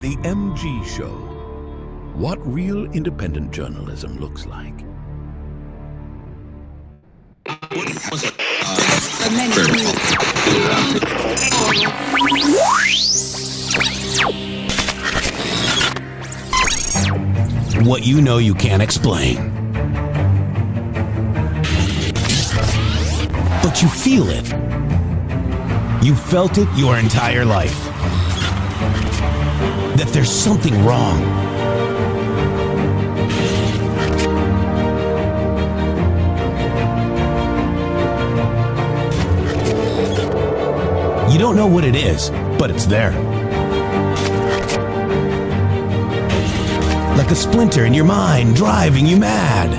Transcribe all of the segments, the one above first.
The MG Show. What real independent journalism looks like. What you know you can't explain. But you feel it. You felt it your entire life. That there's something wrong. You don't know what it is, but it's there. Like a splinter in your mind, driving you mad.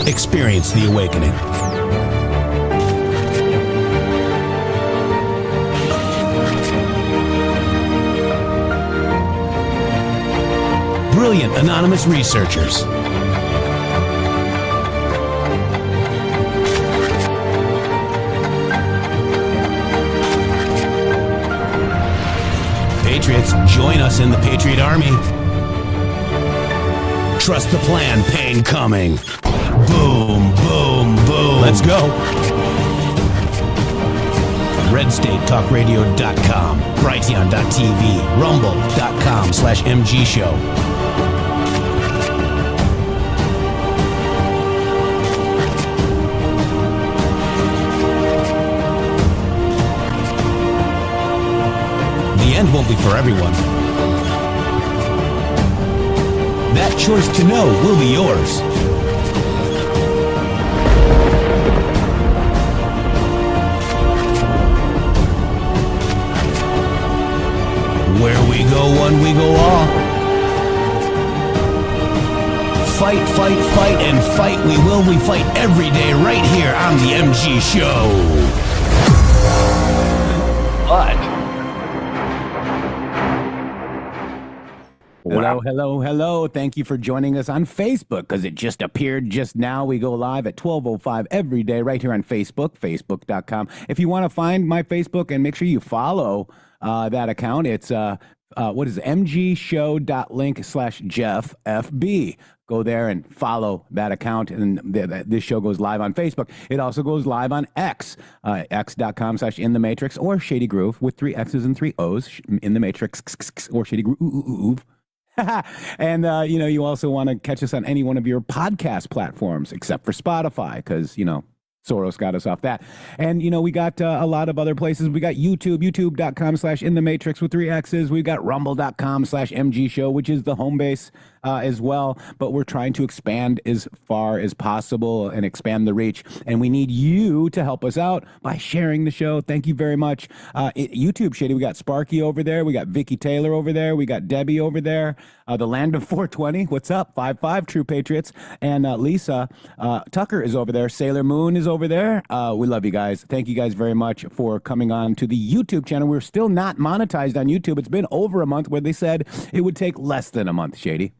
Experience the awakening. Brilliant anonymous researchers. Patriots, join us in the Patriot Army. Trust the plan, pain coming. Boom, boom, boom. Let's go. RedStateTalkRadio.com, Brighteon.tv, Rumble.com/MG Show. The end won't be for everyone. That choice to know will be yours. Where we go one, we go all. Fight, fight, fight, and fight we will. We fight every day right here on the MG Show. But Hello. Thank you for joining us on Facebook, because it just appeared just now. We go live at 12:05 every day right here on Facebook, facebook.com. If you want to find my Facebook and make sure you follow that account, it's what is it? mgshow.link/JeffFB. Go there and follow that account, and this show goes live on Facebook. It also goes live on X, x.com/InTheMatrix, or Shady Groove with 3 X's and 3 O's, in the Matrix, or Shady Groove. And, you also want to catch us on any one of your podcast platforms, except for Spotify, because, Soros got us off that. And, we got a lot of other places. We got YouTube, youtube.com/InTheMatrix with 3 X's. We got rumble.com/MG Show, which is the home base as well. But we're trying to expand as far as possible and expand the reach. And we need you to help us out by sharing the show. Thank you very much. YouTube, Shady, we got Sparky over there. We got Vicky Taylor over there. We got Debbie over there. The Land of 420. What's up? 5-5, True Patriots. And Lisa Tucker is over there. Sailor Moon is over there. We love you guys. Thank you guys very much for coming on to the YouTube channel. We're still not monetized on YouTube. It's been over a month, where they said it would take less than a month, Shady.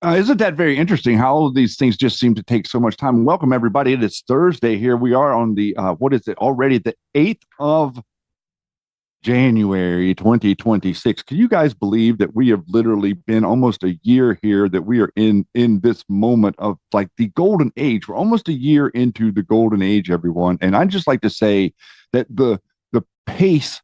Isn't that very interesting how all of these things just seem to take so much time? Welcome, everybody. It is Thursday here. We are on the, already the 8th of January 2026. Can you guys believe that we have literally been almost a year here, that we are in this moment of like the golden age? We're almost a year into the golden age, everyone. And I'd just like to say that the pace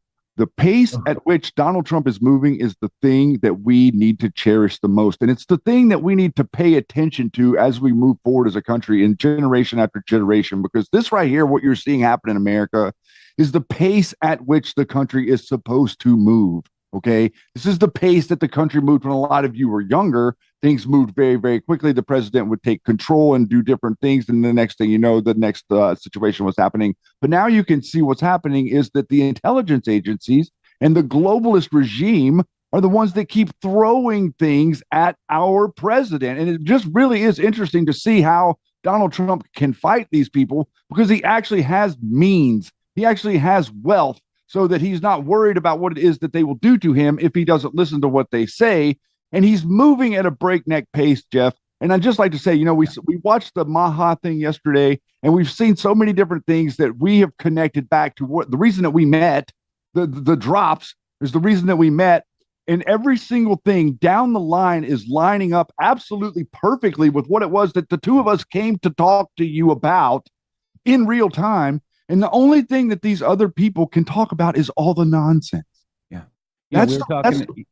at which Donald Trump is moving is the thing that we need to cherish the most. And it's the thing that we need to pay attention to as we move forward as a country, in generation after generation, because this right here, what you're seeing happen in America, is the pace at which the country is supposed to move. Okay. This is the pace that the country moved when a lot of you were younger. Things moved very, very quickly. The president would take control and do different things. And the next thing you know, the next situation was happening. But now you can see what's happening is that the intelligence agencies and the globalist regime are the ones that keep throwing things at our president. And it just really is interesting to see how Donald Trump can fight these people, because he actually has means. He actually has wealth, so that he's not worried about what it is that they will do to him if he doesn't listen to what they say. And he's moving at a breakneck pace, Jeff. And I'd just like to say, we watched the Maha thing yesterday, and we've seen so many different things that we have connected back to what the reason that we met, the drops There's the reason that we met. And every single thing down the line is lining up absolutely perfectly with what it was that the two of us came to talk to you about in real time. And the only thing that these other people can talk about is all the nonsense. Yeah. That's we were talking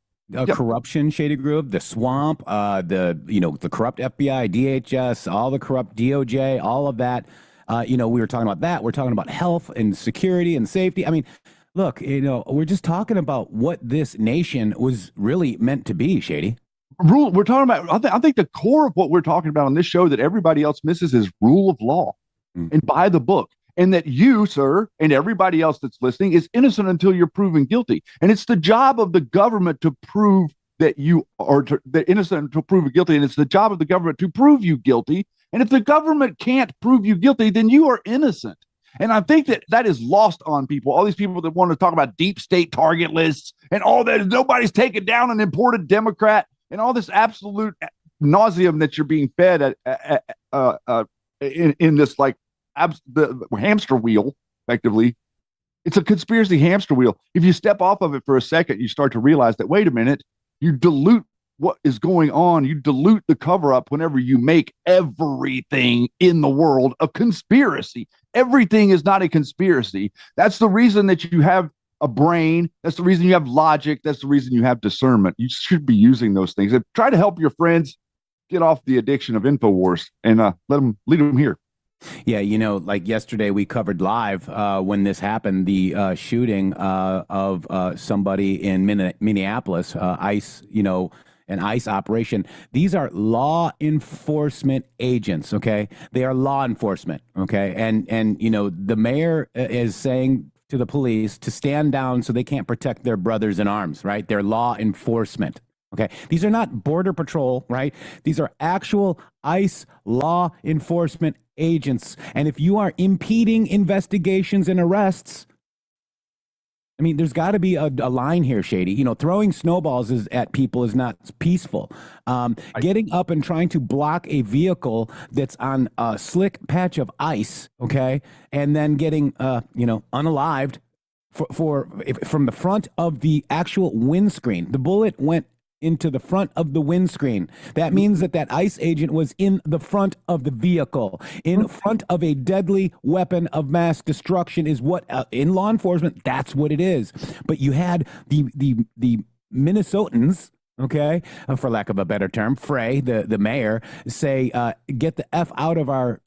corruption, Shady Groove, the swamp, the corrupt FBI, DHS, all the corrupt DOJ, all of that. We were talking about that. We're talking about health and security and safety. I mean, look, we're just talking about what this nation was really meant to be, Shady. We're talking about, I think the core of what we're talking about on this show that everybody else misses is rule of law and by the book. And that you, sir, and everybody else that's listening is innocent until you're proven guilty. And it's the job of the government to prove that you are innocent until proven guilty. And it's the job of the government to prove you guilty. And if the government can't prove you guilty, then you are innocent. And I think that is lost on people. All these people that want to talk about deep state target lists and all that. Nobody's taken down an imported Democrat and all this absolute nauseum that you're being fed in this the hamster wheel, effectively. It's a conspiracy hamster wheel. If you step off of it for a second, you start to realize that, wait a minute, you dilute what is going on. You dilute the cover up whenever you make everything in the world a conspiracy. Everything is not a conspiracy. That's the reason that you have a brain. That's the reason you have logic. That's the reason you have discernment. You should be using those things and try to help your friends get off the addiction of InfoWars and lead them here. Yeah, like yesterday we covered live when this happened, the shooting of somebody in Minneapolis, ICE, an ICE operation. These are law enforcement agents, okay? They are law enforcement, okay? And the mayor is saying to the police to stand down so they can't protect their brothers in arms, right? They're law enforcement. Okay, these are not border patrol, right? These are actual ICE law enforcement agents. And if you are impeding investigations and arrests, I mean, there's got to be a line here, Shady. Throwing snowballs at people is not peaceful. Getting up and trying to block a vehicle that's on a slick patch of ice, okay, and then getting, unalived from the front of the actual windscreen. The bullet went into the front of the windscreen. That means that ICE agent was in the front of the vehicle, in front of a deadly weapon of mass destruction is what, in law enforcement, that's what it is. But you had the Minnesotans, okay, for lack of a better term, Frey, the mayor, say, get the F out of our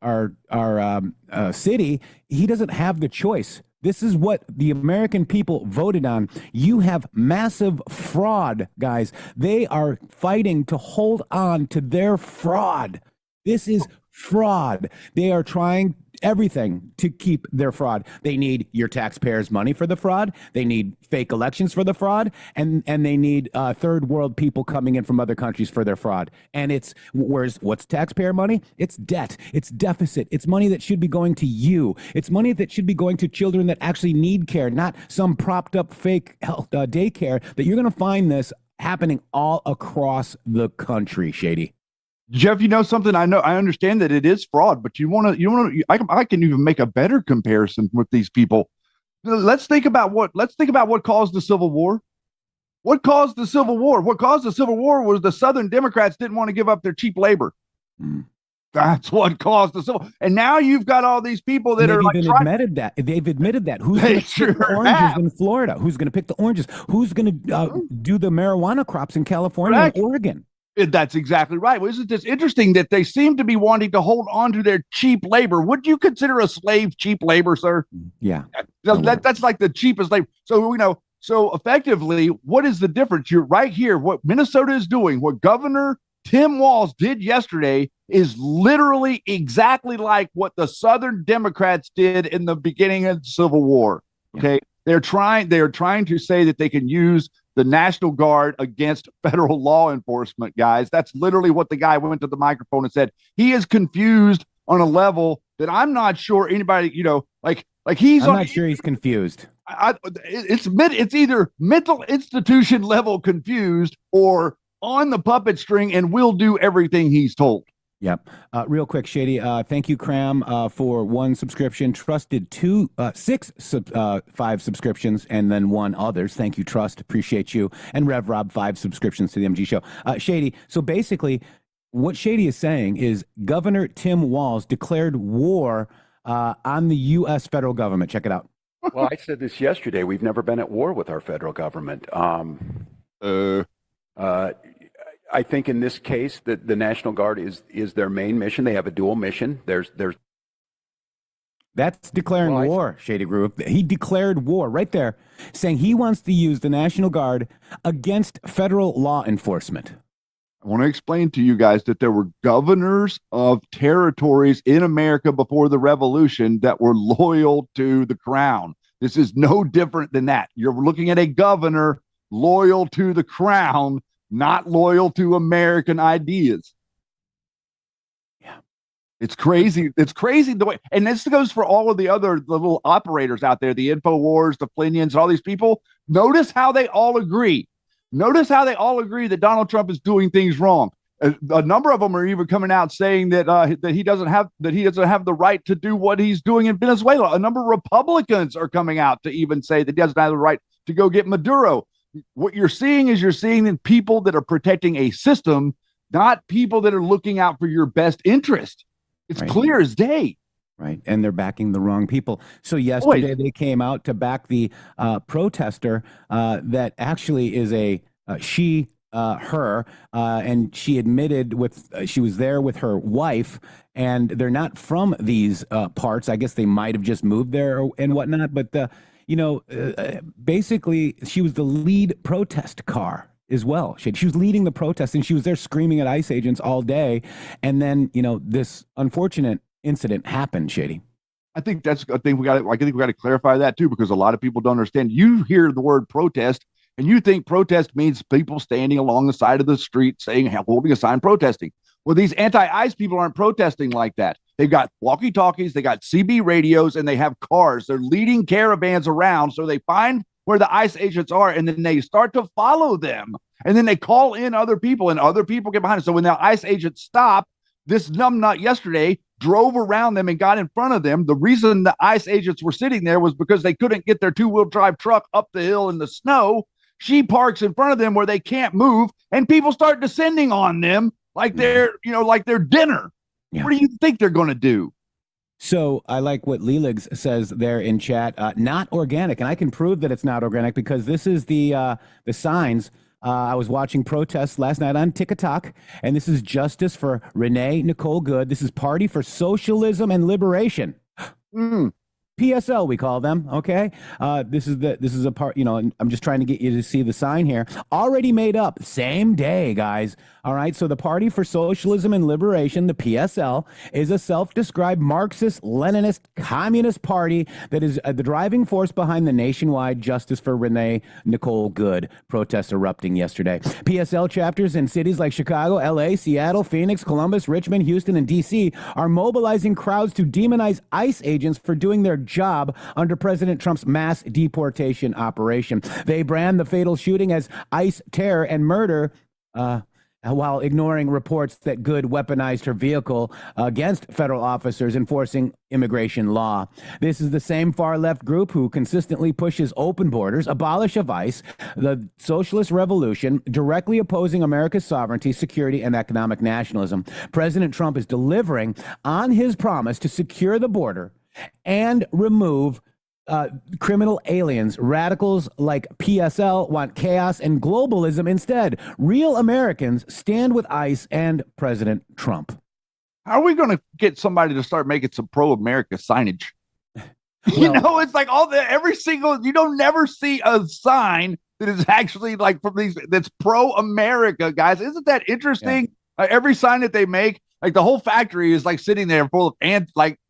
city. He doesn't have the choice. This is what the American people voted on. You have massive fraud, guys. They are fighting to hold on to their fraud. This is fraud. They are trying everything to keep their fraud. They need your taxpayers' money for the fraud. They need fake elections for the fraud. And they need third world people coming in from other countries for their fraud. And what's taxpayer money? It's debt. It's deficit. It's money that should be going to you. It's money that should be going to children that actually need care, not some propped up fake health daycare that you're going to find this happening all across the country, Shady. Jeff, something. I understand that it is fraud, but I can even make a better comparison with these people. Let's think about what caused the Civil War. What caused the Civil War? What caused the Civil War was the Southern Democrats didn't want to give up their cheap labor. That's what caused the Civil. And now you've got all these people that admitted that. They've admitted that. Who's going to pick the oranges in Florida? Who's going to pick the oranges? Who's going to do the marijuana crops in California and Oregon? That's exactly right. Well, isn't this interesting that they seem to be wanting to hold on to their cheap labor? Would you consider a slave cheap labor, sir? Yeah. That's like the cheapest labor. So effectively, what is the difference? You're right here. What Minnesota is doing, what Governor Tim Walz did yesterday is literally exactly like what the Southern Democrats did in the beginning of the Civil War. Okay. They are trying to say that they can use the National Guard against federal law enforcement, guys. That's literally what the guy went to the microphone and said. He is confused on a level that I'm not sure anybody, he's. I'm not sure he's confused. It's either mental institution level confused or on the puppet string and will do everything he's told. Yep. Real quick, Shady. Thank you, Cram, for one subscription. Trusted five subscriptions, and then one others. Thank you, Trust. Appreciate you. And Rev Rob, 5 subscriptions to the MG Show. Shady. So basically, what Shady is saying is Governor Tim Walz declared war on the U.S. federal government. Check it out. Well, I said this yesterday. We've never been at war with our federal government. I think in this case that the National Guard is their main mission. They have a dual mission. That's declaring war, Shady Groove. He declared war right there, saying he wants to use the National Guard against federal law enforcement. I want to explain to you guys that there were governors of territories in America before the revolution that were loyal to the crown. This is no different than that. You're looking at a governor loyal to the crown, not loyal to American ideas. Yeah. It's crazy. It's crazy the way, and this goes for all of the little operators out there, the InfoWars, the Flinians, all these people. Notice how they all agree. Notice how they all agree that Donald Trump is doing things wrong. A number of them are even coming out saying that he doesn't have the right to do what he's doing in Venezuela. A number of Republicans are coming out to even say that he doesn't have the right to go get Maduro. What you're seeing that people that are protecting a system, not people that are looking out for your best interest. It's right. Clear as day. Right. And they're backing the wrong people. So yesterday they came out to back the protester that actually is her, and she admitted she was there with her wife, and they're not from these parts. I guess they might have just moved there and whatnot, but basically, she was the lead protest car as well. She was leading the protest, and she was there screaming at ICE agents all day. And then, this unfortunate incident happened, Shady. I think we got to clarify that too, because a lot of people don't understand. You hear the word protest, and you think protest means people standing along the side of the street holding a sign protesting. Well, these anti-ICE people aren't protesting like that. They've got walkie-talkies, they got CB radios, and they have cars. They're leading caravans around, so they find where the ICE agents are, and then they start to follow them. And then they call in other people, and other people get behind them. So when the ICE agents stop, this numbnut yesterday drove around them and got in front of them. The reason the ICE agents were sitting there was because they couldn't get their two-wheel drive truck up the hill in the snow. She parks in front of them where they can't move, and people start descending on them like they're dinner. Yeah. What do you think they're going to do? So I like what Leligs says there in chat. Not organic, and I can prove that it's not organic because this is the signs. I was watching protests last night on TikTok, and this is Justice for Renee Nicole Good. This is Party for Socialism and Liberation. PSL, we call them. Okay. This is a part, I'm just trying to get you to see the sign here. Already made up, same day, guys. All right. So the Party for Socialism and Liberation, the PSL, is a self-described Marxist, Leninist, communist party that is the driving force behind the nationwide Justice for Renee Nicole Good protests erupting yesterday. PSL chapters in cities like Chicago, LA, Seattle, Phoenix, Columbus, Richmond, Houston, and DC are mobilizing crowds to demonize ICE agents for doing their job under President Trump's mass deportation operation. They brand the fatal shooting as ICE terror and murder, while ignoring reports that Good weaponized her vehicle against federal officers enforcing immigration law. This is the same far-left group who consistently pushes open borders, abolish of ICE, the socialist revolution, directly opposing America's sovereignty, security, and economic nationalism. President Trump is delivering on his promise to secure the border and remove criminal aliens. Radicals like PSL want chaos and globalism instead. Real Americans stand with ICE and President Trump. How are we going to get somebody to start making some pro-America signage? It's like you don't never see a sign that is actually like from these that's pro-America, guys. Isn't that interesting? Yeah. Every sign that they make, like the whole factory is like sitting there full of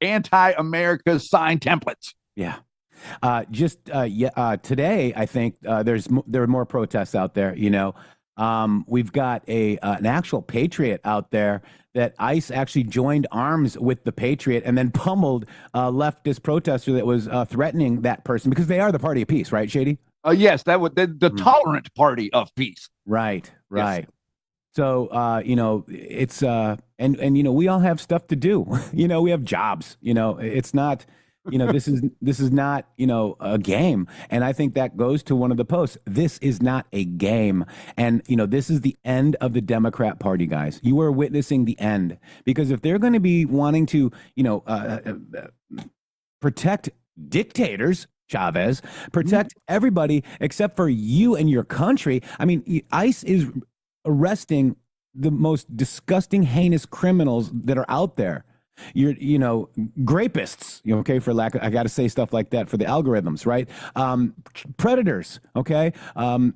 anti-America sign templates. Yeah. Today, I think there are more protests out there. We've got an actual patriot out there that ICE actually joined arms with the patriot and then pummeled a leftist protester that was threatening that person because they are the party of peace, right, Shady? Yes, the tolerant party of peace. Right. Yes. So, it's, and, we all have stuff to do. We have jobs, it's not, this is not, a game. And I think that goes to one of the posts. This is not a game. And, this is the end of the Democrat Party, guys. You are witnessing the end, because if they're going to be wanting to, protect dictators, Chavez, protect everybody except for you and your country. I mean, ICE is arresting the most disgusting, heinous criminals that are out there. Grapists, okay, I got to say stuff like that for the algorithms, right? Predators, okay,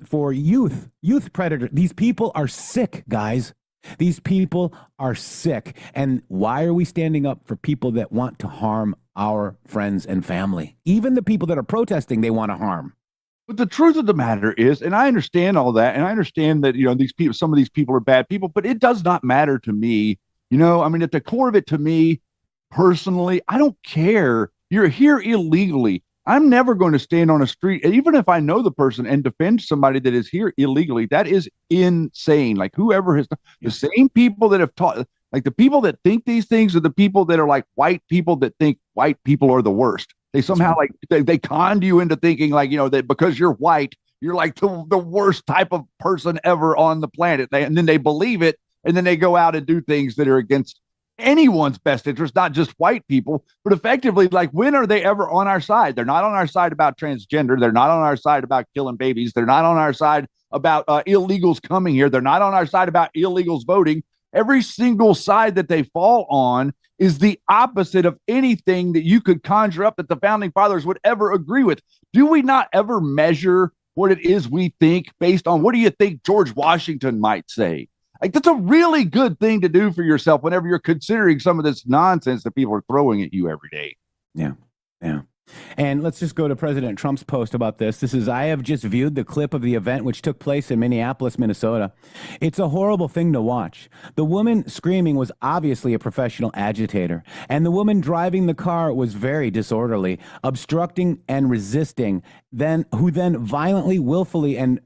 for youth predator. These people are sick, guys. These people are sick. And why are we standing up for people that want to harm our friends and family? Even the people that are protesting, they want to harm. But the truth of the matter is, and I understand all that, and I understand that, these people, some of these people are bad people, but it does not matter to me. At the core of it, to me personally, I don't care. You're here illegally. I'm never going to stand on a street, even if I know the person, and defend somebody that is here illegally. That is insane. Like, whoever has the same people that have taught, like, the people that think these things are the people that are like white people that think white people are the worst. They somehow they conned you into thinking that because you're white, you're like the worst type of person ever on the planet. And then they believe it, and then they go out and do things that are against anyone's best interest, not just white people, but effectively, like, when are they ever on our side? They're not on our side about transgender. They're not on our side about killing babies. They're not on our side about illegals coming here. They're not on our side about illegals voting. Every single side that they fall on is the opposite of anything that you could conjure up that the founding fathers would ever agree with. Do we not ever measure what it is we think based on what do you think George Washington might say? Like, that's a really good thing to do for yourself whenever you're considering some of this nonsense that people are throwing at you every day. Yeah. Yeah. And let's just go to President Trump's post about this. This is, I have just viewed the clip of the event which took place in Minneapolis, Minnesota. It's a horrible thing to watch. The woman screaming was obviously a professional agitator, and the woman driving the car was very disorderly, obstructing and resisting, who then violently, willfully, and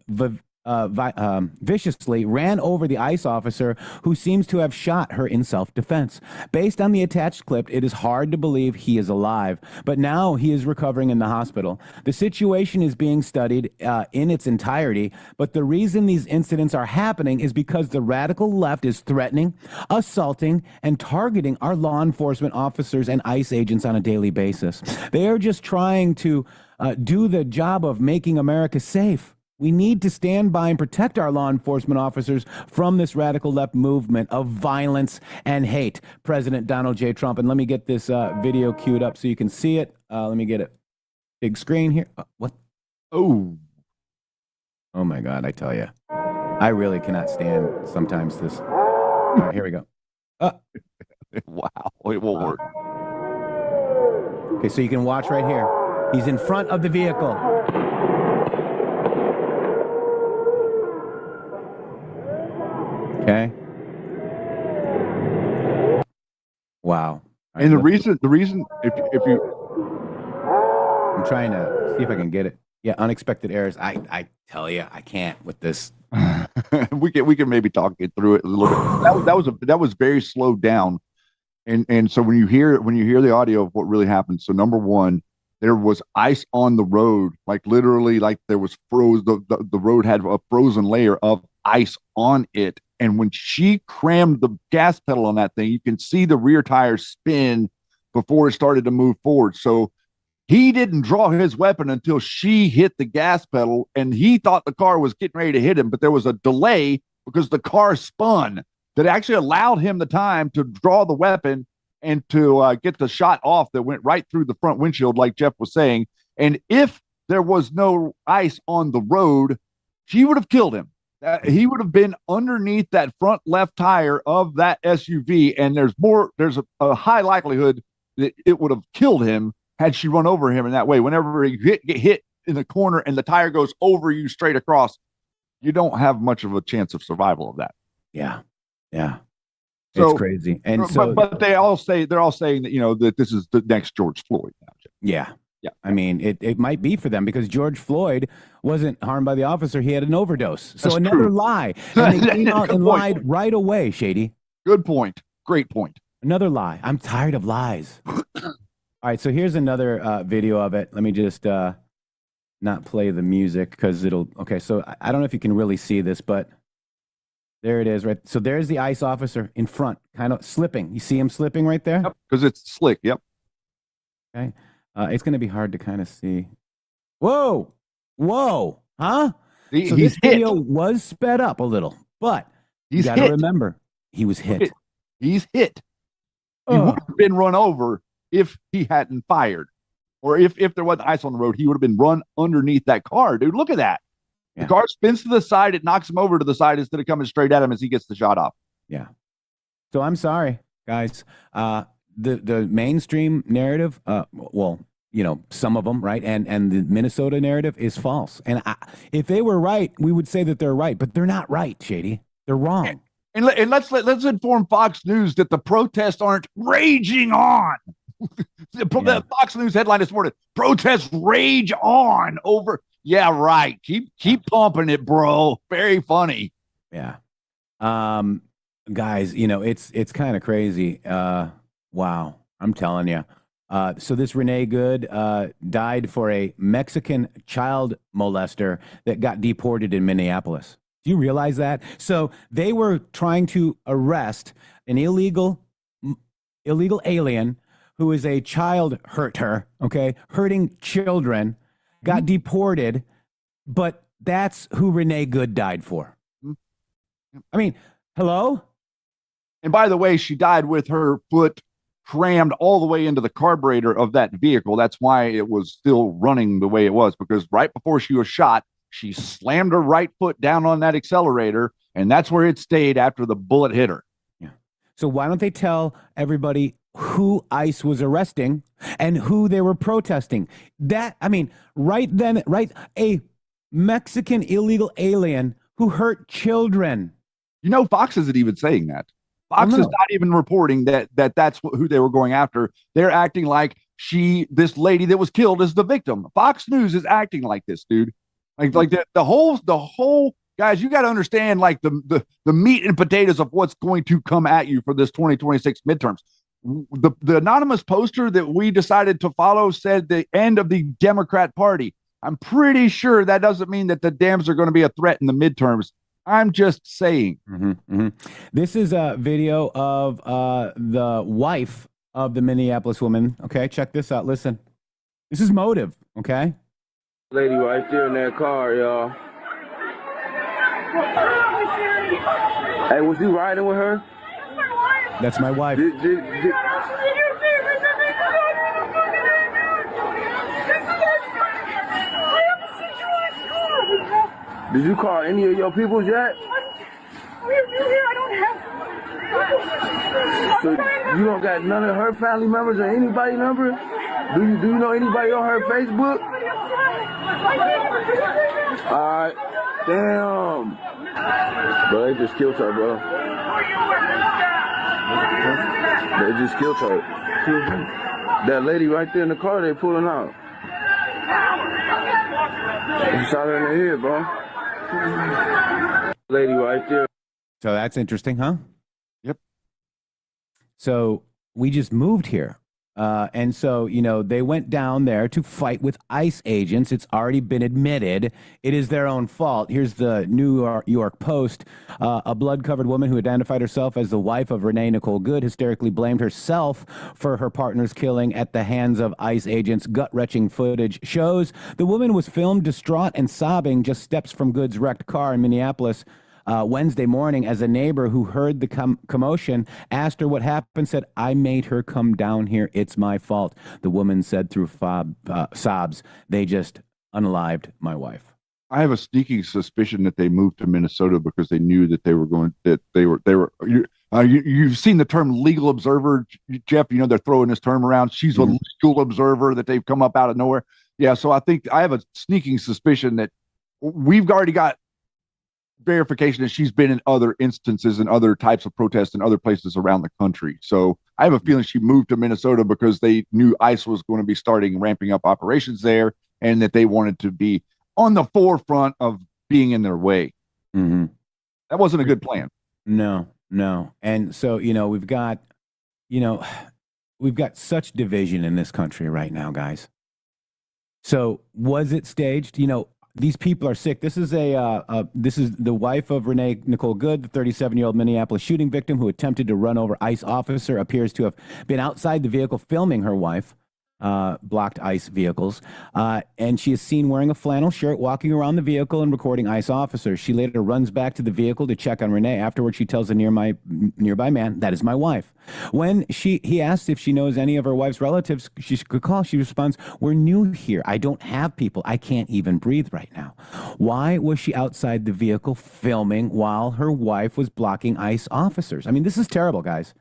viciously ran over the ICE officer, who seems to have shot her in self-defense. Based on the attached clip, it is hard to believe he is alive, but now he is recovering in the hospital. The situation is being studied in its entirety, but the reason these incidents are happening is because the radical left is threatening, assaulting, and targeting our law enforcement officers and ICE agents on a daily basis. They are just trying to do the job of making America safe. We need to stand by and protect our law enforcement officers from this radical left movement of violence and hate. President Donald J. Trump. And let me get this video queued up so you can see it. Let me get it. Big screen here. What? Oh my God, I tell you. I really cannot stand sometimes this. All right, here we go. Wow, it won't work. Okay, so you can watch right here. He's in front of the vehicle. Okay. Wow. And the reason, if you, I'm trying to see if I can get it. Yeah, unexpected errors. I tell you, I can't with this. we can maybe talk it through it a little bit. That was very slowed down, and so when you hear the audio of what really happened. So number one, there was ice on the road, like literally, like there was the road had a frozen layer of ice on it. And when she crammed the gas pedal on that thing, you can see the rear tire spin before it started to move forward. So he didn't draw his weapon until she hit the gas pedal, and he thought the car was getting ready to hit him, but there was a delay because the car spun that actually allowed him the time to draw the weapon and to get the shot off that went right through the front windshield, like Jeff was saying. And if there was no ice on the road, she would have killed him. He would have been underneath that front left tire of that SUV, and there's a high likelihood that it would have killed him had she run over him in that way. Whenever you get hit in the corner and the tire goes over you straight across, you don't have much of a chance of survival of that. Yeah. Yeah. So, it's crazy. And so, but they're all saying that, that this is the next George Floyd. Yeah. Yeah. I mean, it might be for them because George Floyd wasn't harmed by the officer. He had an overdose. So That's another true. lie. And they came out Good and point. lied right away, Shady. Good point. Great point. Another lie. I'm tired of lies. All right, so here's another video of it. Let me just not play the music because it'll... Okay, so I don't know if you can really see this, but there it is, right? So there's the ICE officer in front, kind of slipping. You see him slipping right there? Yep, because it's slick. Yep. Okay. It's going to be hard to kind of see. Whoa! Whoa! Huh? So He's this hit. video was sped up a little, but you He's got to hit. remember, he was hit. He's hit. He Oh. would have been run over if he hadn't fired. Or if there wasn't ice on the road, he would have been run underneath that car. Dude, look at that. Yeah. The car spins to the side. It knocks him over to the side instead of coming straight at him as he gets the shot off. Yeah. So I'm sorry, guys. The mainstream narrative, well, you know, some of them, right? And the Minnesota narrative is false. And if they were right, we would say that they're right, but they're not right, Shady. They're wrong. And let's inform Fox News that the protests aren't raging on. The Fox News headline this morning: protests rage on over. Yeah, right. Keep pumping it, bro. Very funny. Yeah. Guys, you know, it's kind of crazy. Wow. I'm telling you. So this Renee Good died for a Mexican child molester that got deported in Minneapolis. Do you realize that? So they were trying to arrest an illegal alien who is a child hurter, okay, hurting children, got deported, but that's who Renee Good died for. I mean, hello? And by the way, she died with her foot crammed all the way into the carburetor of that vehicle. That's why it was still running the way it was, because right before she was shot, she slammed her right foot down on that accelerator, and that's where it stayed after the bullet hit her. Yeah. So why don't they tell everybody who ICE was arresting and who they were protesting? That, I mean, right then, right, a Mexican illegal alien who hurt children. You know, Fox isn't even saying that. Fox is not even reporting that's who they were going after. They're acting like this lady that was killed is the victim. Fox News is acting like this, dude. Like the whole guys, you got to understand like the meat and potatoes of what's going to come at you for this 2026 midterms. The anonymous poster that we decided to follow said the end of the Democrat Party. I'm pretty sure that doesn't mean that the Dems are going to be a threat in the midterms. I'm just saying. This is a video of the wife of the Minneapolis woman. Okay, check this out. Listen, this is motive. Okay. Lady right there in that car, y'all. Hey, was you riding with her? That's my wife. Did you call any of your people yet? I don't have. So you don't got none of her family members or anybody number? Do you know anybody on her Facebook? Alright. Damn. Bro, they just killed her, bro. They just killed her. That lady right there in the car, they pulling out. They shot her in the head, bro. Lady right there. So that's interesting, huh? Yep. So we just moved here. And so, you know, they went down there to fight with ICE agents. It's already been admitted. It is their own fault. Here's the New York Post. A blood-covered woman who identified herself as the wife of Renee Nicole Good hysterically blamed herself for her partner's killing at the hands of ICE agents. Gut-wrenching footage shows the woman was filmed distraught and sobbing just steps from Good's wrecked car in Minneapolis Wednesday morning, as a neighbor who heard the commotion asked her what happened, said, "I made her come down here. It's my fault." The woman said through sobs, "They just unalived my wife." I have a sneaking suspicion that they moved to Minnesota because they knew that you've seen the term legal observer, Jeff. You know, they're throwing this term around. She's a legal observer that they've come up out of nowhere. Yeah. So I think I have a sneaking suspicion that we've already got verification that she's been in other instances and other types of protests in other places around the country. So I have a feeling she moved to Minnesota because they knew ICE was going to be ramping up operations there, and that they wanted to be on the forefront of being in their way. Mm-hmm. That wasn't a good plan. No. And so, we've got such division in this country right now, guys. So was it staged? These people are sick. This is this is the wife of Renee Good, the 37-year-old Minneapolis shooting victim who attempted to run over ICE officer, appears to have been outside the vehicle filming her wife. Blocked ICE vehicles. And she is seen wearing a flannel shirt, walking around the vehicle and recording ICE officers. She later runs back to the vehicle to check on Renee. Afterwards, she tells a nearby man, "That is my wife." When he asks if she knows any of her wife's relatives she could call, she responds, "We're new here. I don't have people. I can't even breathe right now." Why was she outside the vehicle filming while her wife was blocking ICE officers? I mean, this is terrible, guys.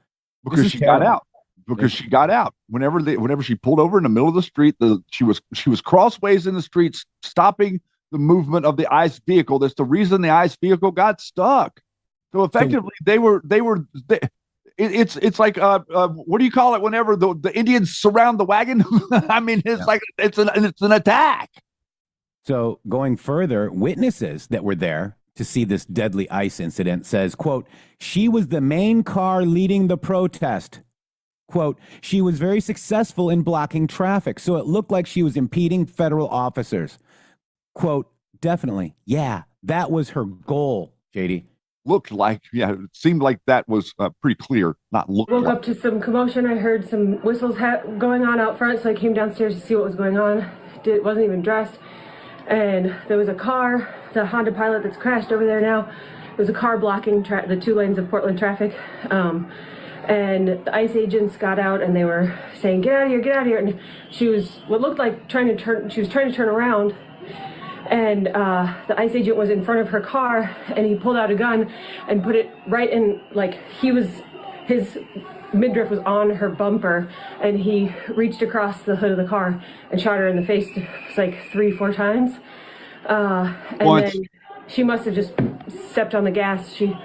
Because she got out. Because she got out. Whenever she pulled over in the middle of the street, she was crossways in the streets, stopping the movement of the ICE vehicle. That's the reason the ICE vehicle got stuck. So effectively, it's like what do you call it? Whenever the Indians surround the wagon, I mean, it's an attack. So going further, witnesses that were there to see this deadly ICE incident says, quote, "She was the main car leading the protest." Quote, "She was very successful in blocking traffic, so it looked like she was impeding federal officers." Quote, "Definitely. Yeah, that was her goal, JD." Looked like, yeah, it seemed like that was pretty clear. Not looked Woke like. up to some commotion. I heard some whistles going on out front, so I came downstairs to see what was going on. Wasn't even dressed. And there was a car, the Honda Pilot that's crashed over there now. There was a car blocking the 2 lanes of Portland traffic. And the ICE agents got out and they were saying, "Get out of here, get out of here." And she was what looked like trying to turn around. And the ICE agent was in front of her car and he pulled out a gun and put it right in, like his midriff was on her bumper, and he reached across the hood of the car and shot her in the face. It's like 3-4 times. And Once. then she must have just stepped on the gas. She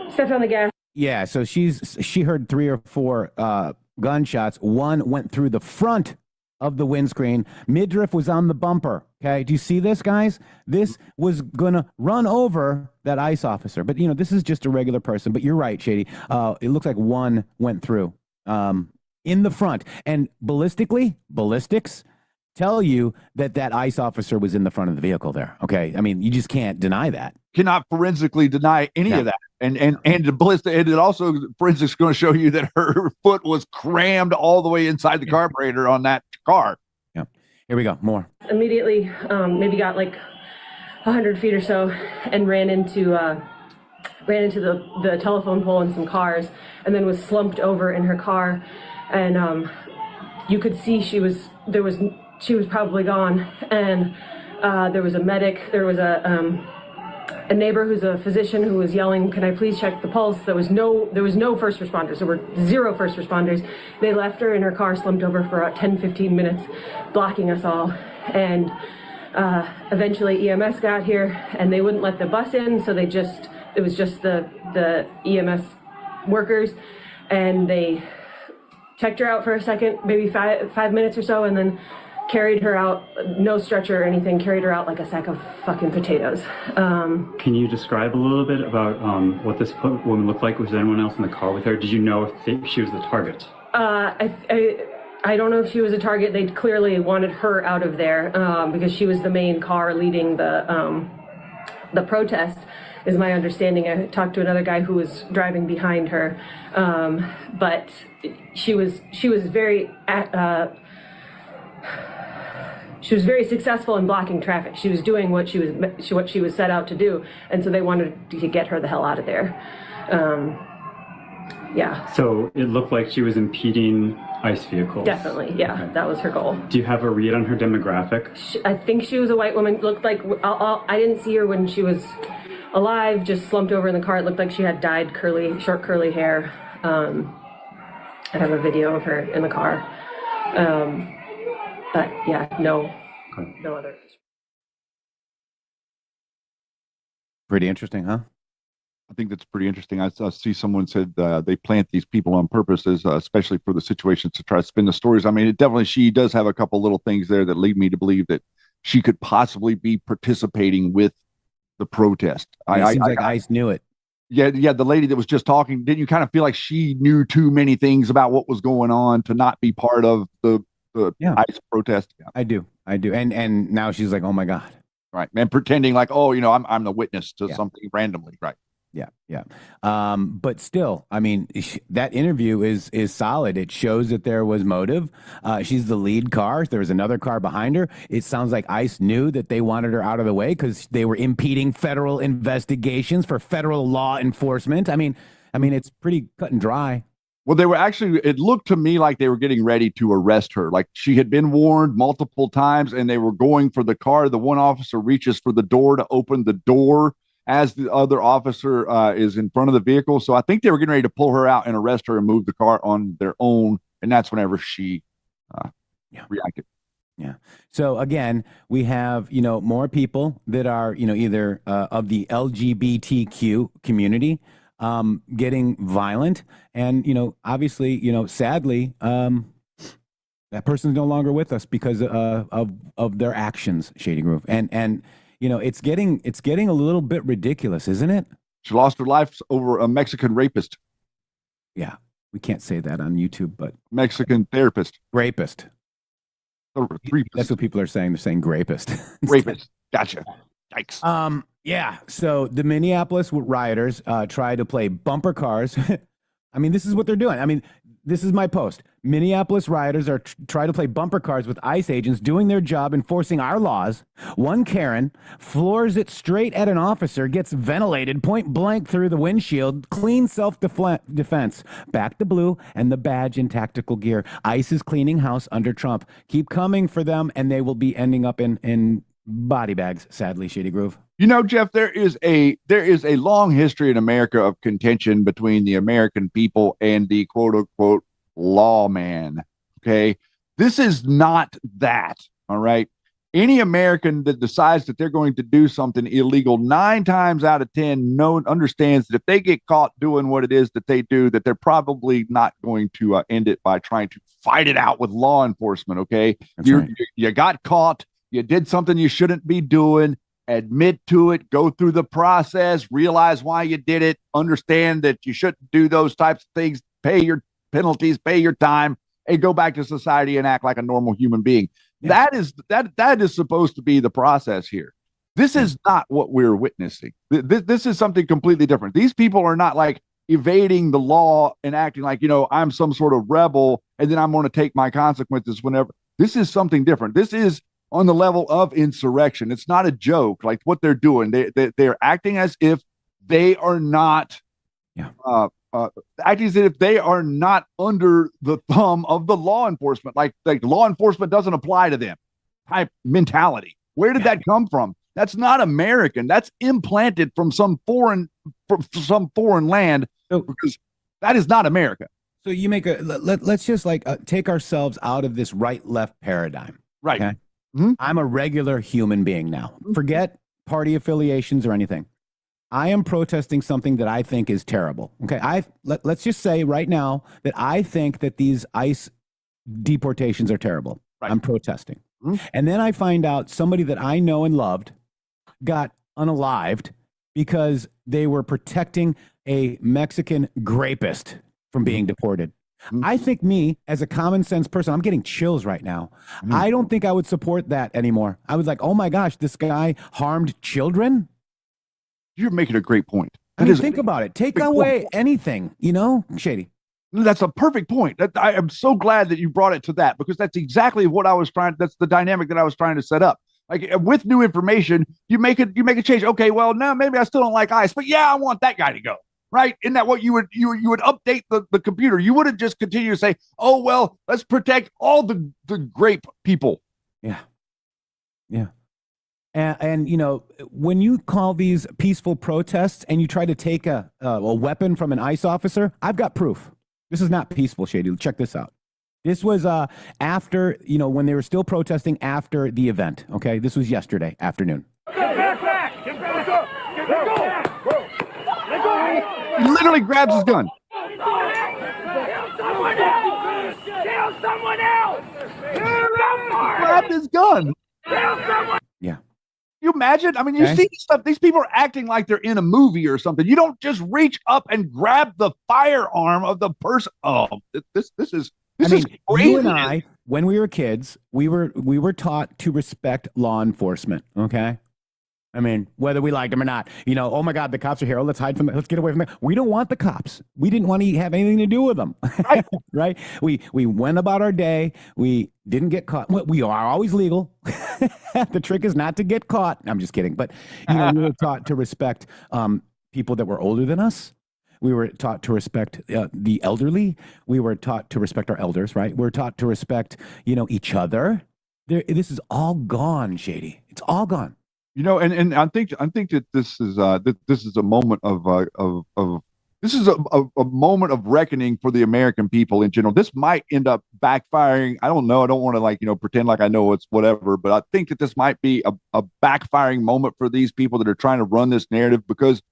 stepped on the gas. Yeah, so she heard 3 or 4 gunshots. One went through the front of the windscreen. Midriff was on the bumper. Okay, do you see this, guys? This was gonna run over that ICE officer. But this is just a regular person. But you're right, Shady. It looks like one went through in the front. And ballistics tell you that ICE officer was in the front of the vehicle there. Okay, I mean, you just can't deny that. Cannot forensically deny any of that. And the ballistic, and it also forensics going to show you that her foot was crammed all the way inside the carburetor on that car. Yeah. Here we go. More. Immediately, maybe got like 100 feet or so, and ran into the telephone pole and some cars, and then was slumped over in her car, and you could see she was probably gone, and there was a medic, there was a neighbor who's a physician who was yelling, "Can I please check the pulse?" There was no first responders. There were 0 first responders. They left her in her car, slumped over for about 10-15 minutes, blocking us all. And eventually EMS got here, and they wouldn't let the bus in, so it was just the EMS workers, and they checked her out for a second, maybe 5 minutes or so, and then carried her out, no stretcher or anything, carried her out like a sack of fucking potatoes. Can you describe a little bit about what this woman looked like? Was there anyone else in the car with her? Did you know if she was the target? I don't know if she was a target. They clearly wanted her out of there because she was the main car leading the protest, is my understanding. I talked to another guy who was driving behind her, but she was very successful in blocking traffic. She was doing what she was set out to do, and so they wanted to get her the hell out of there. Yeah. So it looked like she was impeding ICE vehicles. Definitely, yeah. Okay. That was her goal. Do you have a read on her demographic? I think she was a white woman. Looked like I didn't see her when she was alive. Just slumped over in the car. It looked like she had dyed short curly hair. I have a video of her in the car. But yeah, no other. Pretty interesting, huh? I think that's pretty interesting. I see someone said they plant these people on purpose, especially for the situations, to try to spin the stories. I mean, she does have a couple little things there that lead me to believe that she could possibly be participating with the protest. It seems like ICE knew it. Yeah, the lady that was just talking, didn't you kind of feel like she knew too many things about what was going on to not be part of the ICE protest? Yeah. I do. And now she's like, oh my God. Right. And pretending like, oh, I'm the witness to something randomly. Right. Yeah. But still, I mean, that interview is solid. It shows that there was motive. She's the lead car. There was another car behind her. It sounds like ICE knew that they wanted her out of the way because they were impeding federal investigations for federal law enforcement. I mean, it's pretty cut and dry. Well, they were actually, it looked to me like they were getting ready to arrest her. Like she had been warned multiple times and they were going for the car. The one officer reaches for the door to open the door as the other officer is in front of the vehicle. So I think they were getting ready to pull her out and arrest her and move the car on their own. And that's whenever she reacted. Yeah. So again, we have, more people that are, either of the LGBTQ community getting violent. And, obviously, sadly, that person's no longer with us because of their actions, Shady Groove. And it's getting a little bit ridiculous, isn't it? She lost her life over a Mexican rapist. Yeah, we can't say that on YouTube, but Mexican therapist. Rapist. That's what people are saying. They're saying grapist. Rapist. Gotcha. Yikes. Yeah. So the Minneapolis rioters try to play bumper cars. I mean, this is what they're doing. I mean, this is my post. Minneapolis rioters are trying to play bumper cars with ICE agents doing their job enforcing our laws. One Karen floors it straight at an officer, gets ventilated point blank through the windshield, clean self-defense. Back to blue and the badge in tactical gear. ICE is cleaning house under Trump. Keep coming for them, and they will be ending up in body bags, sadly, Shady Groove. Jeff, there is a long history in America of contention between the American people and the quote unquote lawman. Okay. This is not that. All right. Any American that decides that they're going to do something illegal 9 times out of 10 understands that if they get caught doing what it is that they do, that they're probably not going to end it by trying to fight it out with law enforcement. Okay. You got caught. You did something you shouldn't be doing. Admit to it, go through the process, realize why you did it, understand that you shouldn't do those types of things, pay your penalties, pay your time, and go back to society and act like a normal human being. Yeah. That is supposed to be the process here. This is not what we're witnessing. This is something completely different. These people are not like evading the law and acting like, I'm some sort of rebel and then I'm going to take my consequences whenever. This is something different. This is on the level of insurrection. It's not a joke. Like what they're doing, they're acting as if they are not acting as if they are not under the thumb of the law enforcement. Like law enforcement doesn't apply to them type mentality. Where did that come from? That's not American. That's implanted from some foreign land, because that is not America. So you make let's just take ourselves out of this right-left paradigm. Right. Okay? I'm a regular human being now. Forget party affiliations or anything. I am protesting something that I think is terrible. Okay, let's just say right now that I think that these ICE deportations are terrible. Right. I'm protesting. And then I find out somebody that I know and loved got unalived because they were protecting a Mexican grapist from being deported. I think me, as a common sense person, I'm getting chills right now. I don't think I would support that anymore. I was like, oh my gosh, this guy harmed children? You're making a great point. Think about it. Take away anything, Shady. That's a perfect point. I am so glad that you brought it to that, because that's exactly what I was that's the dynamic that I was trying to set up. Like with new information, you make a change. Okay, well, no, maybe I still don't like ICE, but yeah, I want that guy to go. Right? Isn't that what you would update the computer? You wouldn't just continue to say, oh, well, let's protect all the grape people. Yeah. Yeah. And when you call these peaceful protests and you try to take a weapon from an ICE officer, I've got proof. This is not peaceful, Shady. Check this out. This was after, when they were still protesting after the event. Okay. This was yesterday afternoon. Get back! Get back! Get back! Let go! literally grabs his gun. Kill someone else! Kill someone else! Grabbed his gun. Kill someone! Yeah. You imagine? I mean, you Okay. see stuff. These people are acting like they're in a movie or something. You don't just reach up and grab the firearm of the person. Oh, this is crazy. you and I, when we were kids, we were taught to respect law enforcement. Okay. I mean, whether we liked them or not, oh my God, the cops are here. Oh, let's hide from them. Let's get away from them. We don't want the cops. We didn't want to have anything to do with them. Right. Right? We went about our day. We didn't get caught. We are always legal. The trick is not to get caught. I'm just kidding. But, we were taught to respect people that were older than us. We were taught to respect the elderly. We were taught to respect our elders, right? We were taught to respect, each other. This is all gone, Shady. It's all gone. And I think that this is a moment of this is a moment of reckoning for the American people in general. This might end up backfiring. I don't know. I don't want to pretend like I know it's whatever, but I think that this might be a backfiring moment for these people that are trying to run this narrative, because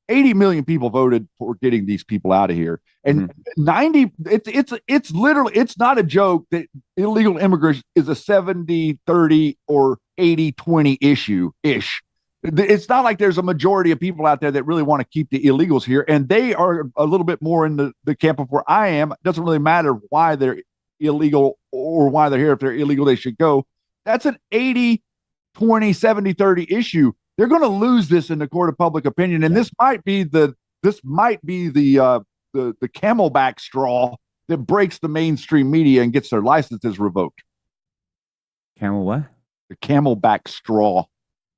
80 million people voted for getting these people out of here. And 90, it's literally, it's not a joke that illegal immigration is a 70-30 or 80-20 issue-ish. It's not like there's a majority of people out there that really want to keep the illegals here. And they are a little bit more in the camp of where I am. It doesn't really matter why they're illegal or why they're here. If they're illegal, they should go. That's an 80-20, 70-30 issue. They're going to lose this in the court of public opinion, and this might be the camelback straw that breaks the mainstream media and gets their licenses revoked. Camel what? The camelback straw.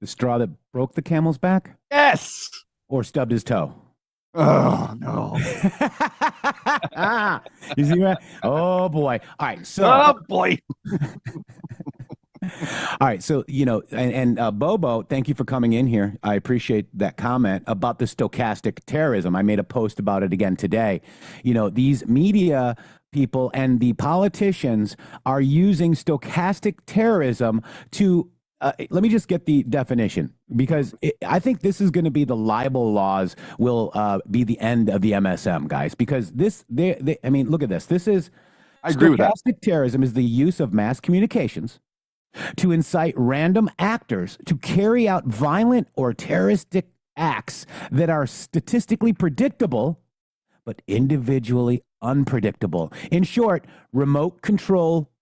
The straw that broke the camel's back? Yes. Or stubbed his toe? Oh no. You see that? Oh boy. All right. So. Oh boy. All right, so and Bobo, thank you for coming in here. I appreciate that comment about the stochastic terrorism. I made a post about it again today. These media people and the politicians are using stochastic terrorism to. Let me just get the definition, because I think this is going to be the libel laws will be the end of the MSM, guys. Because I mean, look at this. This is. I agree with that. Stochastic terrorism is the use of mass communications to incite random actors to carry out violent or terroristic acts that are statistically predictable, but individually unpredictable. In short, remote control,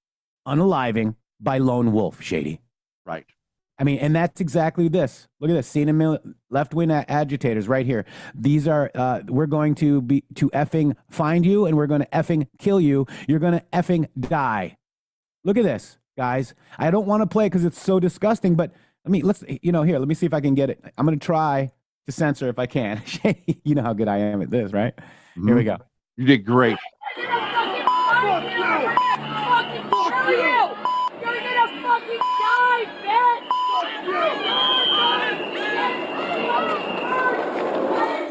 unaliving by lone wolf, Shady. Right. I mean, and that's exactly this. Look at this. Left-wing agitators right here. These are, we're going to effing find you, and we're going to effing kill you. You're going to effing die. Look at this. Guys, I don't want to play because it's so disgusting, but here, let me see if I can get it. I'm going to try to censor if I can. You know how good I am at this, right? Mm-hmm. Here we go. You did great. Fuck you! Fuck you! You're gonna fucking die,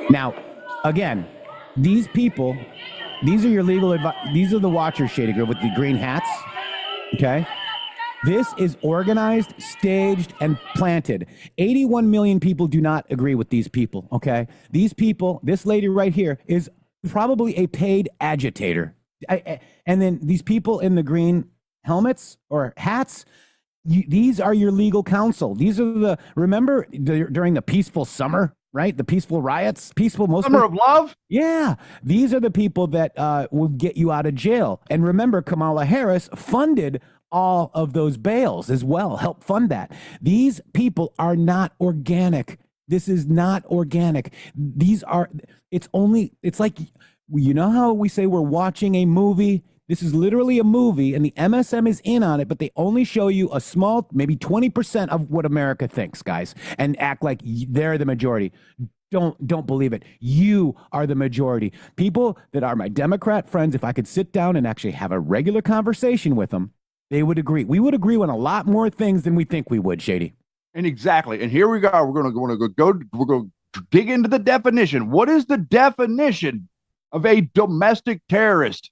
bitch! Now, again, these people, these are your legal advice. These are the watchers, Shady Girl, with the green hats. Okay? This is organized, staged, and planted. 81 million people do not agree with these people, okay? These people, this lady right here, is probably a paid agitator. And then these people in the green helmets or hats, these are your legal counsel. These are remember during the peaceful summer, right? The peaceful riots, Summer of love? Yeah. These are the people that will get you out of jail. And remember, Kamala Harris funded all of those bails as well, help fund that. These people are not organic. This is not organic. It's like, how we say we're watching a movie? This is literally a movie, and the MSM is in on it, but they only show you a small, maybe 20% of what America thinks, guys, and act like they're the majority. Don't believe it. You are the majority. People that are my Democrat friends, if I could sit down and actually have a regular conversation with them, they would agree. We would agree on a lot more things than we think we would, Shady. And exactly. And here we go. We're going to dig into the definition. What is the definition of a domestic terrorist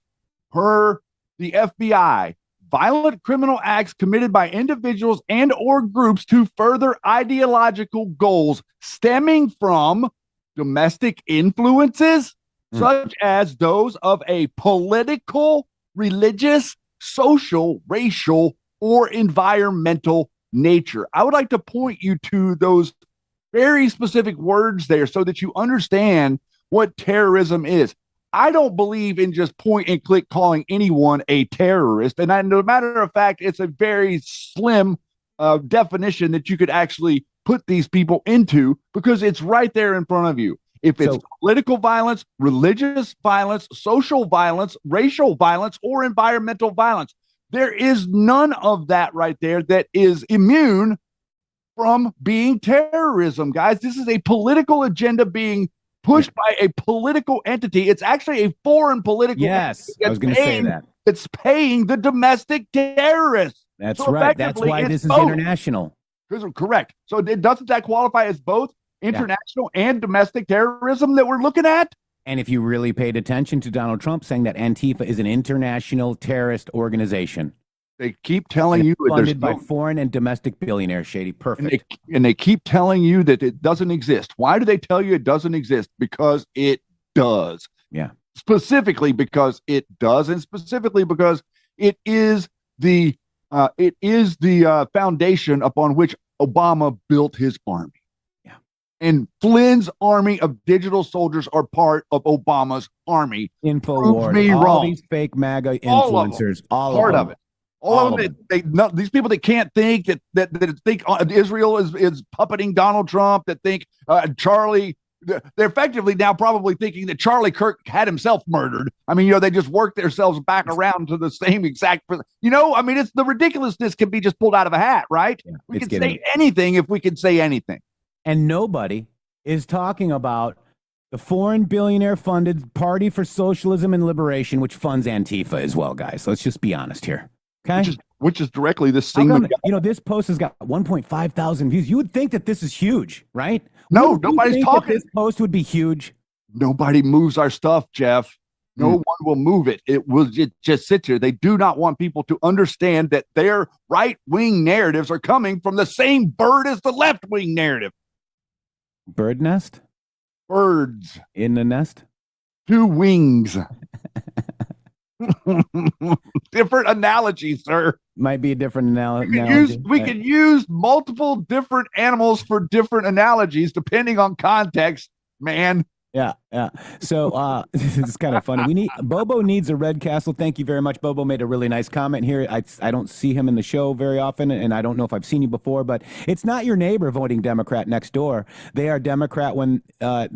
per the FBI? Violent criminal acts committed by individuals and or groups to further ideological goals stemming from domestic influences, such as those of a political, religious, social, racial, or environmental nature. I would like to point you to those very specific words there so that you understand what terrorism is. I don't believe in just point and click calling anyone a terrorist. And no matter of fact, it's a very slim definition that you could actually put these people into because it's right there in front of you. If it's political violence, religious violence, social violence, racial violence, or environmental violence, there is none of that right there that is immune from being terrorism, guys. This is a political agenda being pushed by a political entity. It's actually a foreign political entity. I was going to say that. It's paying the domestic terrorists. That's right. That's why this is international. Correct. So doesn't that qualify as both international and domestic terrorism that we're looking at? And if you really paid attention to Donald Trump saying that Antifa is an international terrorist organization. They keep telling you funded by foreign and domestic billionaires, Shady. Perfect. And they keep telling you that it doesn't exist. Why do they tell you it doesn't exist? Because it does. Yeah. Specifically because it does, and specifically because it is the foundation upon which Obama built his army. Yeah. And Flynn's army of digital soldiers are part of Obama's army. InfoWars, all these fake MAGA influencers, all part of it. All of them. These people that can't think that think Israel is puppeting Donald Trump, that think Charlie. They're effectively now probably thinking that Charlie Kirk had himself murdered. I mean, they just worked themselves back around to the same exact. I mean, it's the ridiculousness can be just pulled out of a hat, right? Yeah, we can say anything if we can say anything. And nobody is talking about the foreign billionaire funded Party for Socialism and Liberation, which funds Antifa as well, guys. Let's just be honest here. Okay. Which is directly the same. This post has got 1.5 thousand views. You would think that this is huge, right? No, nobody's talking. This post would be huge. Nobody moves our stuff, Jeff. No one will move it. It will just sit here. They do not want people to understand that their right-wing narratives are coming from the same bird as the left-wing narrative. Bird nest? Birds. In the nest? 2 wings. Different analogy, sir. Might be a different analogy. We can use multiple different animals for different analogies depending on context, man. Yeah. So this is kind of funny. Bobo needs a red castle. Thank you very much. Bobo made a really nice comment here. I don't see him in the show very often, and I don't know if I've seen you before, but it's not your neighbor voting Democrat next door. They are Democrat they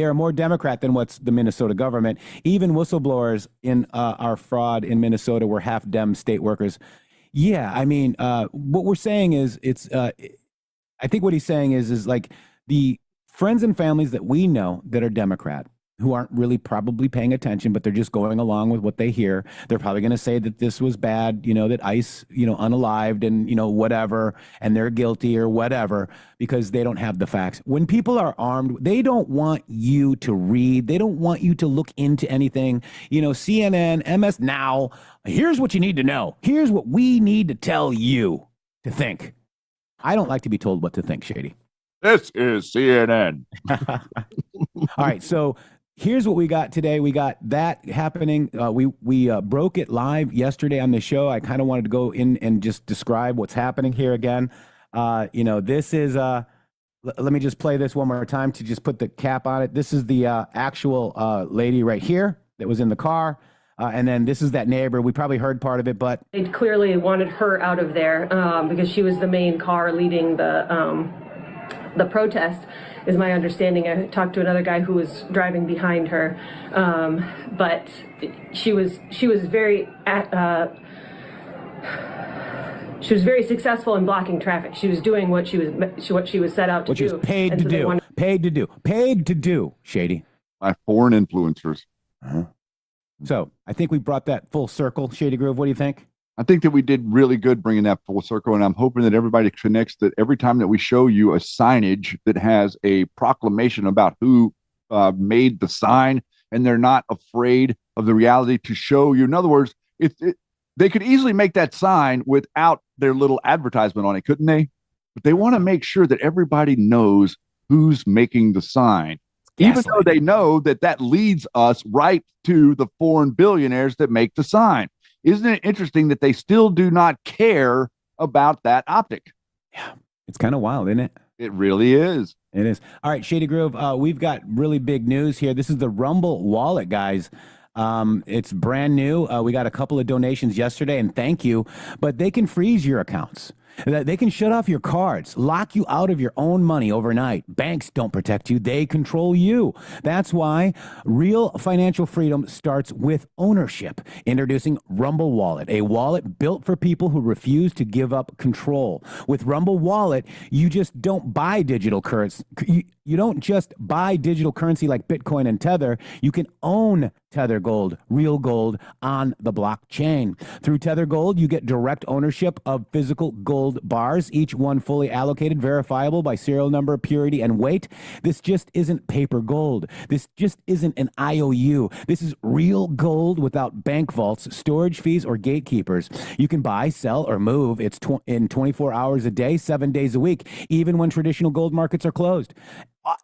are more Democrat than what's the Minnesota government. Even whistleblowers in our fraud in Minnesota were half Dem state workers. Yeah, I mean, what we're saying is I think what he's saying is like the friends and families that we know that are Democrat who aren't really probably paying attention, but they're just going along with what they hear. They're probably going to say that this was bad, that ICE, unalived and, whatever, and they're guilty or whatever, because they don't have the facts. When people are armed, they don't want you to read. They don't want you to look into anything. CNN, MS Now, here's what you need to know. Here's what we need to tell you to think. I don't like to be told what to think, Shady. This is CNN. All right, so here's what we got today. We got that happening. We broke it live yesterday on the show. I kind of wanted to go in and just describe what's happening here again. This is let me just play this one more time to just put the cap on it. This is the actual lady right here that was in the car. And then this is that neighbor. We probably heard part of it, but they clearly wanted her out of there because she was the main car leading the protest, is my understanding. I talked to another guy who was driving behind her, but she was very successful in blocking traffic. She was doing what she was set out to do. What she was paid to do. Shady. By foreign influencers. Uh-huh. So I think we brought that full circle. Shady Grove, what do you think? I think that we did really good bringing that full circle, and I'm hoping that everybody connects that every time that we show you a signage that has a proclamation about who made the sign, and they're not afraid of the reality to show you. In other words, they could easily make that sign without their little advertisement on it, couldn't they? But they want to make sure that everybody knows who's making the sign. even though they know that leads us right to the foreign billionaires that make the sign. Isn't it interesting that they still do not care about that optic? Yeah, it's kind of wild, isn't it? It really is. It is. All right, Shady Grove, we've got really big news here. This is the Rumble wallet, guys. It's brand new. We got a couple of donations yesterday, and thank you. But they can freeze your accounts. They can shut off your cards, lock you out of your own money overnight. Banks don't protect you. They control you. That's why real financial freedom starts with ownership. Introducing Rumble Wallet, a wallet built for people who refuse to give up control. With Rumble Wallet, you just don't buy digital currency. You don't just buy digital currency like Bitcoin and Tether. You can own Tether Gold, real gold on the blockchain. Through Tether Gold, you get direct ownership of physical gold bars, each one fully allocated, verifiable by serial number, purity, and weight. This just isn't paper gold. This just isn't an IOU. This is real gold without bank vaults, storage fees, or gatekeepers. You can buy, sell, or move. It's in 24 hours a day, 7 days a week, even when traditional gold markets are closed.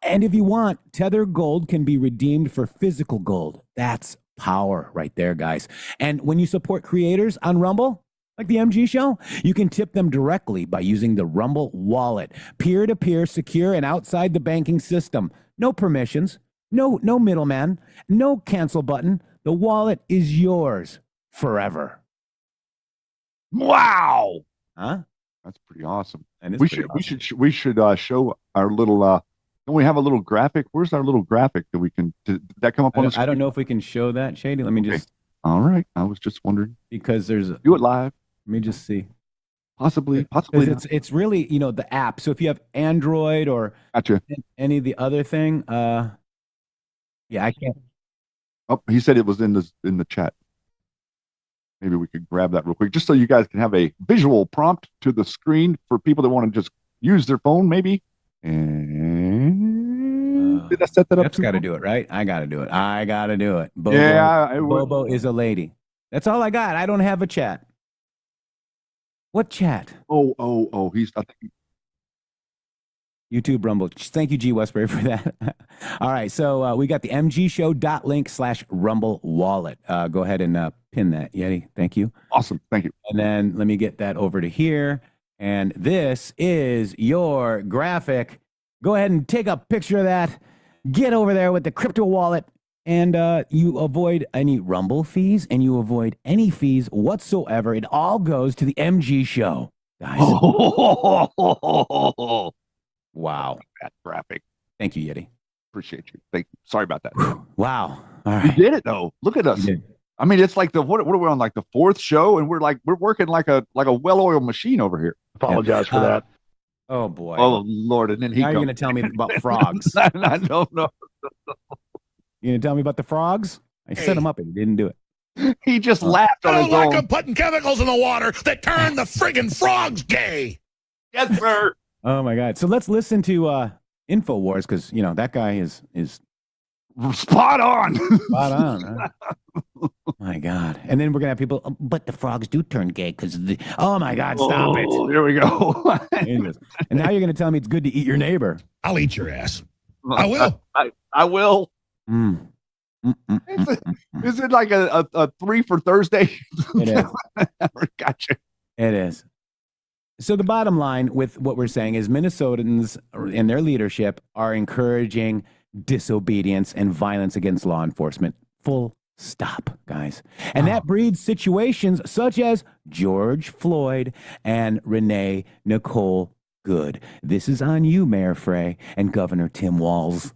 And if you want, Tether Gold can be redeemed for physical gold. That's power right there, guys. And when you support creators on Rumble, like the MG Show, you can tip them directly by using the Rumble Wallet. Peer-to-peer, secure, and outside the banking system. No permissions, no middleman, no cancel button. The wallet is yours forever. Wow. Huh? That's pretty awesome. And we should show our little don't we have a little graphic? Where's our little graphic that we can did that come up on the screen? I don't know if we can show that, Shady. Let me just. All right. I was just wondering. Because there's do it live. Let me just see. Possibly. It's really, the app. So if you have Android or any of the other thing, yeah, I can't. Oh, he said it was in the chat. Maybe we could grab that real quick, just so you guys can have a visual prompt to the screen for people that want to just use their phone, maybe. And did I set that up? Jeff's got to do it, right? I got to do it. Bobo, yeah, Bobo is a lady. That's all I got. I don't have a chat. What chat? Oh, he's. I think YouTube Rumble. Thank you, G. Westbury, for that. All right, so we got the mgshow.link/Rumble wallet. Go ahead and pin that, Yeti. Thank you. Awesome. Thank you. And then let me get that over to here. And this is your graphic. Go ahead and take a picture of that. Get over there with the crypto wallet. And you avoid any Rumble fees, and you avoid any fees whatsoever. It all goes to the MG Show, guys. Wow. That graphic. Thank you, Yeti. Appreciate you. Thank you. Sorry about that. Wow. All right. You did it, though. Look at us. I mean, it's like what are we on, like the fourth show, and we're working like a well-oiled machine over here. Apologize for that. Oh boy. Oh Lord. And then now you're gonna tell me about frogs. I don't know. You gonna tell me about the frogs? I set him up and he didn't do it. He just laughed on his own. I don't like him putting chemicals in the water that turn the friggin' frogs gay. Yes, sir. Oh my God. So let's listen to InfoWars, because that guy is spot on. Spot on. Huh? My God. And then we're gonna have people, but the frogs do turn gay because oh my God, stop it. There we go. And now you're gonna tell me it's good to eat your neighbor. I'll eat your ass. I will. I will. Is it like a 3 for Thursday? It is. Gotcha. It is. So the bottom line with what we're saying is Minnesotans and their leadership are encouraging disobedience and violence against law enforcement. Full stop, guys. And that breeds situations such as George Floyd and Renee Nicole Good. This is on you, Mayor Frey and Governor Tim Walz.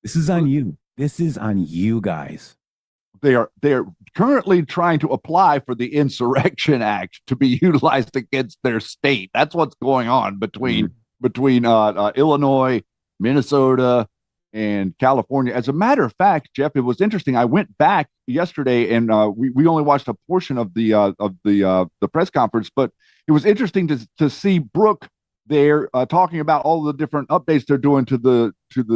This is on you. This is on you guys. They are currently trying to apply for the Insurrection Act to be utilized against their state. That's what's going on between Illinois, Minnesota, and California. As a matter of fact, Jeff, it was interesting. I went back yesterday, and we only watched a portion of the press conference, but it was interesting to see Brooke there talking about all the different updates they're doing to the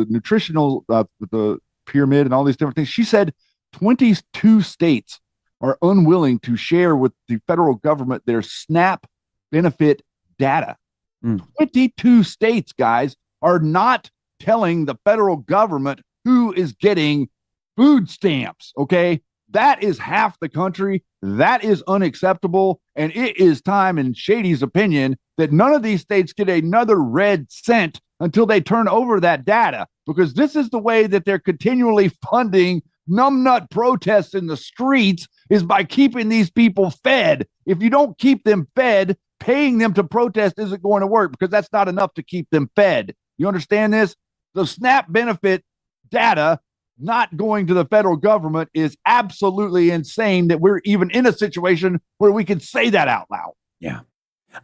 nutritional the pyramid and all these different things. She said 22 states are unwilling to share with the federal government their SNAP benefit data. 22 states, guys, are not telling the federal government who is getting food stamps. Okay. That is half the country. That is unacceptable. And it is time, in Shady's opinion, that none of these states get another red cent until they turn over that data, because this is the way that they're continually funding numbnut protests in the streets, is by keeping these people fed. If you don't keep them fed, paying them to protest isn't going to work, because that's not enough to keep them fed. You understand this? The SNAP benefit data not going to the federal government is absolutely insane, that we're even in a situation where we can say that out loud. Yeah.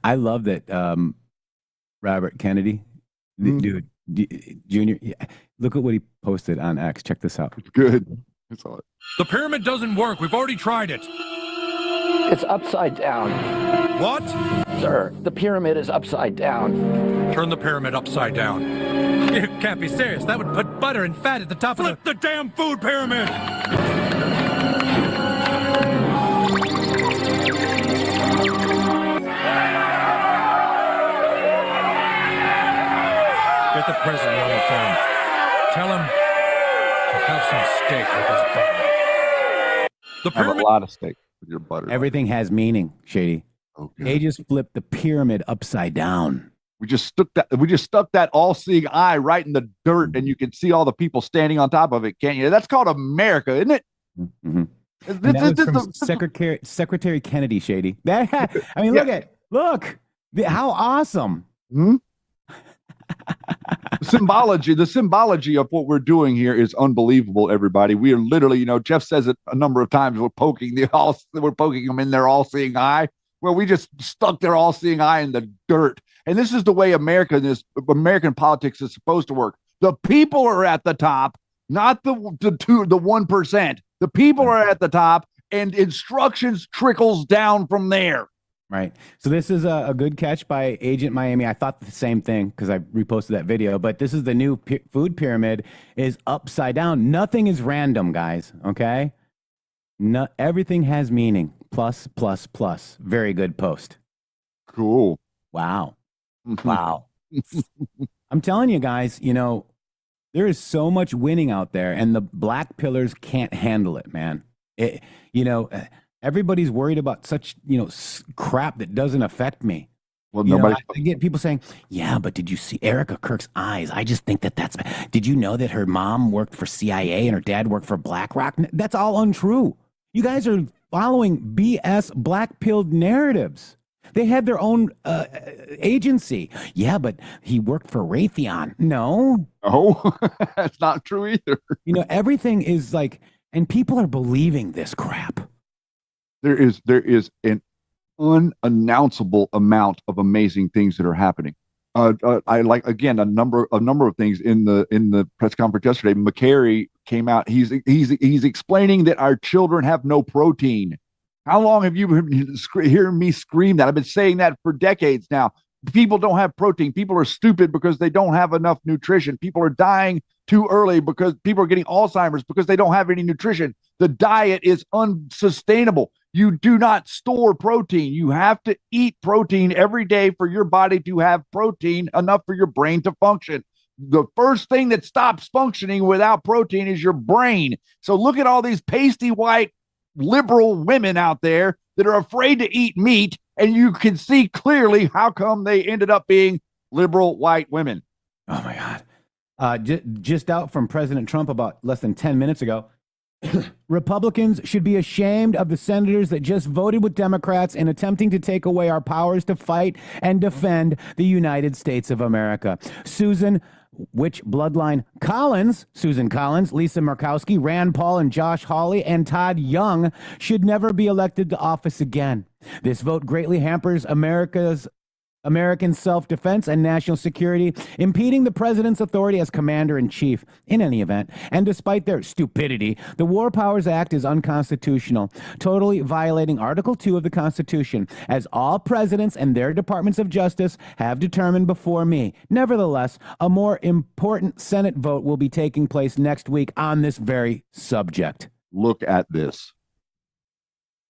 I love that Robert Kennedy, dude, Junior, look at what he posted on X. Check this out. Good. I saw it. The pyramid doesn't work. We've already tried it. It's upside down. What? Sir, the pyramid is upside down. Turn the pyramid upside down. You can't be serious. That would put butter and fat at the top of the damn food pyramid. Get the president on the phone. Tell him to have some steak with his butter. The Have pyramid. a lot of steak with your butter. Everything has meaning, Shady. Okay. They just flipped the pyramid upside down. We just stuck that all-seeing eye right in the dirt, and you can see all the people standing on top of it, can't you? That's called America, isn't it? Mm-hmm. That was from Secretary Kennedy, Shady. That, I mean, look, how awesome. Hmm? The symbology of what we're doing here is unbelievable, everybody. We are literally, Jeff says it a number of times, we're poking them in their all-seeing eye. Well, we just stuck their all-seeing eye in the dirt. And this is the way American politics is supposed to work. The people are at the top, not the 1%. The people are at the top, and instructions trickles down from there. Right. So this is a good catch by Agent Miami. I thought the same thing because I reposted that video, but this is the new food pyramid is upside down. Nothing is random, guys. Okay. Everything has meaning. Plus, plus, plus. Very good post. Cool. Wow. Wow. I'm telling you guys, there is so much winning out there, and the black pillars can't handle it, man. Everybody's worried about such, crap that doesn't affect me. Well, I get people saying, yeah, but did you see Erica Kirk's eyes? I just think that's, did you know that her mom worked for CIA and her dad worked for BlackRock? That's all untrue. You guys are following BS black-pilled narratives. They had their own agency. Yeah, but he worked for Raytheon. No. Oh, that's not true either. Everything is like, and people are believing this crap. There is an unannounceable amount of amazing things that are happening. I like, again, a number of things in the press conference yesterday. McCary came out. He's explaining that our children have no protein. How long have you been hearing me scream that? I've been saying that for decades now. People don't have protein. People are stupid because they don't have enough nutrition. People are dying too early because people are getting Alzheimer's because they don't have any nutrition. The diet is unsustainable. You do not store protein. You have to eat protein every day for your body to have protein enough for your brain to function. The first thing that stops functioning without protein is your brain. So look at all these pasty white liberal women out there that are afraid to eat meat, and you can see clearly how come they ended up being liberal white women. Oh my God. Just out from President Trump about less than 10 minutes ago. Republicans should be ashamed of the senators that just voted with Democrats in attempting to take away our powers to fight and defend the United States of America. Susan Collins, Lisa Murkowski, Rand Paul, and Josh Hawley, and Todd Young should never be elected to office again. This vote greatly hampers American self-defense and national security, impeding the president's authority as commander-in-chief. In any event, and despite their stupidity, the War Powers Act is unconstitutional, totally violating Article 2 of the Constitution, as all presidents and their departments of justice have determined before me. Nevertheless, a more important Senate vote will be taking place next week on this very subject. Look at this.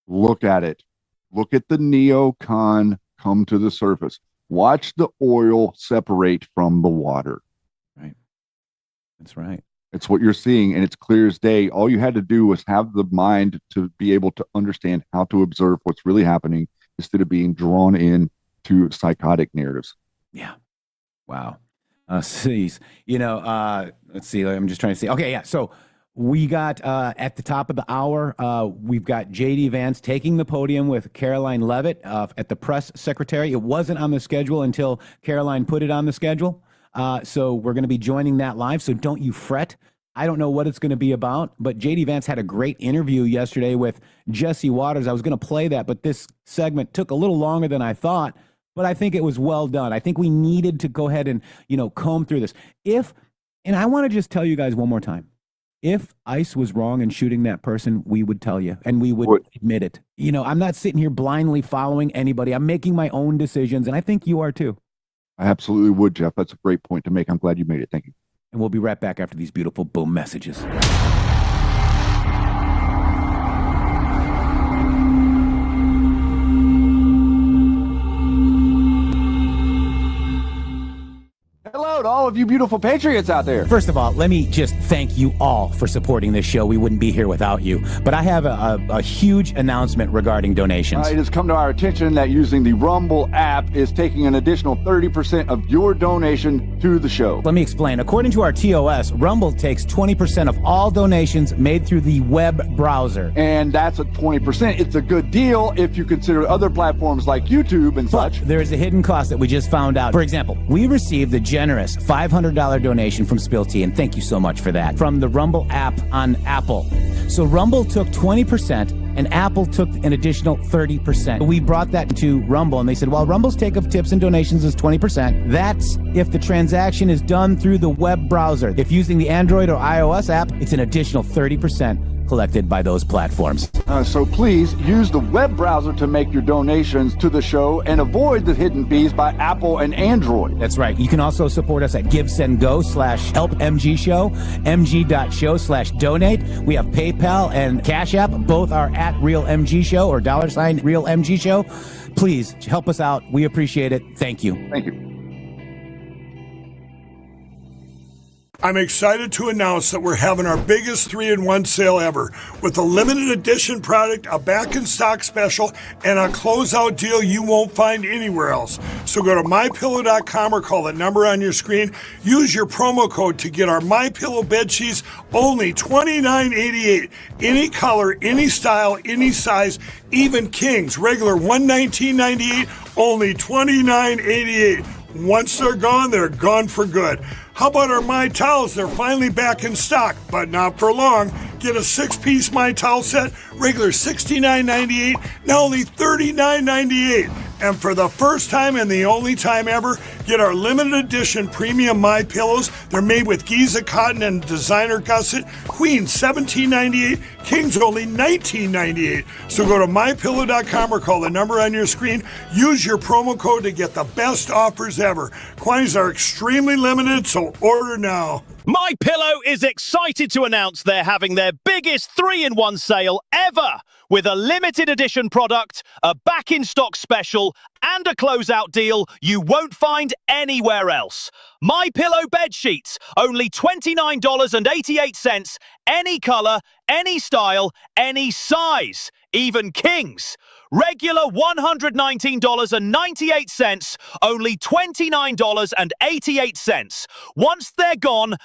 Look at it. Look at the neocon come to the surface. Watch the oil separate from the water. Right. That's right. It's what you're seeing, and it's clear as day. All you had to do was have the mind to be able to understand how to observe what's really happening instead of being drawn in to psychotic narratives. Yeah. Wow. Let's see. I'm just trying to see. Okay, yeah. So we got at the top of the hour, we've got JD Vance taking the podium with Caroline Leavitt at the press secretary. It wasn't on the schedule until Caroline put it on the schedule. So we're going to be joining that live. So don't you fret. I don't know what it's going to be about, but JD Vance had a great interview yesterday with Jesse Waters. I was going to play that, but this segment took a little longer than I thought, but I think it was well done. I think we needed to go ahead and, comb through this. And I want to just tell you guys one more time, if ICE was wrong in shooting that person, we would tell you, and we would admit it. I'm not sitting here blindly following anybody. I'm making my own decisions, and I think you are too. I absolutely would, Jeff. That's a great point to make. I'm glad you made it. Thank you. And we'll be right back after these beautiful boom messages. Hello to all of you beautiful patriots out there. First of all, let me just thank you all for supporting this show. We wouldn't be here without you. But I have a huge announcement regarding donations. It has come to our attention that using the Rumble app is taking an additional 30% of your donation to the show. Let me explain. According to our TOS, Rumble takes 20% of all donations made through the web browser. And that's a 20%. It's a good deal if you consider other platforms like YouTube and such. There is a hidden cost that we just found out. For example, we received the generous $500 donation from Spill Tea, and thank you so much for that, from the Rumble app on Apple. So Rumble took 20%, and Apple took an additional 30%. We brought that to Rumble, and they said, well, Rumble's take of tips and donations is 20%. That's if the transaction is done through the web browser. If using the Android or iOS app, it's an additional 30% collected by those platforms. So please use the web browser to make your donations to the show and avoid the hidden fees by Apple and Android. That's right. You can also support us at GiveSendGo/HelpMGShow, mg.show/donate. We have PayPal and Cash App. Both are at RealMGShow or $RealMGShow. Please help us out. We appreciate it. Thank you. Thank you. I'm excited to announce that we're having our biggest 3-in-1 sale ever with a limited edition product, a back-in-stock special, and a closeout deal you won't find anywhere else. So go to MyPillow.com or call the number on your screen. Use your promo code to get our MyPillow bed sheets, only $29.88. Any color, any style, any size, even kings. Regular $119.98, only $29.88. Once they're gone for good. How about our My Towels? They're finally back in stock, but not for long. Get a 6-piece My Towel set, regular $69.98, now only $39.98. And for the first time and the only time ever, get our limited edition premium My Pillows. They're made with Giza cotton and designer gusset. Queen $17.98, Kings only $19.98. So go to mypillow.com or call the number on your screen. Use your promo code to get the best offers ever. Quantities are extremely limited, so order now. MyPillow is excited to announce they're having their biggest 3-in-1 sale ever with a limited edition product, a back-in-stock special, and a closeout deal you won't find anywhere else. MyPillow bed sheets, only $29.88, any color, any style, any size, even kings. Regular $119.98, only $29.88. Once they're gone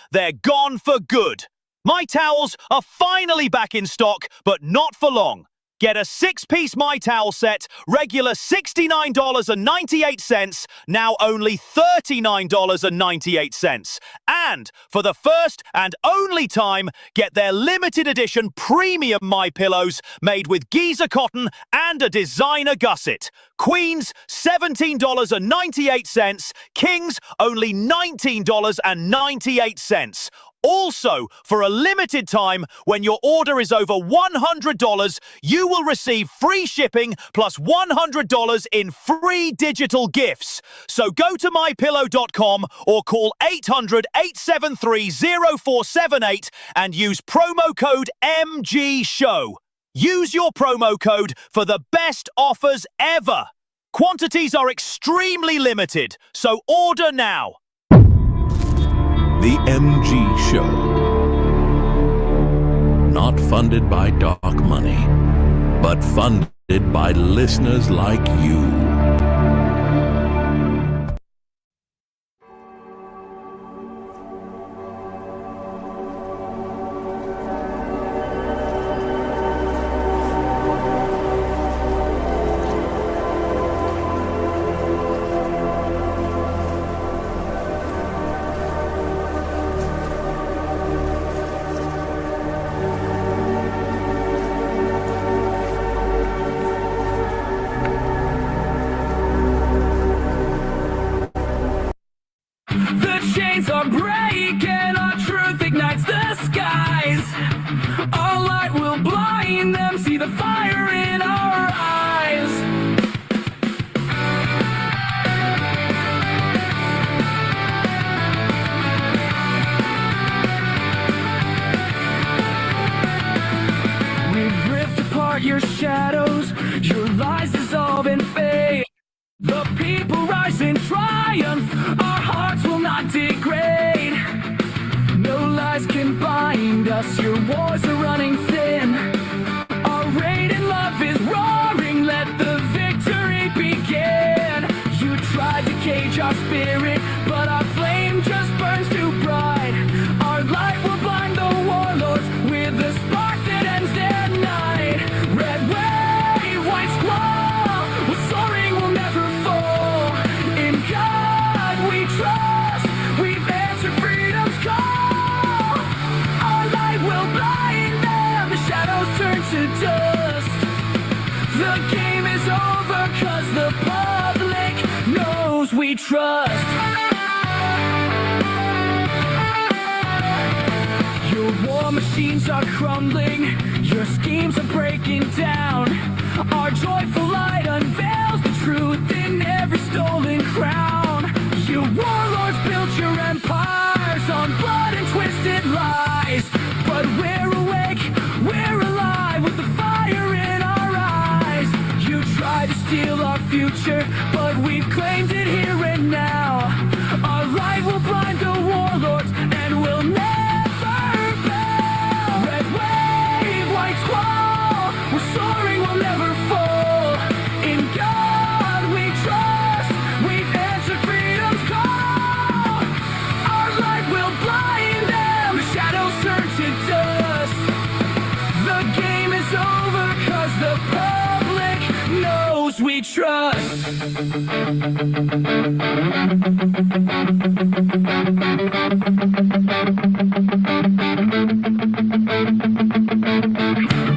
for good. My Towels are finally back in stock, but not for long. Get a 6-piece My Towel set, regular $69.98, now only $39.98. And for the first and only time, get their limited edition premium My Pillows made with Giza cotton and a designer gusset. Queens, $17.98. Kings, only $19.98. Also, for a limited time, when your order is over $100, you will receive free shipping plus $100 in free digital gifts. So go to mypillow.com or call 800-873-0478 and use promo code MGSHOW. Use your promo code for the best offers ever. Quantities are extremely limited, so order now. The MG Show. not funded by dark money, but funded by listeners like you. The chains are breaking, our truth ignites the skies. Our light will blind them, see the fire in our eyes. We've ripped apart your shadows, your lies dissolve and fade. The people rise in triumph, our hearts will not degrade. No lies can bind us, your wars are running thin. Our radiant love is roaring, let the victory begin. You tried to cage our spirit, but our flame just burns too bright. Our light will blind the warlords with a spark that ends their night. Red wave, white squall, we're soaring, we'll never fall. In God we trust, we've answered freedom's call. Our light will blind them, the shadows turn to dust. The game is over, cause the public knows we trust. Your war machines are crumbling, your schemes are breaking down. Our joyful light unveils the truth in every stolen crown. You warlords built your empires on blood and twisted lies. But we're awake, we're alive with the fire in our eyes. You tried to steal our future, but we've claimed it here and now. Our light will blind the warlords and we'll never bow. Red wave, white squall, we're soaring, we'll never fall. In God we trust, we've answered freedom's call. Our light will blind them, the shadows turn to dust. The game is over, cause the public knows we trust.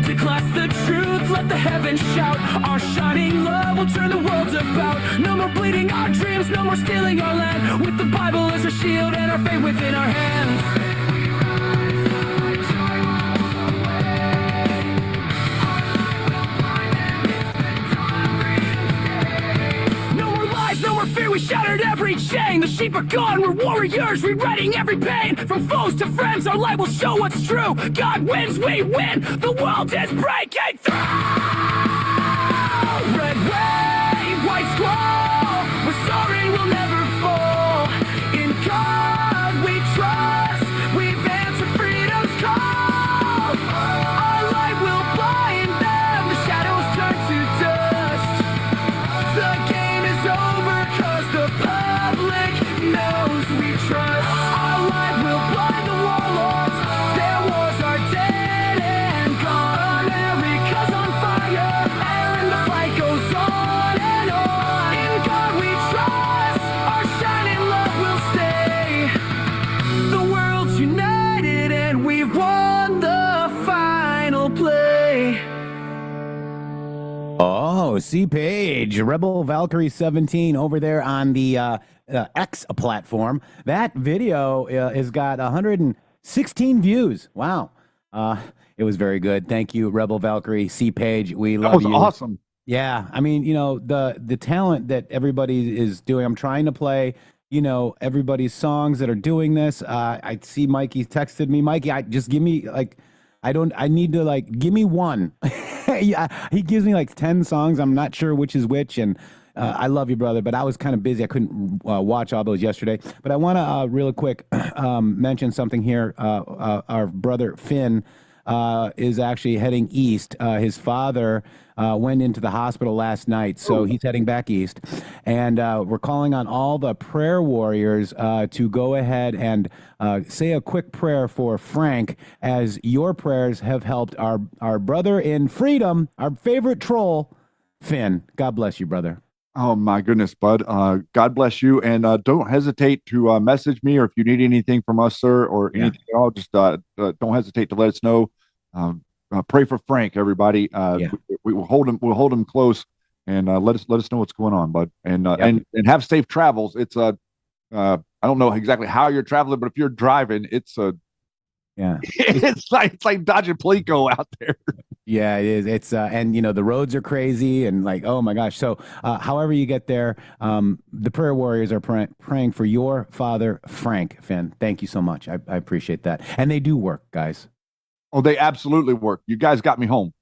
Declass the truth, let the heavens shout. Our shining love will turn the world about. No more bleeding our dreams, no more stealing our land. With the Bible as our shield and our faith within our hands. No more fear, we shattered every chain. The sheep are gone, we're warriors, rewriting every pain. From foes to friends, our light will show what's true. God wins, we win, the world is breaking through. Red wave, white squall, we're soaring, we'll never fall. In God we trust, we've answered freedom's call. Our light will blind them, the shadows turn to dust. The game is over, cause the public knows we trust. Our light will blind the warlords, their wars are dead and gone. America's on fire, and the fight goes on and on. In God we trust, our shining love will stay. The world's united and we've won the final play. Oh, C Page, Rebel Valkyrie 17 over there on the X platform. That video has got 116 views. Wow. It was very good. Thank you, Rebel Valkyrie, C Page. We love you. That was awesome. Yeah. I mean, you know, the talent that everybody is doing. I'm trying to play, you know, everybody's songs that are doing this. I see Mikey texted me. Mikey, just give me like, I need to like, give me one. Yeah, he gives me like 10 songs. I'm not sure which is which. And I love you, brother, but I was kind of busy. I couldn't watch all those yesterday. But I want to real quick mention something here. Our brother Finn is actually heading east. His father went into the hospital last night, so he's heading back east. And we're calling on all the prayer warriors to go ahead and say a quick prayer for Frank, as your prayers have helped our brother in freedom, our favorite troll, Finn. God bless you, brother. Oh my goodness, bud. God bless you. And don't hesitate to message me, or if you need anything from us, sir, or anything at all, just don't hesitate to let us know. Pray for Frank, everybody. We will hold him. We'll hold him close, and let us know what's going on, bud. And have safe travels. It's I don't know exactly how you're traveling, but if you're driving, it's it's like dodging Plinko out there. Yeah, it is. It's and the roads are crazy, and like, oh my gosh. So however you get there, the prayer warriors are praying for your father, Frank. Finn, thank you so much. I appreciate that. And they do work, guys. Oh, they absolutely work. You guys got me home.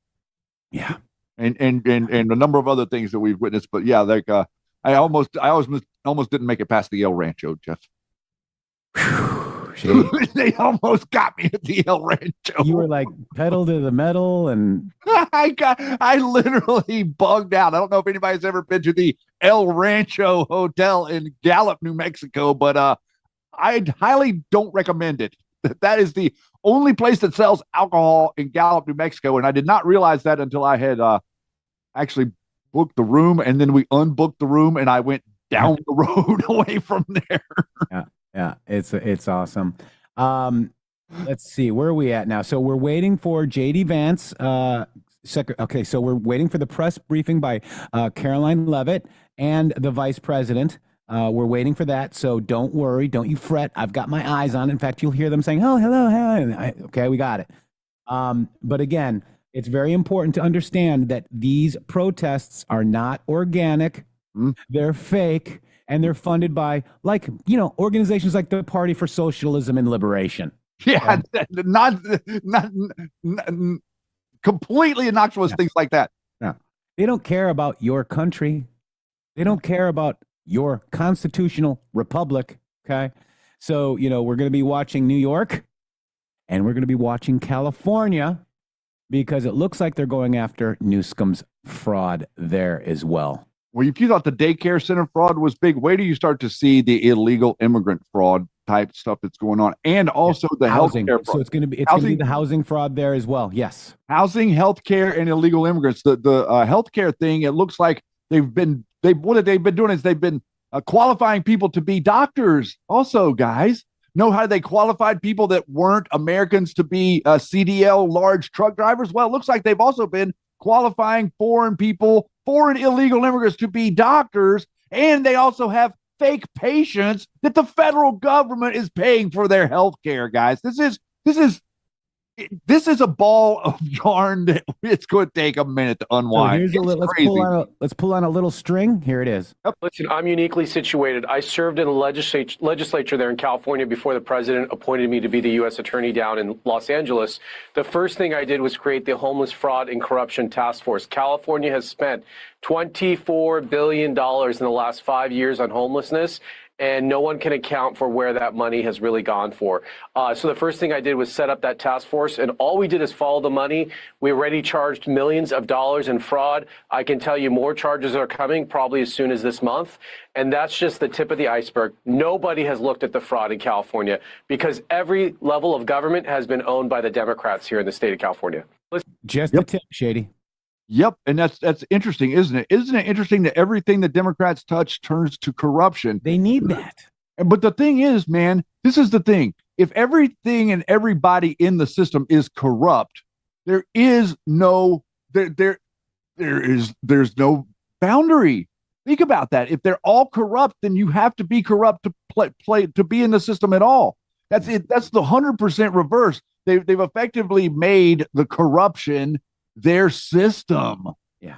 Yeah. And a number of other things that we've witnessed, but yeah, like I almost didn't make it past the El Rancho, Jeff. They almost got me at the El Rancho. You were like pedal to the metal, and I literally bugged out. I don't know if anybody's ever been to the El Rancho Hotel in Gallup, New Mexico, but I highly don't recommend it. That is the only place that sells alcohol in Gallup, New Mexico, and I did not realize that until I had actually booked the room, and then we unbooked the room, and I went down the road away from there. Yeah, it's awesome. Let's see, where are we at now? So we're waiting for JD Vance. Okay, so we're waiting for the press briefing by Caroline Leavitt and the vice president. We're waiting for that, so don't worry, don't you fret. I've got my eyes on it. In fact, you'll hear them saying, "Oh, hello, hello." Okay, we got it. But again, it's very important to understand that these protests are not organic. They're fake. And they're funded by, organizations like the Party for Socialism and Liberation. Yeah, not completely innocuous things like that. No, they don't care about your country. They don't care about your constitutional republic. Okay, so we're going to be watching New York, and we're going to be watching California, because it looks like they're going after Newsom's fraud there as well. Well, if you thought the daycare center fraud was big, wait till you start to see the illegal immigrant fraud type stuff that's going on, and also the housing. Healthcare fraud. So it's going to be the housing fraud there as well. Yes, housing, healthcare, and illegal immigrants. The healthcare thing, it looks like they've been doing is they've been qualifying people to be doctors. Also, guys, know how they qualified people that weren't Americans to be CDL large truck drivers? Well, it looks like they've also been qualifying foreign illegal immigrants to be doctors, and they also have fake patients that the federal government is paying for their health care, guys. This is a ball of yarn that it's going to take a minute to unwind. So let's pull on a little string. Here it is. Listen, I'm uniquely situated. I served in the legislature there in California before the president appointed me to be the U.S. attorney down in Los Angeles. The first thing I did was create the Homeless Fraud and Corruption Task Force. California has spent $24 billion in the last 5 years on homelessness, and no one can account for where that money has really gone for. So the first thing I did was set up that task force, and all we did is follow the money. We already charged millions of dollars in fraud. I can tell you more charges are coming probably as soon as this month, and that's just the tip of the iceberg. Nobody has looked at the fraud in California because every level of government has been owned by the Democrats here in the state of California. Just a tip, Shady. Yep, and that's interesting, isn't it? Isn't it interesting that everything the Democrats touch turns to corruption? They need that. But the thing is, man, this is the thing. If everything and everybody in the system is corrupt, there is no there's no boundary. Think about that. If they're all corrupt, then you have to be corrupt to be in the system at all. That's it. That's the 100% reverse. They've effectively made the corruption their system. Yeah.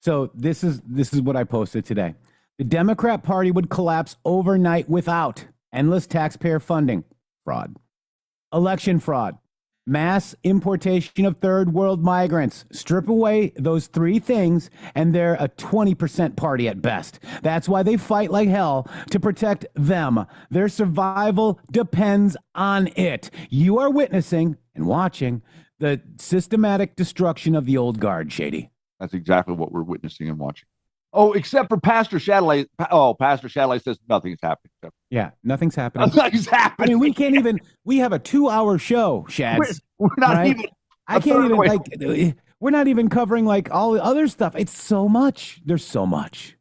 So this is what I posted today. The Democrat Party would collapse overnight without endless taxpayer funding, fraud, election fraud, mass importation of third world migrants. Strip away those three things, and they're a 20% party at best. That's why they fight like hell to protect them. Their survival depends on it. You are witnessing and watching the systematic destruction of the old guard, Shady. That's exactly what we're witnessing and watching. Oh, except for Pastor Shadley. Oh, Pastor Shadley says nothing's happening. Yeah, nothing's happening. Nothing's happening. I mean, we can't even. We have a 2-hour show, Shads. We're not right? even. I can't even like. We're not even covering like all the other stuff. It's so much. There's so much.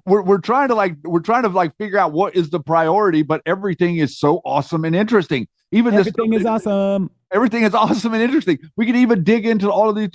We're trying to figure out what is the priority, but everything is so awesome and interesting. Even everything is awesome. Everything is awesome and interesting. We can even dig into all of these.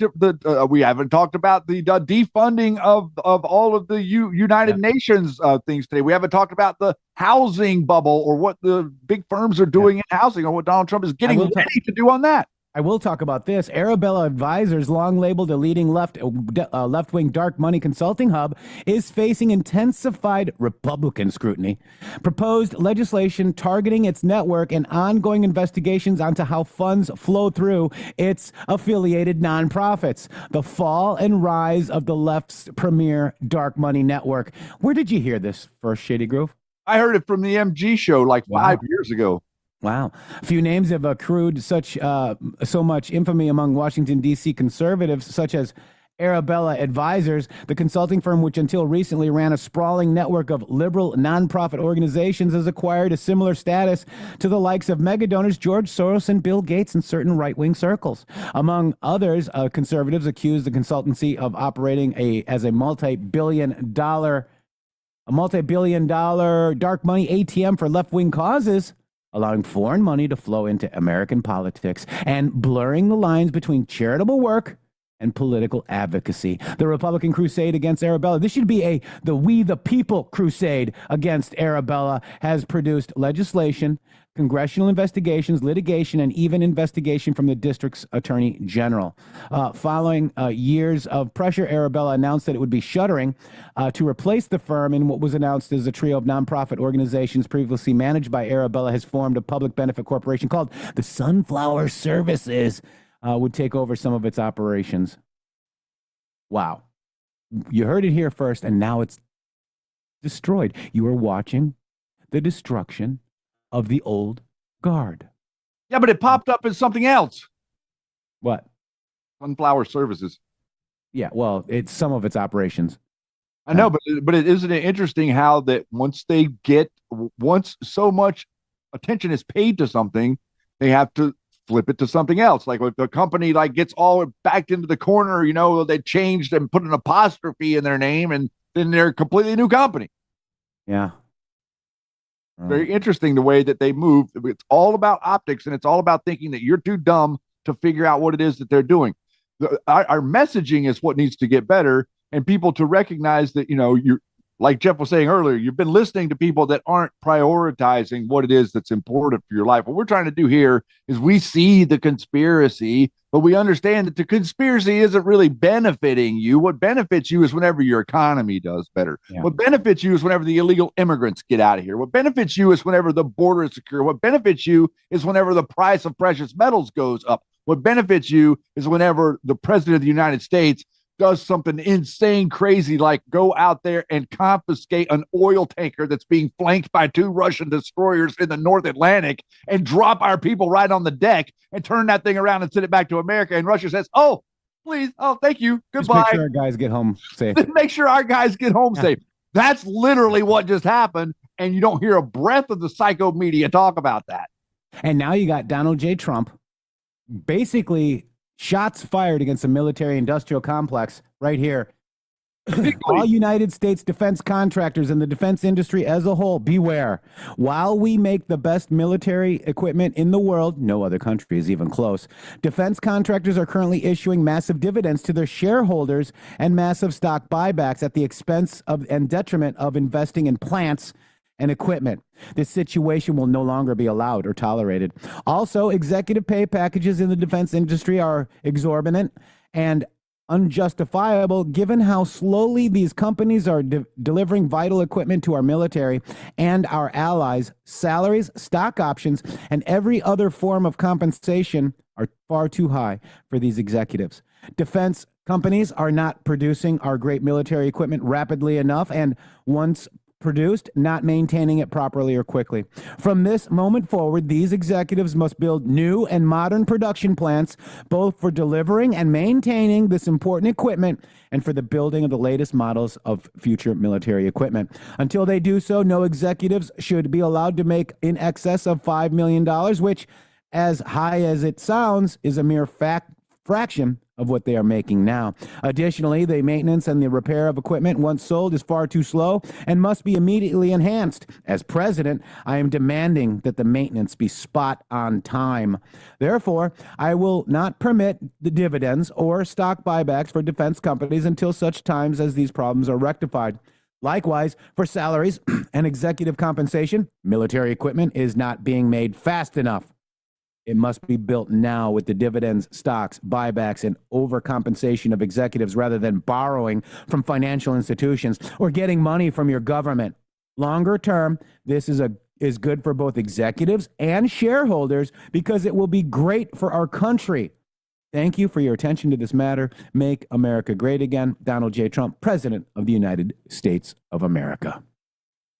We haven't talked about the defunding of all of the United Nations things today. We haven't talked about the housing bubble or what the big firms are doing in housing or what Donald Trump is getting ready to do on that. I will talk about this. Arabella Advisors, long labeled a leading left-wing dark money consulting hub, is facing intensified Republican scrutiny. Proposed legislation targeting its network and ongoing investigations onto how funds flow through its affiliated nonprofits. The fall and rise of the left's premier dark money network. Where did you hear this first, Shady Groove? I heard it from the MG show like 5 years ago. Wow. A few names have accrued so much infamy among Washington, D.C. conservatives, such as Arabella Advisors, the consulting firm which until recently ran a sprawling network of liberal nonprofit organizations, has acquired a similar status to the likes of megadonors George Soros and Bill Gates in certain right-wing circles. Among others, conservatives accuse the consultancy of operating as a multi-billion dollar dark money ATM for left-wing causes, allowing foreign money to flow into American politics and blurring the lines between charitable work and political advocacy. The Republican crusade against Arabella, this should be the We the People crusade against Arabella, has produced legislation, congressional investigations, litigation, and even investigation from the district's attorney general. Following years of pressure, Arabella announced that it would be shuttering to replace the firm in what was announced as a trio of nonprofit organizations previously managed by Arabella has formed a public benefit corporation called the Sunflower Services, would take over some of its operations. Wow. You heard it here first, and now it's destroyed. You are watching the destruction of the old guard. Yeah, but it popped up as something else. What? Sunflower Services. Yeah, well, it's some of its operations. I know, but isn't it interesting how that once so much attention is paid to something, they have to flip it to something else. Like if the company gets all backed into the corner, they changed and put an apostrophe in their name, and then they're a completely new company. Yeah. Very interesting the way that they move. It's all about optics, and it's all about thinking that you're too dumb to figure out what it is that they're doing. Our messaging is what needs to get better, and people to recognize that, you're, like Jeff was saying earlier, you've been listening to people that aren't prioritizing what it is that's important for your life. What we're trying to do here is we see the conspiracy, but we understand that the conspiracy isn't really benefiting you. What benefits you is whenever your economy does better. Yeah. What benefits you is whenever the illegal immigrants get out of here. What benefits you is whenever the border is secure. What benefits you is whenever the price of precious metals goes up. What benefits you is whenever the president of the United States does something insane, crazy, like go out there and confiscate an oil tanker that's being flanked by 2 Russian destroyers in the North Atlantic and drop our people right on the deck and turn that thing around and send it back to America. And Russia says, oh, please. Oh, thank you. Goodbye. Just make sure our guys get home safe. Make sure our guys get home safe. That's literally what just happened. And you don't hear a breath of the psycho media talk about that. And now you got Donald J. Trump basically shots fired against the military-industrial complex right here. All United States defense contractors and the defense industry as a whole, beware. While we make the best military equipment in the world, no other country is even close, defense contractors are currently issuing massive dividends to their shareholders and massive stock buybacks at the expense of and detriment of investing in plants and equipment. This situation will no longer be allowed or tolerated. Also, executive pay packages in the defense industry are exorbitant and unjustifiable given how slowly these companies are delivering vital equipment to our military and our allies. Salaries, stock options, and every other form of compensation are far too high for these executives. Defense companies are not producing our great military equipment rapidly enough, and once produced, not maintaining it properly or quickly. From this moment forward, these executives must build new and modern production plants, both for delivering and maintaining this important equipment and for the building of the latest models of future military equipment. Until they do so, no executives should be allowed to make in excess of $5 million, which, as high as it sounds, is a mere fraction of what they are making now. Additionally, the maintenance and the repair of equipment once sold is far too slow and must be immediately enhanced. As president, I am demanding that the maintenance be spot on time. Therefore, I will not permit the dividends or stock buybacks for defense companies until such times as these problems are rectified. Likewise, for salaries and executive compensation, military equipment is not being made fast enough. It must be built now with the dividends, stocks, buybacks, and overcompensation of executives rather than borrowing from financial institutions or getting money from your government. Longer term, this is good for both executives and shareholders because it will be great for our country. Thank you for your attention to this matter. Make America great again. Donald J. Trump, President of the United States of America.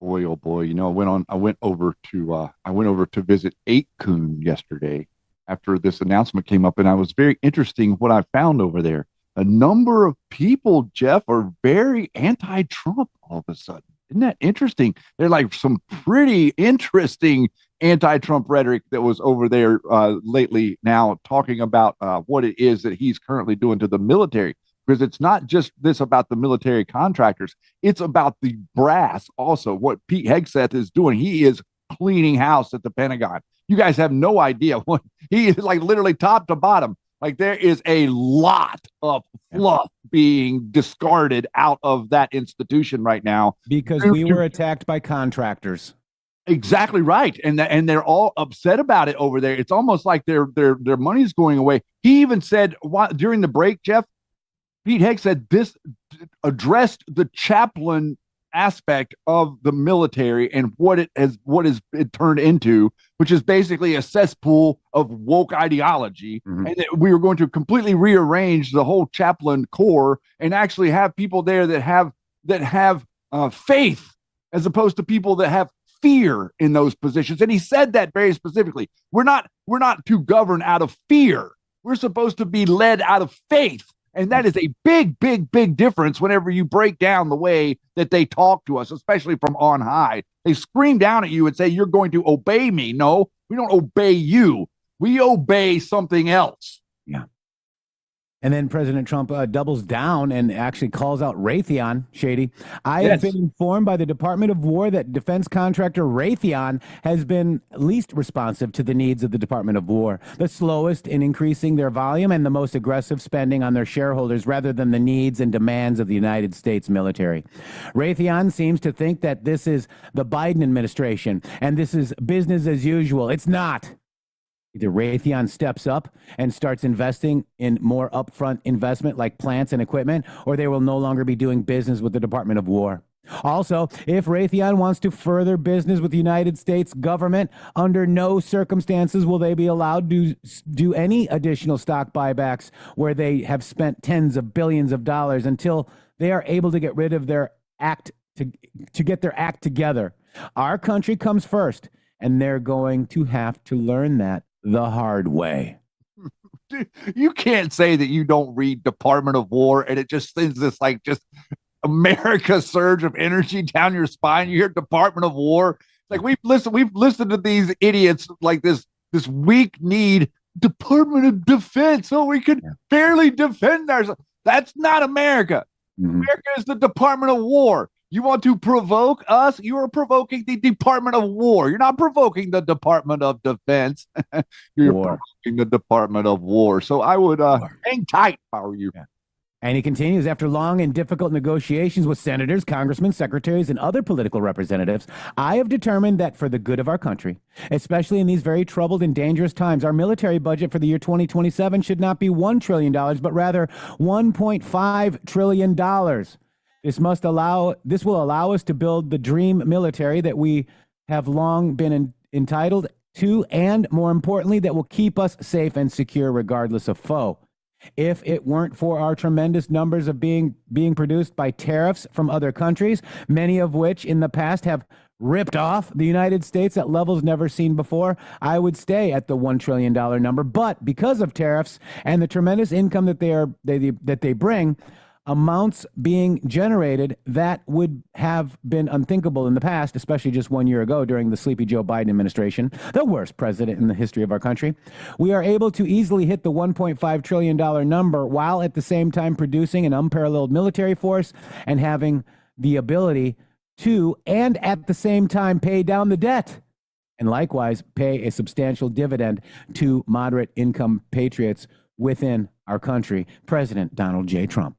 Boy, oh boy! You know, I went over to visit 8-Coon yesterday after this announcement came up, and I was very interesting what I found over there. A number of people, Jeff, are very anti-Trump all of a sudden. Isn't that interesting? They're like some pretty interesting anti-Trump rhetoric that was over there lately. Now talking about what it is that he's currently doing to the military. Because it's not just this about the military contractors. It's about the brass also. What Pete Hegseth is doing, he is cleaning house at the Pentagon. You guys have no idea what he is, like literally top to bottom. Like there is a lot of fluff being discarded out of that institution right now. Because we were attacked by contractors. Exactly right. And they're all upset about it over there. It's almost like their money's going away. He even said during the break, Jeff, Pete Hegseth said this addressed the chaplain aspect of the military and what it turned into, which is basically a cesspool of woke ideology. Mm-hmm. And that we were going to completely rearrange the whole chaplain corps and actually have people there that have faith as opposed to people that have fear in those positions. And he said that very specifically. We're not to govern out of fear. We're supposed to be led out of faith. And that is a big, big, big difference whenever you break down the way that they talk to us, especially from on high. They scream down at you and say, you're going to obey me. No, we don't obey you. We obey something else. Yeah. And then President Trump doubles down and actually calls out Raytheon, Shady. I have been informed by the Department of War that defense contractor Raytheon has been least responsive to the needs of the Department of War, the slowest in increasing their volume and the most aggressive spending on their shareholders rather than the needs and demands of the United States military. Raytheon seems to think that this is the Biden administration and this is business as usual. It's not. Either Raytheon steps up and starts investing in more upfront investment like plants and equipment, or they will no longer be doing business with the Department of War. Also, if Raytheon wants to further business with the United States government, under no circumstances will they be allowed to do any additional stock buybacks where they have spent tens of billions of dollars until they are able to get rid of their act to get their act together. Our country comes first, and they're going to have to learn that the hard way. You can't say that you don't read Department of War and it just sends this like just America surge of energy down your spine. You hear Department of War. Like we've listened to these idiots like this weak-kneed Department of Defense so we could barely defend ourselves. That's not America. Mm-hmm. America is the Department of War. You want to provoke us? You are provoking the Department of War. You're not provoking the Department of Defense. You're provoking the Department of War. So I would hang tight if I were you. Yeah. And he continues, after long and difficult negotiations with senators, congressmen, secretaries, and other political representatives, I have determined that for the good of our country, especially in these very troubled and dangerous times, our military budget for the year 2027 should not be $1 trillion, but rather $1.5 trillion. This will allow us to build the dream military that we have long been entitled to, and more importantly, that will keep us safe and secure regardless of foe. If it weren't for our tremendous numbers of being produced by tariffs from other countries, many of which in the past have ripped off the United States at levels never seen before, I would stay at the $1 trillion number. But because of tariffs and the tremendous income that they bring, amounts being generated that would have been unthinkable in the past, especially just 1 year ago during the sleepy Joe Biden administration, the worst president in the history of our country. We are able to easily hit the $1.5 trillion number while at the same time producing an unparalleled military force and having the ability to, and at the same time, pay down the debt. And likewise, pay a substantial dividend to moderate income patriots within our country. President Donald J. Trump.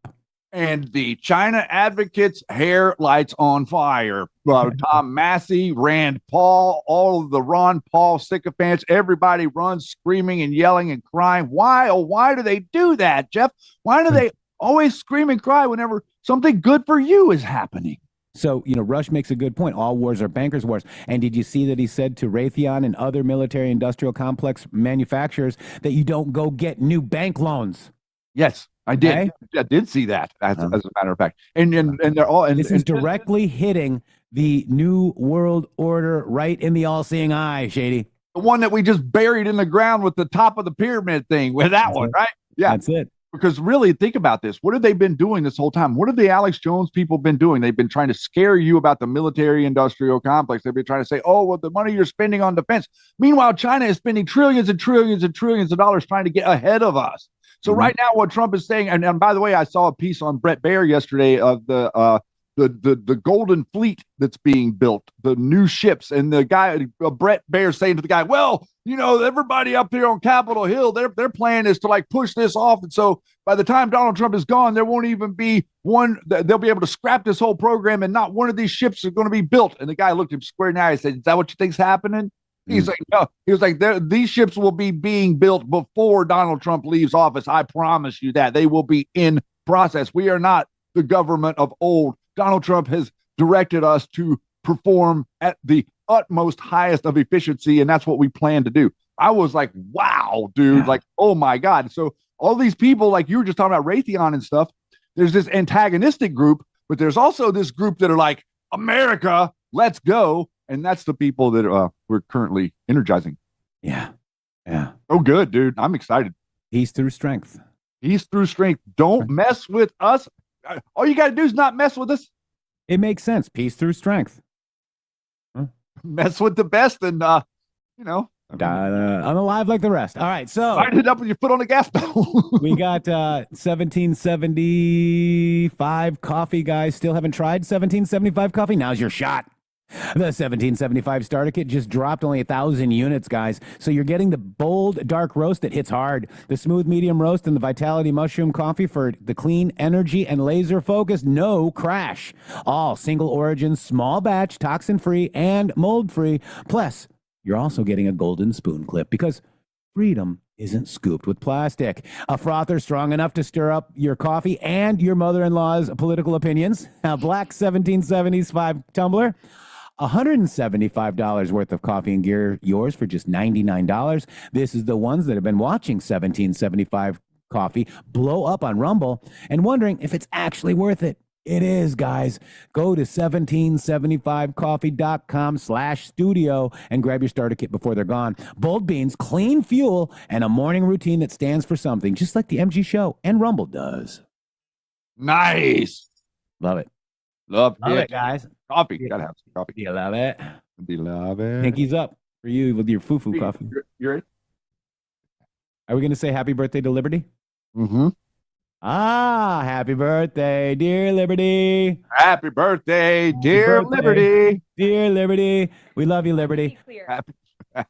And the China advocates' hair lights on fire. Tom Massey, Rand Paul, all of the Ron Paul sycophants, everybody runs screaming and yelling and crying. Why? Oh, why do they do that, Jeff? Why do they always scream and cry whenever something good for you is happening? So, Rush makes a good point. All wars are bankers' wars. And did you see that he said to Raytheon and other military industrial complex manufacturers that you don't go get new bank loans? Yes. I did. Okay? I did see that, as a matter of fact. And they're all. And this is directly hitting the New World Order right in the all-seeing eye, Shady. The one that we just buried in the ground with the top of the pyramid thing, with that one, right? Yeah. That's it. Because really, think about this. What have they been doing this whole time? What have the Alex Jones people been doing? They've been trying to scare you about the military-industrial complex. They've been trying to say, oh, well, the money you're spending on defense. Meanwhile, China is spending trillions and trillions and trillions of dollars trying to get ahead of us. So right now, what Trump is saying, and by the way, I saw a piece on Brett Baer yesterday of the Golden Fleet that's being built, the new ships, and the guy Brett Baer saying to the guy, well, everybody up there on Capitol Hill, their plan is to like push this off, and so by the time Donald Trump is gone, there won't even be one. They'll be able to scrap this whole program, and not one of these ships is going to be built. And the guy looked him square in the eye and said, "Is that what you think's happening?" He's like, no. He was like, these ships will be being built before Donald Trump leaves office. I promise you that. They will be in process. We are not the government of old. Donald Trump has directed us to perform at the utmost highest of efficiency, and that's what we plan to do. I was like, wow, dude. Yeah. Like, oh, my God. So all these people, like you were just talking about Raytheon and stuff, there's this antagonistic group, but there's also this group that are like, America, let's go. And that's the people that we're currently energizing. Yeah. Oh, good, dude. I'm excited. Peace through strength. Peace through strength. Don't mess with us. All you got to do is not mess with us. It makes sense. Peace through strength. Huh? Mess with the best and, unalive like the rest. All right, so light it up with your foot on the gas pedal. We got 1775 coffee, guys. Still haven't tried 1775 coffee? Now's your shot. The 1775 starter kit just dropped only 1,000 units, guys. So you're getting the bold, dark roast that hits hard, the smooth, medium roast, and the Vitality Mushroom Coffee for the clean energy and laser focus. No crash. All single origin, small batch, toxin-free, and mold-free. Plus, you're also getting a golden spoon clip because freedom isn't scooped with plastic. A frother strong enough to stir up your coffee and your mother-in-law's political opinions. A black 1775 tumbler. $175 worth of coffee and gear, yours for just $99. This is the ones that have been watching 1775 coffee blow up on Rumble and wondering if it's actually worth it. It is, guys. Go to 1775coffee.com/studio and grab your starter kit before they're gone. Bold beans, clean fuel, and a morning routine that stands for something, just like the MG Show and Rumble does. Nice. Love it. Love it, guys. Coffee. Gotta have some coffee. Do you love it? Do you love it? Pinkies up for you with your foo-foo coffee. You ready? Are we going to say happy birthday to Liberty? Mm-hmm. Happy birthday, dear Liberty. Happy birthday, dear Liberty. Dear Liberty. We love you, Liberty.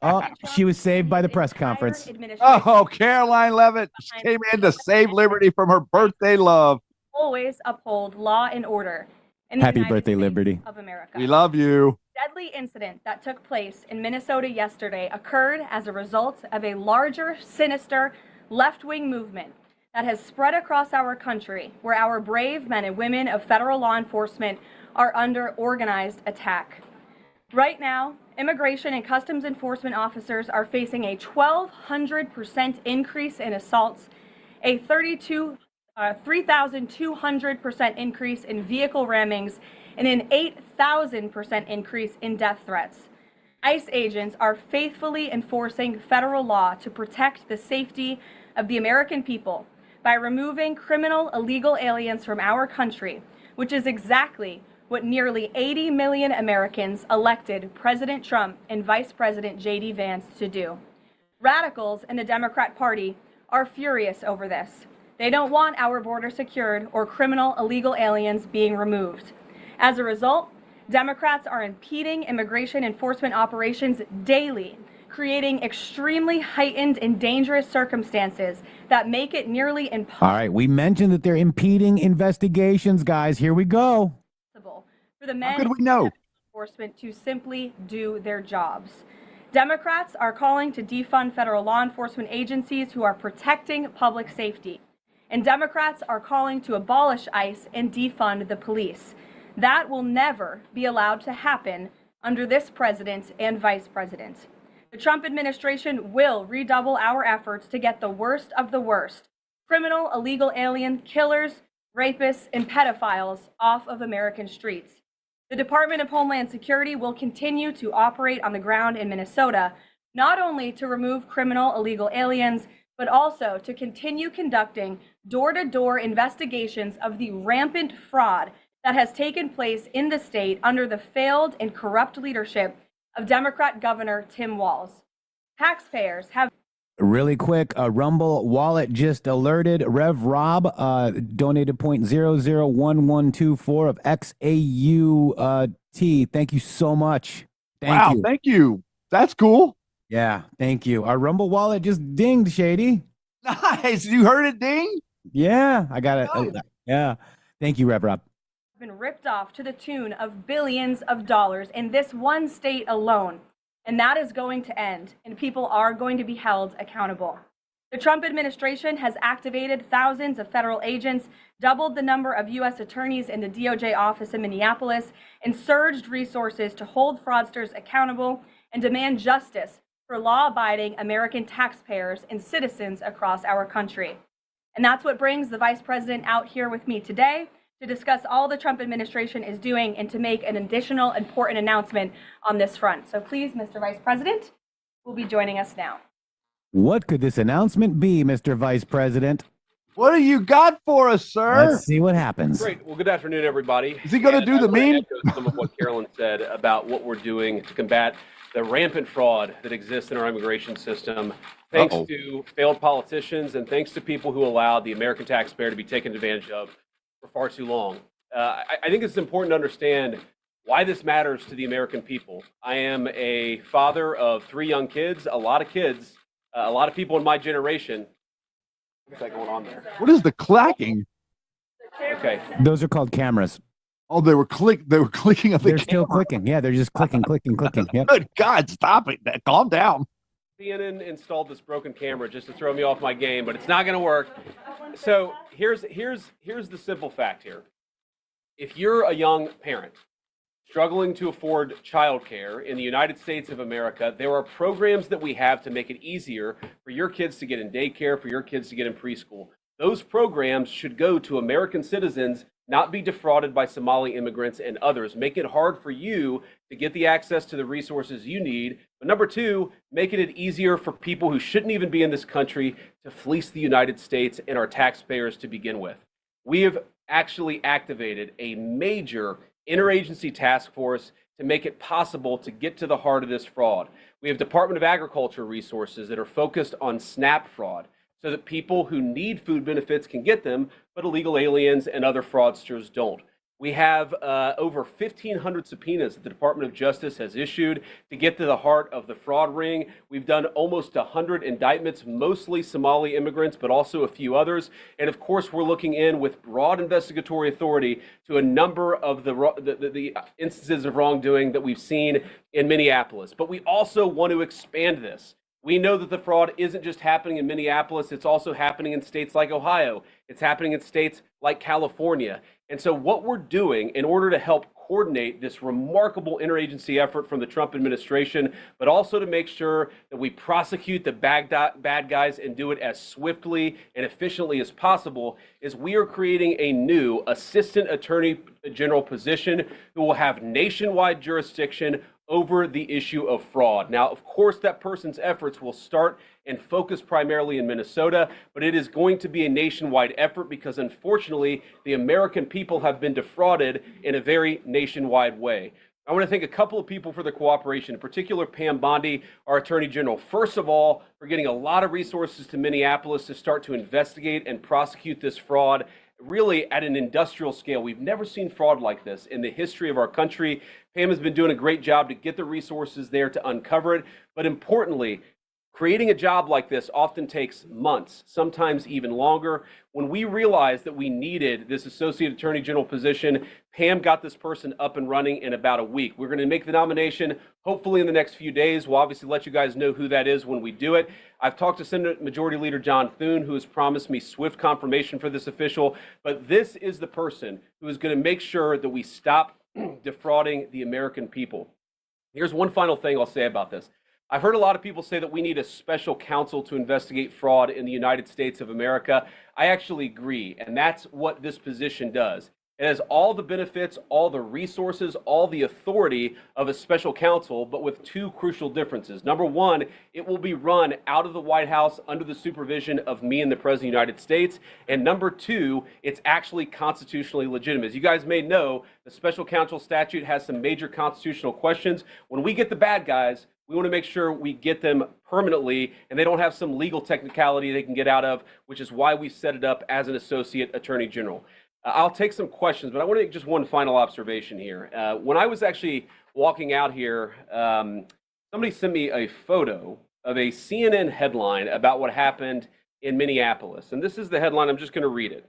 Oh, she was saved by the press conference. Oh, Caroline Leavitt came in to save Liberty from her birthday love. Always uphold law and order. Happy birthday, Liberty. Of America. We love you. Deadly incident that took place in Minnesota yesterday occurred as a result of a larger, sinister left-wing movement that has spread across our country, where our brave men and women of federal law enforcement are under organized attack. Right now, immigration and customs enforcement officers are facing a 1,200% increase in assaults a 3,200% increase in vehicle rammings, and an 8,000% increase in death threats. ICE agents are faithfully enforcing federal law to protect the safety of the American people by removing criminal illegal aliens from our country, which is exactly what nearly 80 million Americans elected President Trump and Vice President JD Vance to do. Radicals in the Democrat Party are furious over this. They don't want our border secured or criminal illegal aliens being removed. As a result, Democrats are impeding immigration enforcement operations daily, creating extremely heightened and dangerous circumstances that make it nearly impossible. All right, we mentioned that they're impeding investigations, guys. Here we go. For the men How could we know? Enforcement to simply do their jobs. Democrats are calling to defund federal law enforcement agencies who are protecting public safety. And Democrats are calling to abolish ICE and defund the police. That will never be allowed to happen under this president and vice president. The Trump administration will redouble our efforts to get the worst of the worst, criminal illegal alien killers, rapists, and pedophiles off of American streets. The Department of Homeland Security will continue to operate on the ground in Minnesota, not only to remove criminal illegal aliens, but also to continue conducting door-to-door investigations of the rampant fraud that has taken place in the state under the failed and corrupt leadership of Democrat Governor Tim Walz. Taxpayers have Really quick, Rumble Wallet just alerted Rev Rob donated 0.001124 of XAUT. Thank you so much. Thank you. Thank you. That's cool. Yeah, thank you. Our Rumble Wallet just dinged, Shady. Nice. You heard it ding? Yeah, I got it. Yeah. Thank you, Rev Rob. been ripped off to the tune of billions of dollars in this one state alone. And that is going to end, and people are going to be held accountable. The Trump administration has activated thousands of federal agents, doubled the number of U.S. attorneys in the DOJ office in Minneapolis, and surged resources to hold fraudsters accountable and demand justice for law-abiding American taxpayers and citizens across our country. And that's what brings the Vice President out here with me today to discuss all the Trump administration is doing and to make an additional important announcement on this front. So please, Mr. Vice President, will be joining us now. What could this announcement be, Mr. Vice President? What do you got for us, sir? Let's see what happens. Great. Well, good afternoon, everybody. Is he going to do the meme? Some of what Carolyn said about what we're doing to combat the rampant fraud that exists in our immigration system, thanks to failed politicians and thanks to people who allowed the American taxpayer to be taken advantage of for far too long. I think it's important to understand why this matters to the American people. I am a father of 3 young kids, a lot of people in my generation. What's that going on there? What is the clacking? Okay. Those are called cameras. Oh, they were clicking on the camera. They're still clicking. Yeah, they're just clicking. Yep. Good God, stop it. Calm down. CNN installed this broken camera just to throw me off my game, but it's not going to work. So here's the simple fact here. If you're a young parent struggling to afford childcare in the United States of America, there are programs that we have to make it easier for your kids to get in daycare, for your kids to get in preschool. Those programs should go to American citizens, not be defrauded by Somali immigrants and others. Make it hard for you to get the access to the resources you need. But number 2, making it easier for people who shouldn't even be in this country to fleece the United States and our taxpayers to begin with. We have actually activated a major interagency task force to make it possible to get to the heart of this fraud. We have Department of Agriculture resources that are focused on SNAP fraud, so that people who need food benefits can get them, but illegal aliens and other fraudsters don't. We have over 1,500 subpoenas that the Department of Justice has issued to get to the heart of the fraud ring. We've done almost 100 indictments, mostly Somali immigrants, but also a few others. And of course, we're looking in with broad investigatory authority to a number of the instances of wrongdoing that we've seen in Minneapolis. But we also want to expand this. We know that the fraud isn't just happening in Minneapolis, it's also happening in states like Ohio. It's happening in states like California. And so what we're doing in order to help coordinate this remarkable interagency effort from the Trump administration, but also to make sure that we prosecute the bad guys and do it as swiftly and efficiently as possible, is we are creating a new Assistant Attorney General position who will have nationwide jurisdiction over the issue of fraud. Now, of course, that person's efforts will start and focus primarily in Minnesota, but it is going to be a nationwide effort because, unfortunately, the American people have been defrauded in a very nationwide way. I want to thank a couple of people for their cooperation, in particular Pam Bondi, our Attorney General. First of all, for getting a lot of resources to Minneapolis to start to investigate and prosecute this fraud really at an industrial scale. We've never seen fraud like this in the history of our country. Pam has been doing a great job to get the resources there to uncover it. But importantly, creating a job like this often takes months, sometimes even longer. When we realized that we needed this Associate Attorney General position, Pam got this person up and running in about a week. We're going to make the nomination hopefully in the next few days. We'll obviously let you guys know who that is when we do it. I've talked to Senate Majority Leader John Thune, who has promised me swift confirmation for this official. But this is the person who is going to make sure that we stop defrauding the American people. Here's one final thing I'll say about this. I've heard a lot of people say that we need a special counsel to investigate fraud in the United States of America. I actually agree, and that's what this position does. It has all the benefits, all the resources, all the authority of a special counsel, but with two crucial differences. Number one, it will be run out of the White House under the supervision of me and the President of the United States. And number two, it's actually constitutionally legitimate. As you guys may know, the special counsel statute has some major constitutional questions. When we get the bad guys, we want to make sure we get them permanently and they don't have some legal technicality they can get out of, which is why we set it up as an Associate Attorney General. I'll take some questions, but I want to make just one final observation here. When I was actually walking out here, somebody sent me a photo of a CNN headline about what happened in Minneapolis. And this is the headline. I'm just going to read it.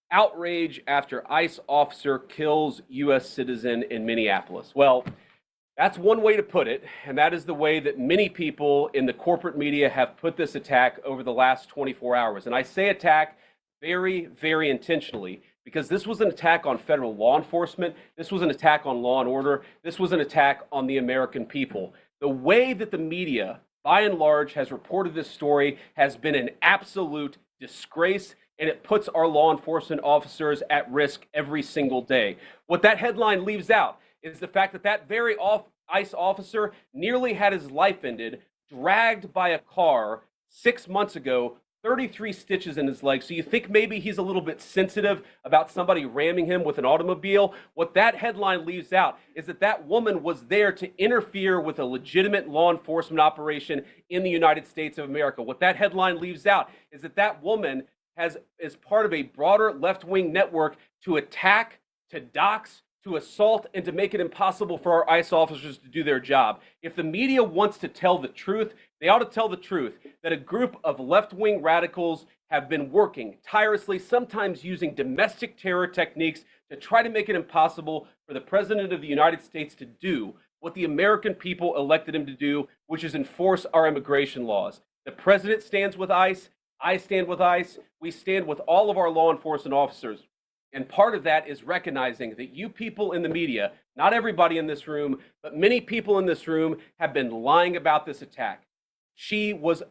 Outrage after ICE officer kills U.S. citizen in Minneapolis. Well, that's one way to put it, and that is the way that many people in the corporate media have put this attack over the last 24 hours. And I say attack very, very intentionally, because this was an attack on federal law enforcement. This was an attack on law and order. This was an attack on the American people. The way that the media, by and large, has reported this story has been an absolute disgrace, and it puts our law enforcement officers at risk every single day. What that headline leaves out is the fact that that very ICE officer nearly had his life ended, dragged by a car 6 months ago, 33 stitches in his leg. So you think maybe he's a little bit sensitive about somebody ramming him with an automobile. What that headline leaves out is that that woman was there to interfere with a legitimate law enforcement operation in the United States of America. What that headline leaves out is that that woman is part of a broader left-wing network to attack, to dox, to assault, and to make it impossible for our ICE officers to do their job. If the media wants to tell the truth, they ought to tell the truth that a group of left-wing radicals have been working tirelessly, sometimes using domestic terror techniques to try to make it impossible for the President of the United States to do what the American people elected him to do, which is enforce our immigration laws. The President stands with ICE. I stand with ICE. We stand with all of our law enforcement officers. And part of that is recognizing that you people in the media, not everybody in this room, but many people in this room have been lying about this attack. She was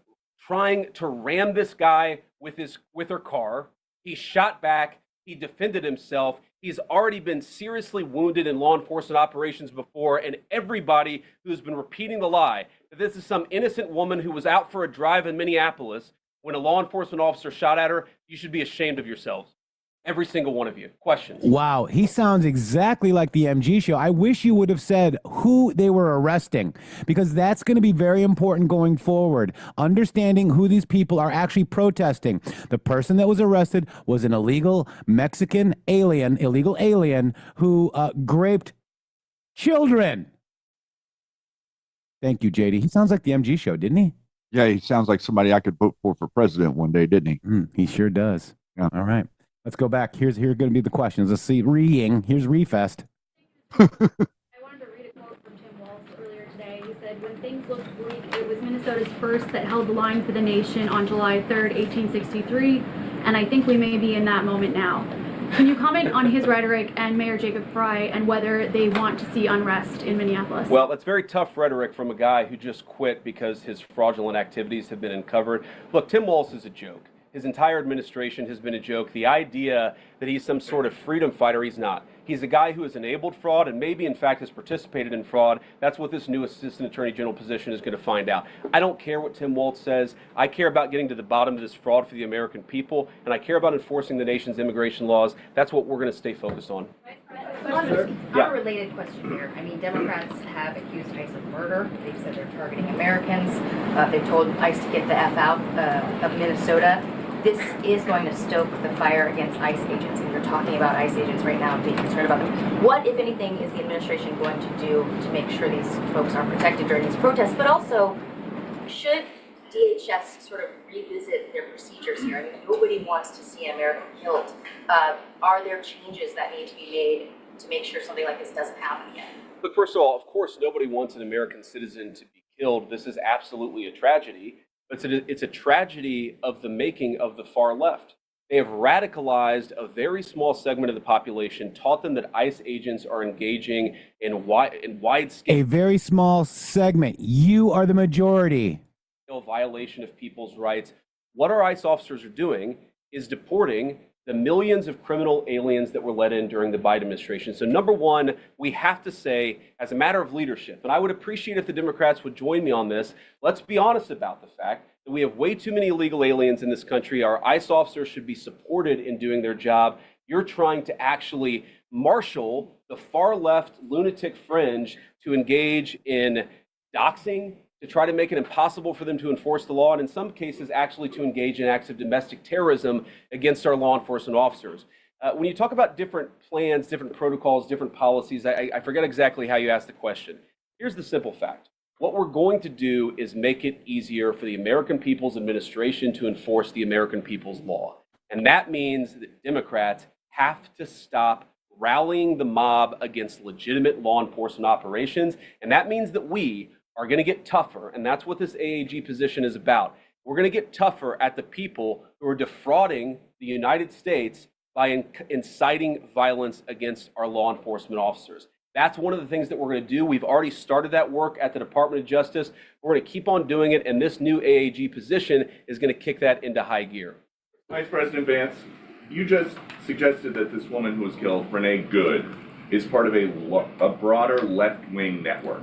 trying to ram this guy with her car. He shot back. He defended himself. He's already been seriously wounded in law enforcement operations before, and everybody who's been repeating the lie that this is some innocent woman who was out for a drive in Minneapolis when a law enforcement officer shot at her, you should be ashamed of yourselves. Every single one of you. Questions? Wow, he sounds exactly like the MG show. I wish you would have said who they were arresting, because that's going to be very important going forward. Understanding who these people are actually protesting. The person that was arrested was an illegal Mexican alien, illegal alien who raped children. Thank you, JD. He sounds like the MG show, didn't he? Yeah, he sounds like somebody I could vote for president one day, didn't he? He sure does. Yeah. All right. Let's go back. Here are going to be the questions. Let's see. Here's Refest. I wanted to read a quote from Tim Walz earlier today. He said, "When things looked bleak, it was Minnesota's first that held the line for the nation on July 3rd, 1863, and I think we may be in that moment now. Can you comment on his rhetoric and Mayor Jacob Fry and whether they want to see unrest in Minneapolis? Well, that's very tough rhetoric from a guy who just quit because his fraudulent activities have been uncovered. Look, Tim Walz is a joke. His entire administration has been a joke. The idea that he's some sort of freedom fighter, he's not. He's a guy who has enabled fraud and maybe, in fact, has participated in fraud. That's what this new Assistant Attorney General position is going to find out. I don't care what Tim Walz says. I care about getting to the bottom of this fraud for the American people, and I care about enforcing the nation's immigration laws. That's what we're going to stay focused on. On a related question here, I mean, Democrats have accused ICE of murder. They've said they're targeting Americans. They've told ICE to get the F out of Minnesota. This is going to stoke the fire against ICE agents, and you're talking about ICE agents right now and being concerned about them. What, if anything, is the administration going to do to make sure these folks are protected during these protests? But also, should DHS sort of revisit their procedures here? I mean, nobody wants to see an American killed. Are there changes that need to be made to make sure something like this doesn't happen again? Look, first of all, of course, nobody wants an American citizen to be killed. This is absolutely a tragedy. But it's a tragedy of the making of the far left. They have radicalized a very small segment of the population, taught them that ICE agents are engaging in wide-scale A very small segment. You are the majority. violation of people's rights. What our ICE officers are doing is deporting the millions of criminal aliens that were let in during the Biden administration. So number one, we have to say, as a matter of leadership, and I would appreciate if the Democrats would join me on this, let's be honest about the fact that we have way too many illegal aliens in this country. Our ICE officers should be supported in doing their job. You're trying to actually marshal the far left lunatic fringe to engage in doxing, to try to make it impossible for them to enforce the law, and in some cases actually to engage in acts of domestic terrorism against our law enforcement officers. When you talk about different plans, different protocols, different policies, I forget exactly how you asked the question. Here's the simple fact. What we're going to do is make it easier for the American People's Administration to enforce the American People's law. And that means that Democrats have to stop rallying the mob against legitimate law enforcement operations. And that means that we are going to get tougher, and that's what this AAG position is about. We're going to get tougher at the people who are defrauding the United States by inciting violence against our law enforcement officers. That's one of the things that we're going to do. We've already started that work at the Department of Justice. We're going to keep on doing it, and this new AAG position is going to kick that into high gear. Vice President Vance, you just suggested that this woman who was killed, Renee Good, is part of a broader left-wing network.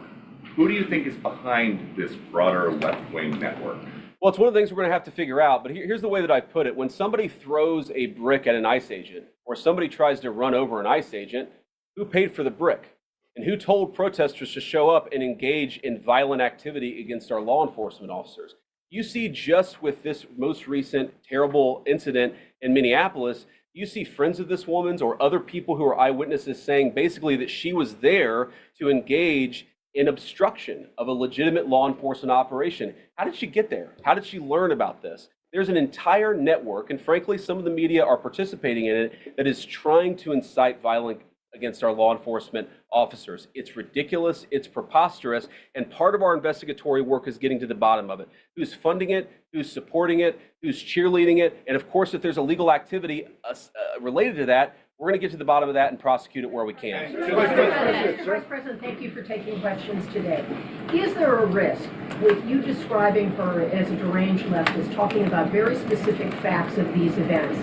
Who do you think is behind this broader left-wing network? Well, it's one of the things we're going to have to figure out, but here's the way that I put it. When somebody throws a brick at an ICE agent, or somebody tries to run over an ICE agent, who paid for the brick? And who told protesters to show up and engage in violent activity against our law enforcement officers? You see, just with this most recent terrible incident in Minneapolis, you see friends of this woman's or other people who are eyewitnesses saying basically that she was there to engage in obstruction of a legitimate law enforcement operation. How did she get there? How did she learn about this? There's an entire network, and frankly, some of the media are participating in it, that is trying to incite violence against our law enforcement officers. It's ridiculous, it's preposterous, and part of our investigatory work is getting to the bottom of it. Who's funding it, who's supporting it, who's cheerleading it, and of course, if there's illegal activity related to that, we're going to get to the bottom of that and prosecute it where we can. Vice President, thank you for taking questions today. Is there a risk with you describing her as a deranged leftist, talking about very specific facts of these events,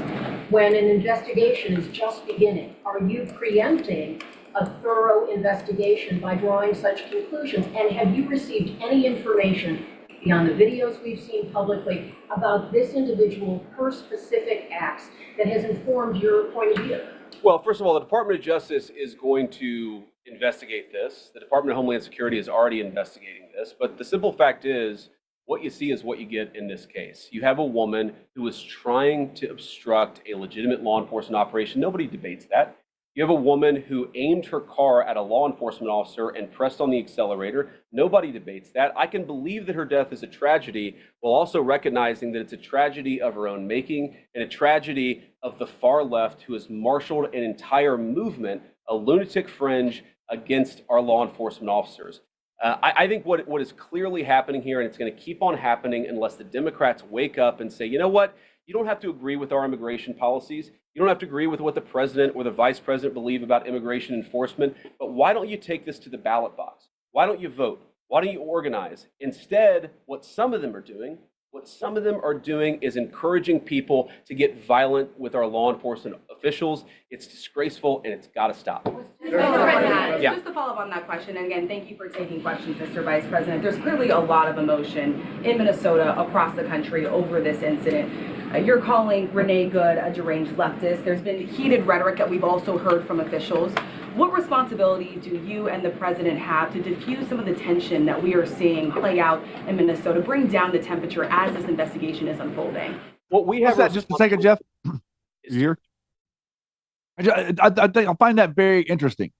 when an investigation is just beginning? Are you preempting a thorough investigation by drawing such conclusions? And have you received any information beyond the videos we've seen publicly about this individual, her specific acts, that has informed your point of view? Well, first of all, the Department of Justice is going to investigate this. The Department of Homeland Security is already investigating this. But the simple fact is, what you see is what you get in this case. You have a woman who is trying to obstruct a legitimate law enforcement operation. Nobody debates that. You have a woman who aimed her car at a law enforcement officer and pressed on the accelerator. Nobody debates that. I can believe that her death is a tragedy, while also recognizing that it's a tragedy of her own making and a tragedy of the far left who has marshaled an entire movement, a lunatic fringe, against our law enforcement officers. I think what is clearly happening here, and it's going to keep on happening unless the Democrats wake up and say, you know what? You don't have to agree with our immigration policies. You don't have to agree with what the president or the vice president believe about immigration enforcement. But why don't you take this to the ballot box? Why don't you vote? Why don't you organize? Instead, what some of them are doing is encouraging people to get violent with our law enforcement officials. It's disgraceful and it's got to stop. Yeah. Just to follow up on that question, and again, thank you for taking questions, Mr. Vice President. There's clearly a lot of emotion in Minnesota, across the country, over this incident. You're calling Renee Good a deranged leftist. There's been heated rhetoric that we've also heard from officials. What responsibility do you and the president have to diffuse some of the tension that we are seeing play out in Minnesota, bring down the temperature as this investigation is unfolding? What we have just a second, Jeff. You here? I find that very interesting.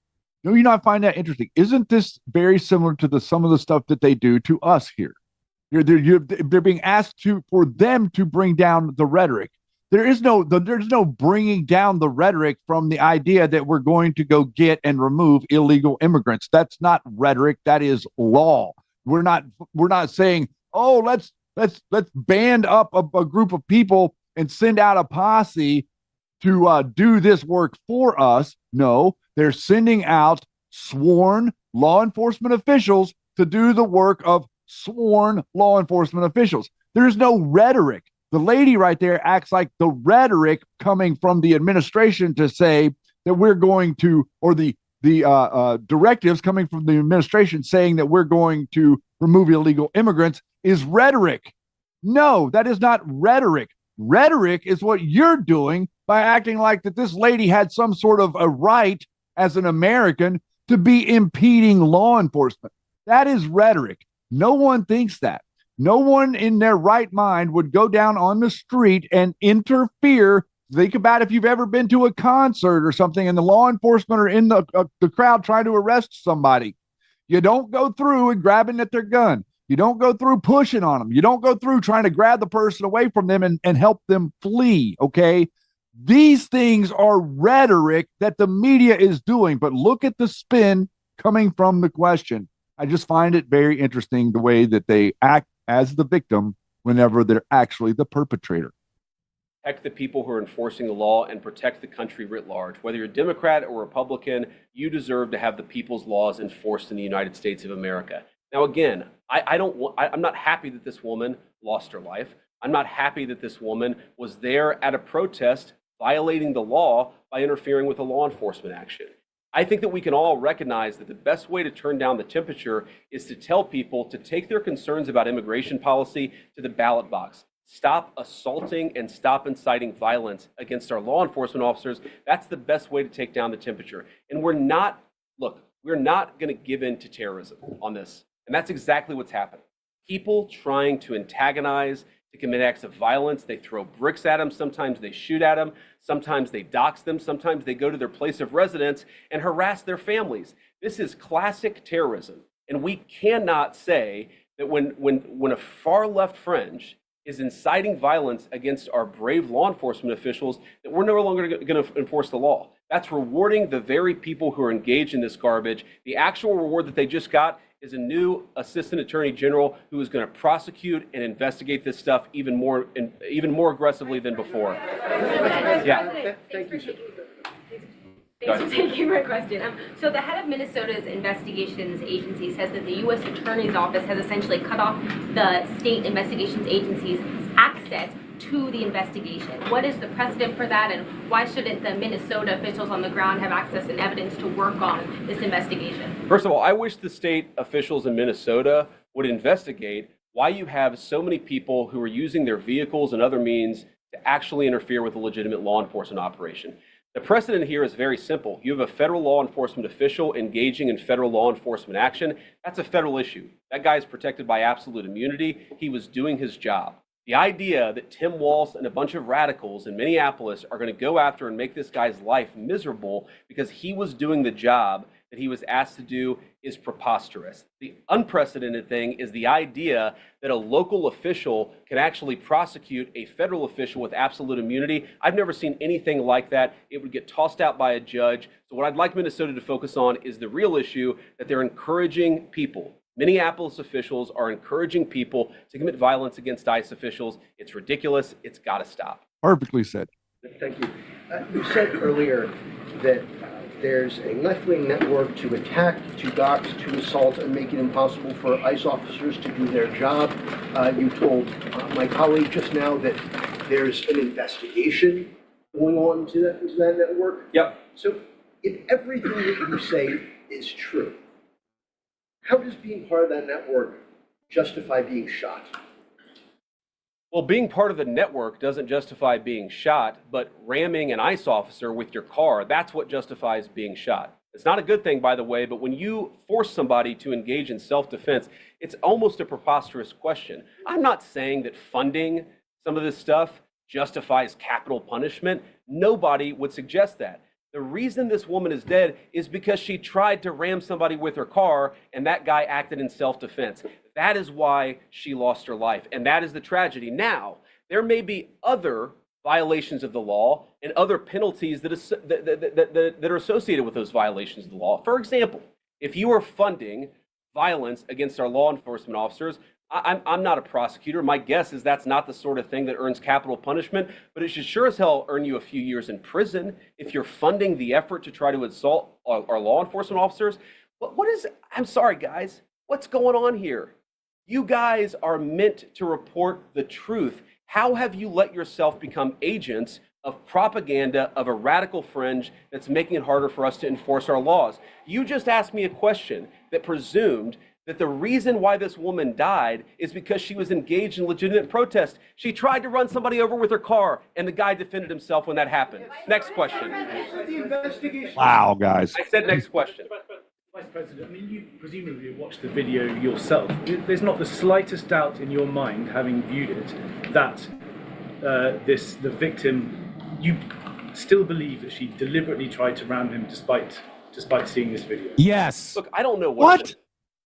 No, I find that interesting. Isn't this very similar to some of the stuff that they do to us here? They're being asked for them to bring down the rhetoric. There's no bringing down the rhetoric from the idea that we're going to go get and remove illegal immigrants. That's not rhetoric. That is law. We're not saying, oh, let's band up a group of people and send out a posse to do this work for us. No, they're sending out sworn law enforcement officials to do the work of sworn law enforcement officials. There's no rhetoric. The lady right there acts like the rhetoric coming from the administration to say that we're going to, or the directives coming from the administration saying that we're going to remove illegal immigrants is rhetoric. No, that is not rhetoric. Rhetoric is what you're doing by acting like that this lady had some sort of a right as an American to be impeding law enforcement. That is rhetoric. No one thinks that. No one in their right mind would go down on the street and interfere. Think about if you've ever been to a concert or something and the law enforcement are in the crowd trying to arrest somebody. You don't go through and grabbing at their gun. You don't go through pushing on them. You don't go through trying to grab the person away from them and help them flee, okay? These things are rhetoric that the media is doing, but look at the spin coming from the question. I just find it very interesting the way that they act as the victim whenever they're actually the perpetrator. Protect the people who are enforcing the law and protect the country writ large. Whether you're Democrat or Republican, you deserve to have the people's laws enforced in the United States of America. Now, again, I'm not happy that this woman lost her life. I'm not happy that this woman was there at a protest violating the law by interfering with a law enforcement action. I think that we can all recognize that the best way to turn down the temperature is to tell people to take their concerns about immigration policy to the ballot box. Stop assaulting and stop inciting violence against our law enforcement officers. That's the best way to take down the temperature. And we're not going to give in to terrorism on this. And that's exactly what's happening. People trying to antagonize, to commit acts of violence. They throw bricks at them. Sometimes they shoot at them. Sometimes they dox them. Sometimes they go to their place of residence and harass their families. This is classic terrorism. And we cannot say that when a far left fringe is inciting violence against our brave law enforcement officials, that we're no longer going to enforce the law. That's rewarding the very people who are engaged in this garbage. The actual reward that they just got is a new assistant attorney general who is going to prosecute and investigate this stuff even more aggressively than before. Yeah. Thank you. Thanks for taking my question. So the head of Minnesota's investigations agency says that the U.S. Attorney's Office has essentially cut off the state investigations agency's access to the investigation. What is the precedent for that, and why shouldn't the Minnesota officials on the ground have access and evidence to work on this investigation? First of all, I wish the state officials in Minnesota would investigate why you have so many people who are using their vehicles and other means to actually interfere with a legitimate law enforcement operation. The precedent here is very simple. You have a federal law enforcement official engaging in federal law enforcement action. That's a federal issue. That guy is protected by absolute immunity. He was doing his job. The idea that Tim Walz and a bunch of radicals in Minneapolis are going to go after and make this guy's life miserable because he was doing the job that he was asked to do is preposterous. The unprecedented thing is the idea that a local official can actually prosecute a federal official with absolute immunity. I've never seen anything like that. It would get tossed out by a judge. So what I'd like Minnesota to focus on is the real issue that they're encouraging people, Minneapolis officials are encouraging people to commit violence against ICE officials. It's ridiculous. It's got to stop. Perfectly said. Thank you. You said earlier that there's a left-wing network to attack, to dox, to assault, and make it impossible for ICE officers to do their job. You told my colleague just now that there's an investigation going on into that network. Yep. So if everything that you say is true, how does being part of that network justify being shot? Well, being part of the network doesn't justify being shot, but ramming an ICE officer with your car, that's what justifies being shot. It's not a good thing, by the way, but when you force somebody to engage in self-defense, it's almost a preposterous question. I'm not saying that funding some of this stuff justifies capital punishment. Nobody would suggest that. The reason this woman is dead is because she tried to ram somebody with her car and that guy acted in self-defense. That is why she lost her life, and that is the tragedy. Now, there may be other violations of the law and other penalties that are associated with those violations of the law. For example, if you are funding violence against our law enforcement officers, I'm not a prosecutor. My guess is that's not the sort of thing that earns capital punishment, but it should sure as hell earn you a few years in prison if you're funding the effort to try to assault our law enforcement officers. I'm sorry, guys, what's going on here? You guys are meant to report the truth. How have you let yourself become agents of propaganda of a radical fringe that's making it harder for us to enforce our laws? You just asked me a question that presumed that the reason why this woman died is because she was engaged in legitimate protest. She tried to run somebody over with her car, and the guy defended himself when that happened. Next question. Wow, guys. I said next question. Vice President, I mean, you presumably watched the video yourself. There's not the slightest doubt in your mind, having viewed it, that the victim, you still believe that she deliberately tried to ram him despite seeing this video? Yes. Look, I don't know what.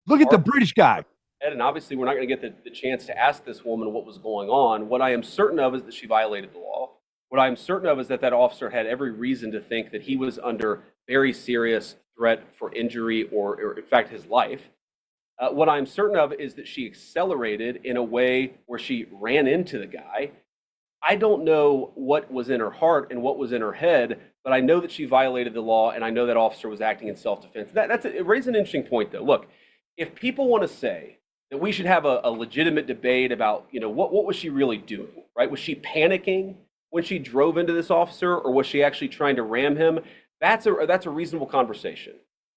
Look at the British guy. Ed, and obviously we're not going to get the chance to ask this woman what was going on. What I am certain of is that she violated the law. What I am certain of is that officer had every reason to think that he was under very serious threat for injury or in fact, his life. What I'm certain of is that she accelerated in a way where she ran into the guy. I don't know what was in her heart and what was in her head, but I know that she violated the law, and I know that officer was acting in self-defense. It raises an interesting point, though. Look, if people want to say that we should have a legitimate debate about, what was she really doing, right? Was she panicking when she drove into this officer, or was she actually trying to ram him? That's a reasonable conversation.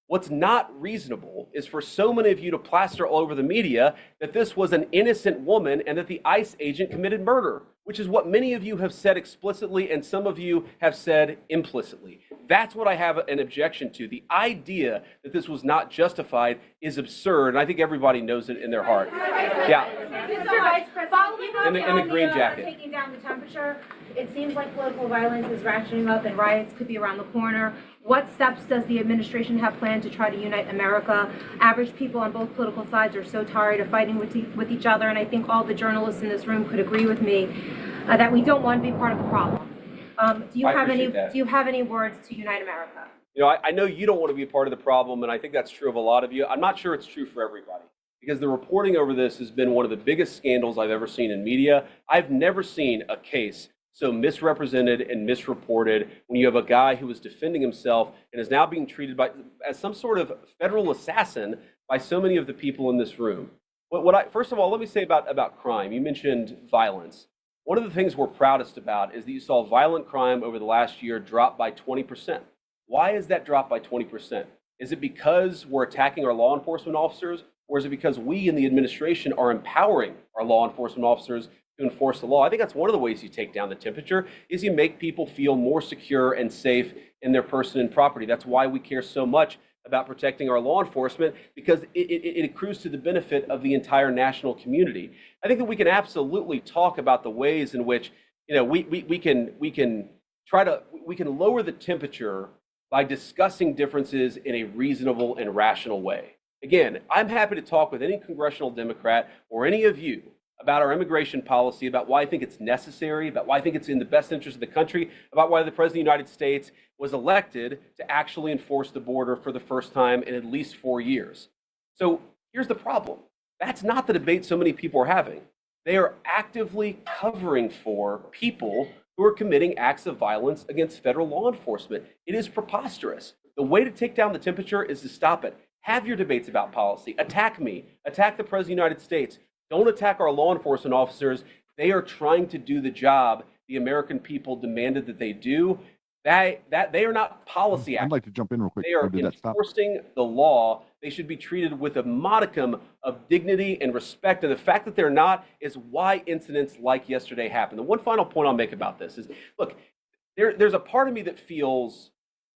What's not reasonable is for so many of you to plaster all over the media that this was an innocent woman and that the ICE agent committed murder, which is what many of you have said explicitly and some of you have said implicitly. That's what I have an objection to. The idea that this was not justified is absurd, and I think everybody knows it in their heart. Yeah. Mr. Vice President, in the green jacket. Taking down the temperature, it seems like political violence is ratcheting up and riots could be around the corner. What steps does the administration have planned to try to unite America? Average people on both political sides are so tired of fighting with each other, and I think all the journalists in this room could agree with me that we don't want to be part of the problem. Do you have any words to unite America? I know you don't want to be a part of the problem, and I think that's true of a lot of you. I'm not sure it's true for everybody, because the reporting over this has been one of the biggest scandals I've ever seen in media. I've never seen a case so misrepresented and misreported when you have a guy who was defending himself and is now being treated as some sort of federal assassin by so many of the people in this room. First of all, let me say about crime. You mentioned violence. One of the things we're proudest about is that you saw violent crime over the last year drop by 20%. Why is that drop by 20%? Is it because we're attacking our law enforcement officers, or is it because we in the administration are empowering our law enforcement officers to enforce the law? I think that's one of the ways you take down the temperature, is you make people feel more secure and safe in their person and property. That's why we care so much about protecting our law enforcement, because it accrues to the benefit of the entire national community. I think that we can absolutely talk about the ways in which we can lower the temperature by discussing differences in a reasonable and rational way. Again, I'm happy to talk with any congressional Democrat or any of you about our immigration policy, about why I think it's necessary, about why I think it's in the best interest of the country, about why the President of the United States was elected to actually enforce the border for the first time in at least 4 years. So Here's the problem. That's not the debate so many people are having. They are actively covering for people who are committing acts of violence against federal law enforcement. It is preposterous. The way to take down the temperature is to stop it. Have your debates about policy. Attack me. Attack the President of the United States. Don't attack our law enforcement officers. They are trying to do the job the American people demanded that they do. That they are not policy actors. I'd like to jump in real quick. They are enforcing the law. They should be treated with a modicum of dignity and respect. And the fact that they're not is why incidents like yesterday happened. The one final point I'll make about this is, look, there's a part of me that feels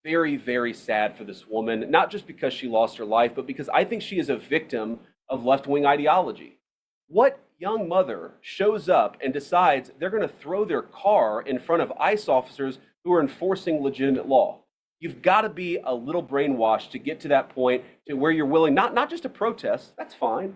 very, very sad for this woman, not just because she lost her life, but because I think she is a victim of left-wing ideology. What young mother shows up and decides they're going to throw their car in front of ICE officers who are enforcing legitimate law? You've got to be a little brainwashed to get to that point to where you're willing not just to protest, that's fine,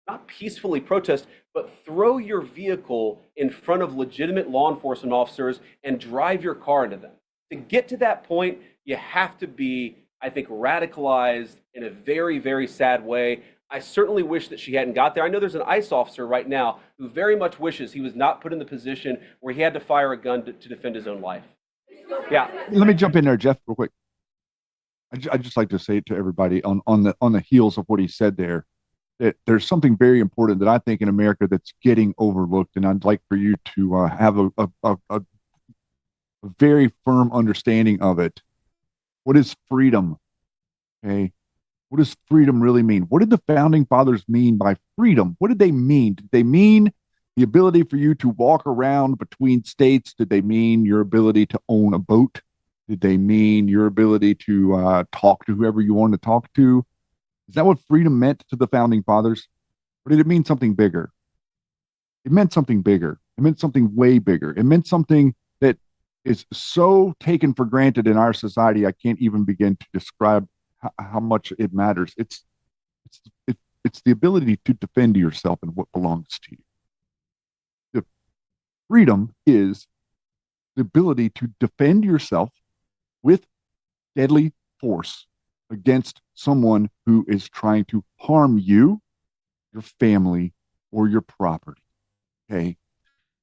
not peacefully protest, but throw your vehicle in front of legitimate law enforcement officers and drive your car into them. To get to that point, you have to be, I think, radicalized in a very, very sad way. I certainly wish that she hadn't got there. I know there's an ICE officer right now who very much wishes he was not put in the position where he had to fire a gun to defend his own life. Yeah. Let me jump in there, Jeff, real quick. I'd just like to say to everybody on the heels of what he said there, that there's something very important that I think in America that's getting overlooked, and I'd like for you to have a very firm understanding of it. What is freedom? Okay. What does freedom really mean? What did the founding fathers mean by freedom? What did they mean? Did they mean the ability for you to walk around between states? Did they mean your ability to own a boat? Did they mean your ability to talk to whoever you want to talk to? Is that what freedom meant to the founding fathers? Or did it mean something bigger? It meant something bigger. It meant something way bigger. It meant something that is so taken for granted in our society, I can't even begin to describe how much it matters. It's the ability to defend yourself and what belongs to you. The freedom is the ability to defend yourself with deadly force against someone who is trying to harm you, your family, or your property. Okay?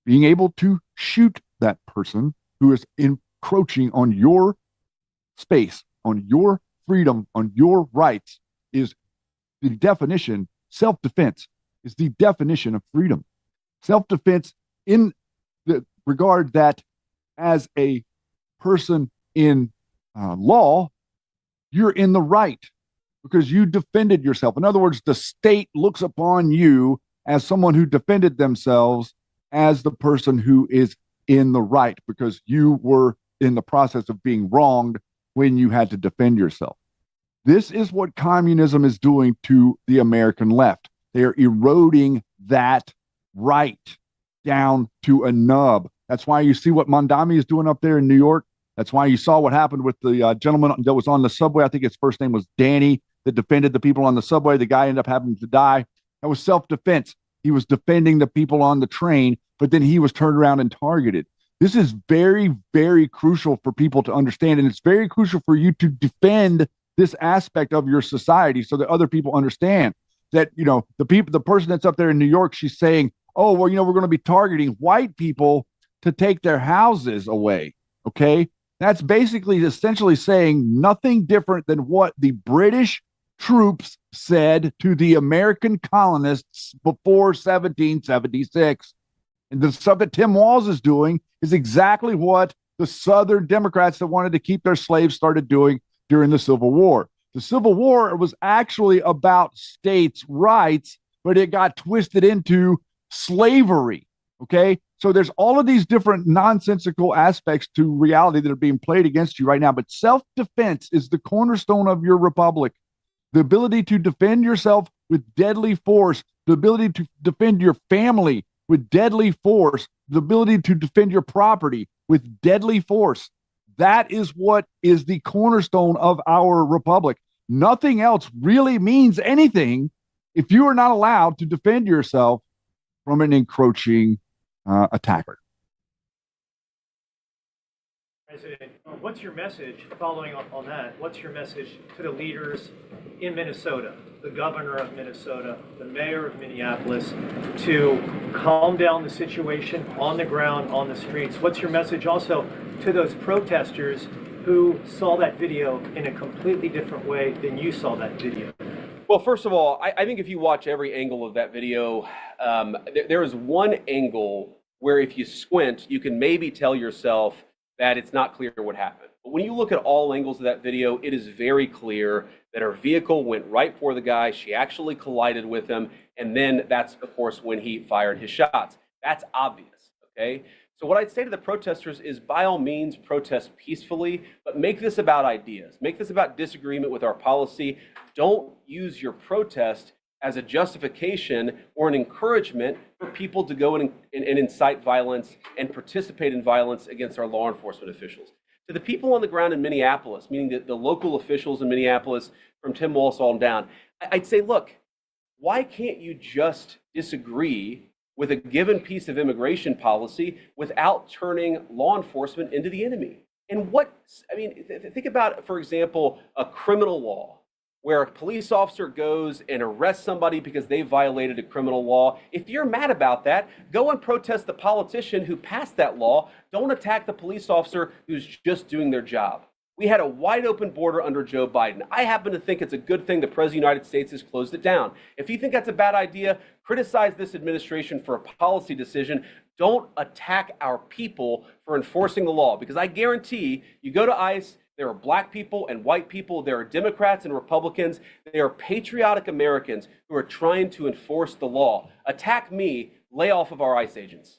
Being able to shoot that person who is encroaching on your space, on your freedom, on your rights is the definition. Self-defense is the definition of freedom. Self-defense in the regard that as a person in law, you're in the right because you defended yourself. In other words, the state looks upon you as someone who defended themselves as the person who is in the right because you were in the process of being wronged when you had to defend yourself. This is what communism is doing to the American left. They are eroding that right down to a nub. That's why you see what Mondami is doing up there in New York. That's why you saw what happened with the gentleman that was on the subway. I think his first name was Danny, that defended the people on the subway. The guy ended up having to die. That was self-defense. He was defending the people on the train, but then he was turned around and targeted. This is very, very crucial for people to understand, and it's very crucial for you to defend this aspect of your society so that other people understand that, you know, the person that's up there in New York, she's saying, oh, well, you know, we're going to be targeting white people to take their houses away. Okay. That's basically essentially saying nothing different than what the British troops said to the American colonists before 1776. And the stuff that Tim Walz is doing is exactly what the Southern Democrats that wanted to keep their slaves started doing during the Civil War. The Civil War was actually about states' rights, but it got twisted into slavery. Okay. So there's all of these different nonsensical aspects to reality that are being played against you right now. But self-defense is the cornerstone of your republic. The ability to defend yourself with deadly force, the ability to defend your family with deadly force, the ability to defend your property with deadly force. That is what is the cornerstone of our republic. Nothing else really means anything if you are not allowed to defend yourself from an encroaching attacker. President, what's your message, following up on that, what's your message to the leaders in Minnesota, the governor of Minnesota, the mayor of Minneapolis, to calm down the situation on the ground, on the streets? What's your message also to those protesters who saw that video in a completely different way than you saw that video? Well, first of all, I think if you watch every angle of that video, there is one angle where if you squint, you can maybe tell yourself that it's not clear what happened. But when you look at all angles of that video, it is very clear that her vehicle went right for the guy. She actually collided with him. And then that's, of course, when he fired his shots. That's obvious, okay? So what I'd say to the protesters is, by all means, protest peacefully, but make this about ideas. Make this about disagreement with our policy. Don't use your protest as a justification or an encouragement for people to go and incite violence and participate in violence against our law enforcement officials. To the people on the ground in Minneapolis, meaning the local officials in Minneapolis, from Tim Walz on down, I'd say, look, why can't you just disagree with a given piece of immigration policy without turning law enforcement into the enemy? And think about, for example, a criminal law, where a police officer goes and arrests somebody because they violated a criminal law. If you're mad about that, go and protest the politician who passed that law. Don't attack the police officer who's just doing their job. We had a wide open border under Joe Biden. I happen to think it's a good thing the President of the United States has closed it down. If you think that's a bad idea, criticize this administration for a policy decision. Don't attack our people for enforcing the law, because I guarantee you go to ICE, there are black people and white people, there are Democrats and Republicans, there are patriotic Americans who are trying to enforce the law. Attack me, lay off of our ICE agents.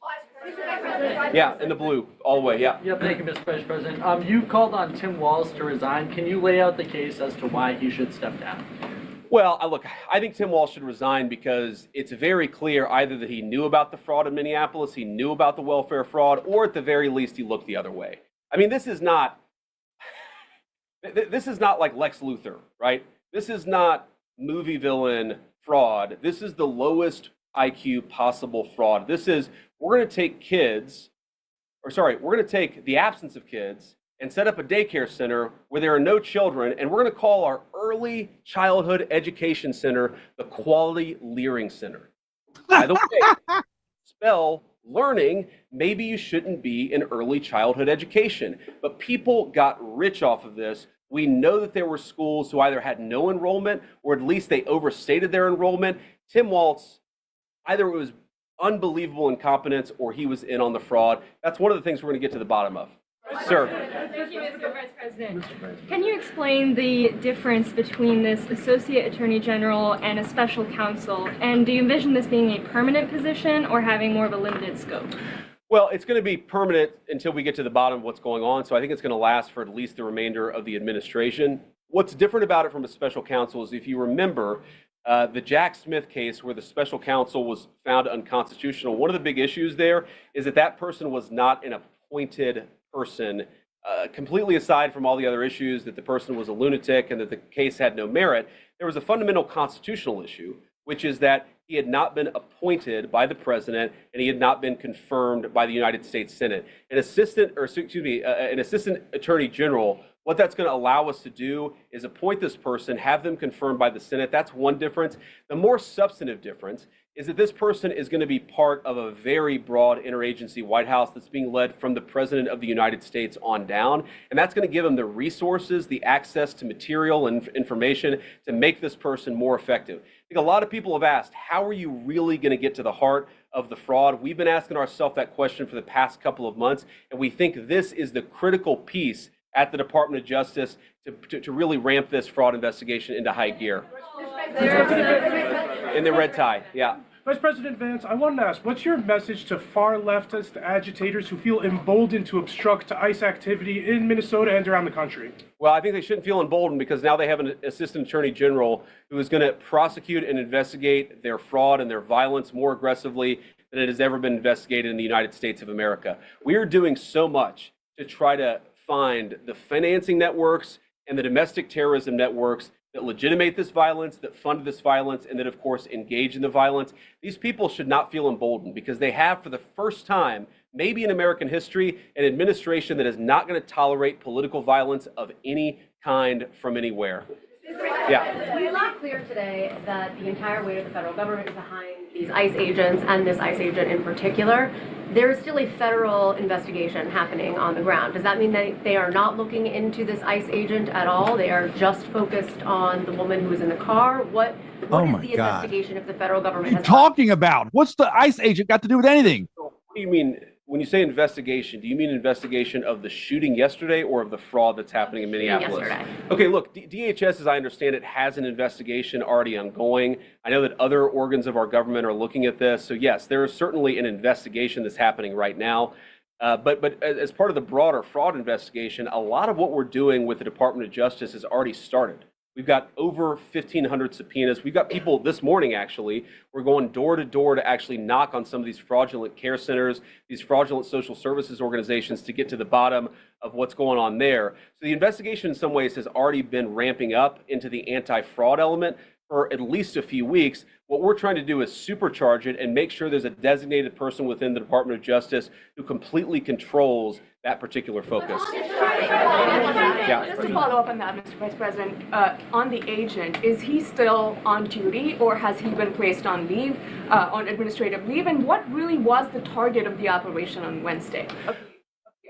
Yeah, in the blue, all the way, yeah. Yeah, thank you, Mr. Vice President. You called on Tim Walz to resign. Can you lay out the case as to why he should step down? Well, look, I think Tim Walz should resign because it's very clear either that he knew about the fraud in Minneapolis, he knew about the welfare fraud, or at the very least, he looked the other way. I mean, this is not like Lex Luthor, right? This is not movie villain fraud. This is the lowest IQ possible fraud. This is, we're going to take the absence of kids and set up a daycare center where there are no children, and we're going to call our early childhood education center the Quality Leering Center. By the way, spell learning, maybe you shouldn't be in early childhood education. But people got rich off of this. We know that there were schools who either had no enrollment or at least they overstated their enrollment. Tim Walz, either it was unbelievable incompetence or he was in on the fraud. That's one of the things we're going to get to the bottom of. Sir. Thank you, Mr. Vice President. Can you explain the difference between this Associate Attorney General and a special counsel? And do you envision this being a permanent position or having more of a limited scope? Well, it's going to be permanent until we get to the bottom of what's going on. So I think it's going to last for at least the remainder of the administration. What's different about it from a special counsel is, if you remember, the Jack Smith case where the special counsel was found unconstitutional, one of the big issues there is that that person was not an appointed person, completely aside from all the other issues, that the person was a lunatic and that the case had no merit. There was a fundamental constitutional issue, which is that he had not been appointed by the president and he had not been confirmed by the United States Senate. An assistant attorney general, what that's going to allow us to do is appoint this person, have them confirmed by the Senate. That's one difference. The more substantive difference is that this person is going to be part of a very broad interagency White House that's being led from the President of the United States on down. And that's going to give him the resources, the access to material and information to make this person more effective. I think a lot of people have asked, how are you really going to get to the heart of the fraud? We've been asking ourselves that question for the past couple of months, and we think this is the critical piece at the Department of Justice to really ramp this fraud investigation into high gear. In the red tie, yeah. Vice President Vance, I wanted to ask, what's your message to far leftist agitators who feel emboldened to obstruct ICE activity in Minnesota and around the country? Well, I think they shouldn't feel emboldened because now they have an assistant attorney general who is going to prosecute and investigate their fraud and their violence more aggressively than it has ever been investigated in the United States of America. We are doing so much to try to find the financing networks and the domestic terrorism networks that legitimate this violence, that fund this violence, and that, of course, engage in the violence. These people should not feel emboldened because they have, for the first time, maybe in American history, an administration that is not going to tolerate political violence of any kind from anywhere. Yeah. We are clear today that the entire weight of the federal government is behind these ICE agents and this ICE agent in particular. There is still a federal investigation happening on the ground. Does that mean that they are not looking into this ICE agent at all? They are just focused on the woman who was in the car? What is the investigation if the federal government has talking about? What's the ICE agent got to do with anything? What do you mean? When you say investigation, do you mean investigation of the shooting yesterday or of the fraud that's happening in Minneapolis? Yesterday. Okay, look, DHS, as I understand it, has an investigation already ongoing. I know that other organs of our government are looking at this. So yes, there is certainly an investigation that's happening right now. But as part of the broader fraud investigation, a lot of what we're doing with the Department of Justice has already started. We've got over 1,500 subpoenas. We've got people this morning, actually. We're going door to door to actually knock on some of these fraudulent care centers, these fraudulent social services organizations to get to the bottom of what's going on there. So the investigation in some ways has already been ramping up into the anti-fraud element for at least a few weeks. What we're trying to do is supercharge it and make sure there's a designated person within the Department of Justice who completely controls that particular focus. Just to follow up on that, Mr. Vice President, on the agent, is he still on duty or has he been placed on leave, on administrative leave? And what really was the target of the operation on Wednesday?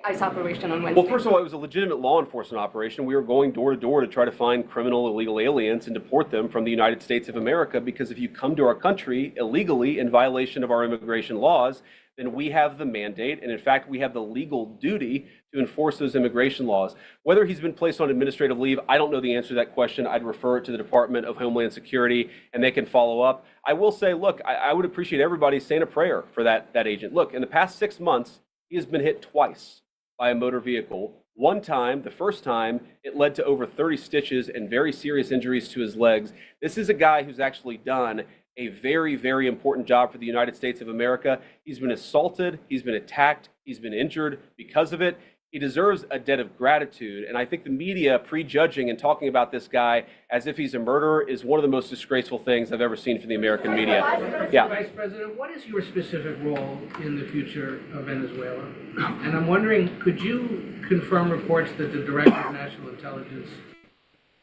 ICE operation on Wednesday? Well, first of all, it was a legitimate law enforcement operation. We were going door to door to try to find criminal illegal aliens and deport them from the United States of America, because if you come to our country illegally in violation of our immigration laws, then we have the mandate, and in fact, we have the legal duty to enforce those immigration laws. Whether he's been placed on administrative leave, I don't know the answer to that question. I'd refer it to the Department of Homeland Security, and they can follow up. I will say, look, I would appreciate everybody saying a prayer for that agent. Look, in the past 6 months, he has been hit twice by a motor vehicle. One time, the first time, it led to over 30 stitches and very serious injuries to his legs. This is a guy who's actually done a very, very important job for the United States of America. He's been assaulted, he's been attacked, he's been injured because of it. He deserves a debt of gratitude. And I think the media prejudging and talking about this guy as if he's a murderer is one of the most disgraceful things I've ever seen from the American media. Yeah. Vice President, what is your specific role in the future of Venezuela? And I'm wondering, could you confirm reports that the Director of National Intelligence,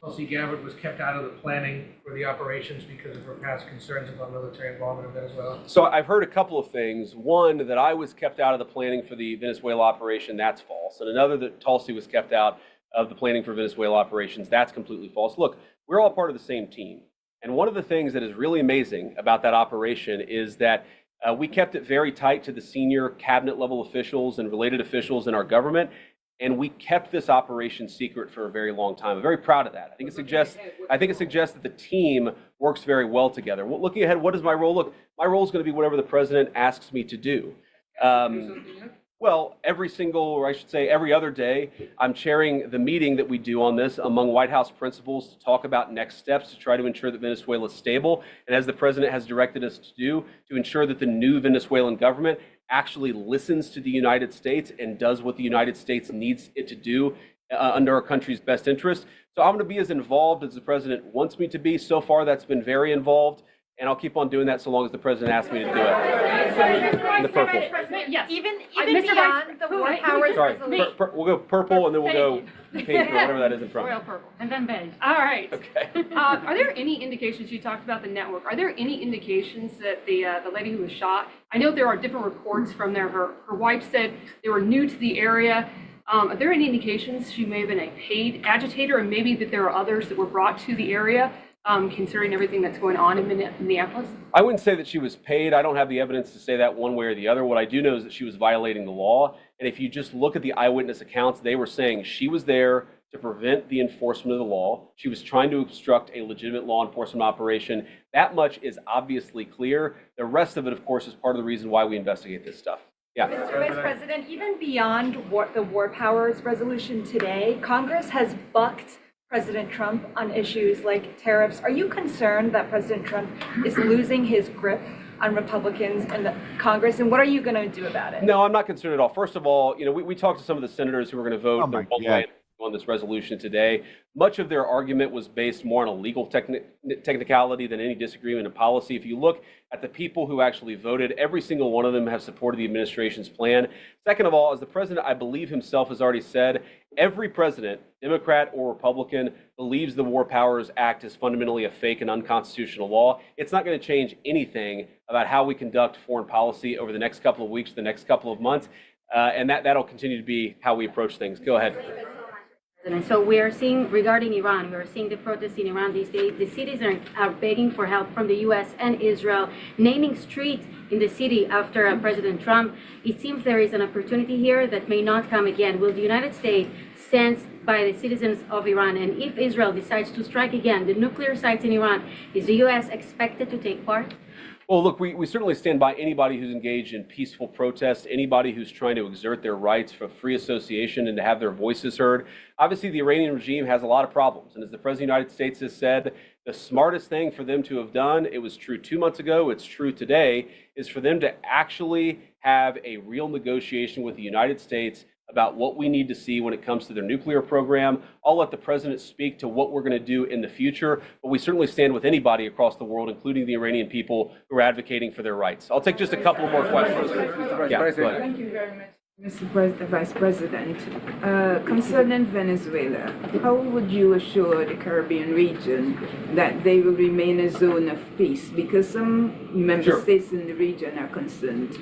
Tulsi Gabbard, was kept out of the planning for the operations because of her past concerns about military involvement in Venezuela? So I've heard a couple of things. One, that I was kept out of the planning for the Venezuela operation, that's false. And another, that Tulsi was kept out of the planning for Venezuela operations, that's completely false. Look, we're all part of the same team. And one of the things that is really amazing about that operation is that we kept it very tight to the senior cabinet level officials and related officials in our government. And we kept this operation secret for a very long time. I'm very proud of that. I think it suggests that the team works very well together. Looking ahead, what is my role? Look, my role is going to be whatever the president asks me to do. Well, every other day, I'm chairing the meeting that we do on this among White House principals to talk about next steps to try to ensure that Venezuela is stable. And as the president has directed us to do, to ensure that the new Venezuelan government actually listens to the United States and does what the United States needs it to do under our country's best interest. So I'm going to be as involved as the president wants me to be. So far, that's been very involved, and I'll keep on doing that so long as the president asks me to do it. In the purple. Yes. Even beyond the war powers resolution. We'll go purple, and then we'll go pink or whatever that is in front. Royal purple. And then beige. All right. Okay. Are there any indications, you talked about the network, are there any indications that the lady who was shot, I know there are different reports from there, her wife said they were new to the area. Are there any indications she may have been a paid agitator, and maybe that there are others that were brought to the area, considering everything that's going on in Minneapolis? I wouldn't say that she was paid. I don't have the evidence to say that one way or the other. What I do know is that she was violating the law. And if you just look at the eyewitness accounts, they were saying she was there to prevent the enforcement of the law. She was trying to obstruct a legitimate law enforcement operation. That much is obviously clear. The rest of it, of course, is part of the reason why we investigate this stuff. Yeah. Mr. Vice President, even beyond the war powers resolution today, Congress has bucked President Trump on issues like tariffs. Are you concerned that President Trump is losing his grip on Republicans in the Congress, and what are you going to do about it? No, I'm not concerned at all. First of all, we talked to some of the senators who are going to vote their own way. on this resolution today. Much of their argument was based more on a legal technicality than any disagreement in policy. If you look at the people who actually voted, every single one of them have supported the administration's plan. Second of all, as the president, I believe himself has already said, every president, Democrat or Republican, believes the War Powers Act is fundamentally a fake and unconstitutional law. It's not going to change anything about how we conduct foreign policy over the next couple of weeks, the next couple of months, and that'll continue to be how we approach things. Go ahead. And so we are seeing, regarding Iran, we are seeing the protests in Iran these days. The citizens are begging for help from the U.S. and Israel, naming streets in the city after President Trump. It seems there is an opportunity here that may not come again. Will the United States stand by the citizens of Iran? And if Israel decides to strike again the nuclear sites in Iran, is the U.S. expected to take part? Well, look, we certainly stand by anybody who's engaged in peaceful protest, anybody who's trying to exert their rights for free association and to have their voices heard. Obviously, the Iranian regime has a lot of problems. And as the President of the United States has said, the smartest thing for them to have done, it was true 2 months ago, it's true today, is for them to actually have a real negotiation with the United States about what we need to see when it comes to their nuclear program. I'll let the president speak to what we're going to do in the future, but we certainly stand with anybody across the world, including the Iranian people who are advocating for their rights. I'll take just a couple more questions. Yeah, go ahead. Thank you very much, Mr. Vice President. Concerning Venezuela, how would you assure the Caribbean region that they will remain a zone of peace? Because some member states in the region are concerned.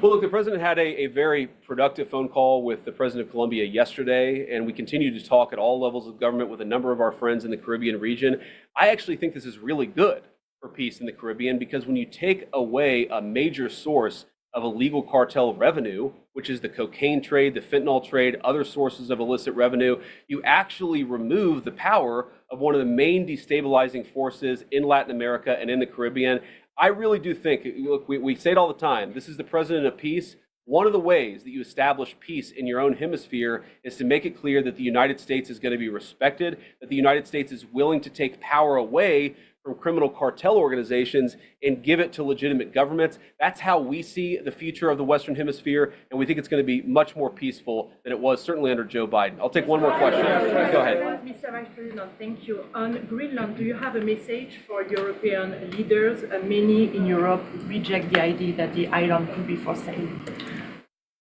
Well, look, the president had a very productive phone call with the president of Colombia yesterday, and we continue to talk at all levels of government with a number of our friends in the Caribbean region. I actually think this is really good for peace in the Caribbean, because when you take away a major source of illegal cartel revenue, which is the cocaine trade, the fentanyl trade, other sources of illicit revenue, you actually remove the power of one of the main destabilizing forces in Latin America and in the Caribbean. I really do think, look, we say it all the time, this is the president of peace. One of the ways that you establish peace in your own hemisphere is to make it clear that the United States is going to be respected, that the United States is willing to take power away from criminal cartel organizations and give it to legitimate governments. That's how we see the future of the Western Hemisphere, and we think it's going to be much more peaceful than it was certainly under Joe Biden. I'll take one more question. Go ahead. Mr. Vice President, thank you. On Greenland, do you have a message for European leaders? Many in Europe reject the idea that the island could be for sale.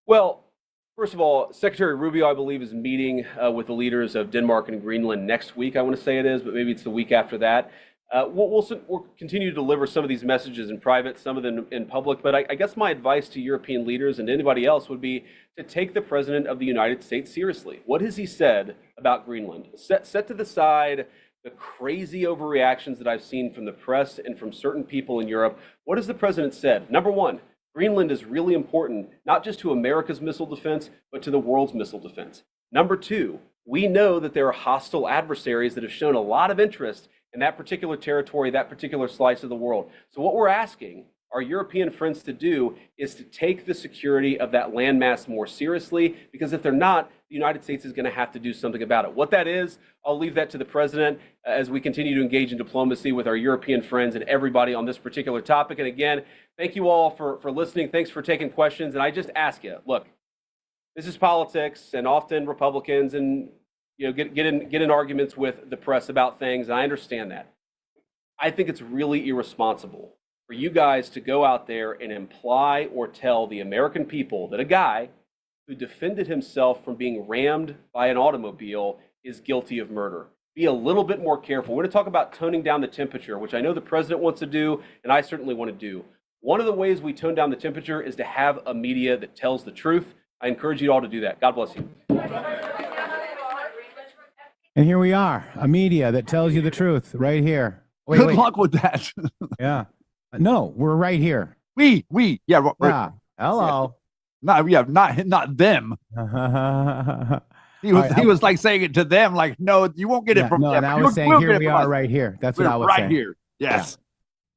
Well, first of all, Secretary Rubio, I believe, is meeting with the leaders of Denmark and Greenland next week, I want to say it is, but maybe it's the week after that. We'll continue to deliver some of these messages in private, some of them in public, but I guess my advice to European leaders and anybody else would be to take the President of the United States seriously. What has he said about Greenland? Set to the side the crazy overreactions that I've seen from the press and from certain people in Europe. What has the President said? Number one, Greenland is really important, not just to America's missile defense, but to the world's missile defense. Number two, we know that there are hostile adversaries that have shown a lot of interest in that particular territory, that particular slice of the world. So what we're asking our European friends to do is to take the security of that landmass more seriously, because if they're not, the United States is going to have to do something about it. What that is, I'll leave that to the president as we continue to engage in diplomacy with our European friends and everybody on this particular topic. And again, thank you all for listening. Thanks for taking questions. And I just ask you, look, this is politics, and often Republicans and get in arguments with the press about things, and I understand that. I think it's really irresponsible for you guys to go out there and imply or tell the American people that a guy who defended himself from being rammed by an automobile is guilty of murder. Be a little bit more careful. We're going to talk about toning down the temperature, which I know the president wants to do, and I certainly want to do. One of the ways we tone down the temperature is to have a media that tells the truth. I encourage you all to do that. God bless you. And here we are, a media that tells you the truth right here. Good luck with that. Yeah. No, we're right here. Yeah. Yeah. Hello. Not them. He was like saying it to them, like, no, you won't get it from them. And I was saying, here we are right here. That's what I was saying. Right here. Yes.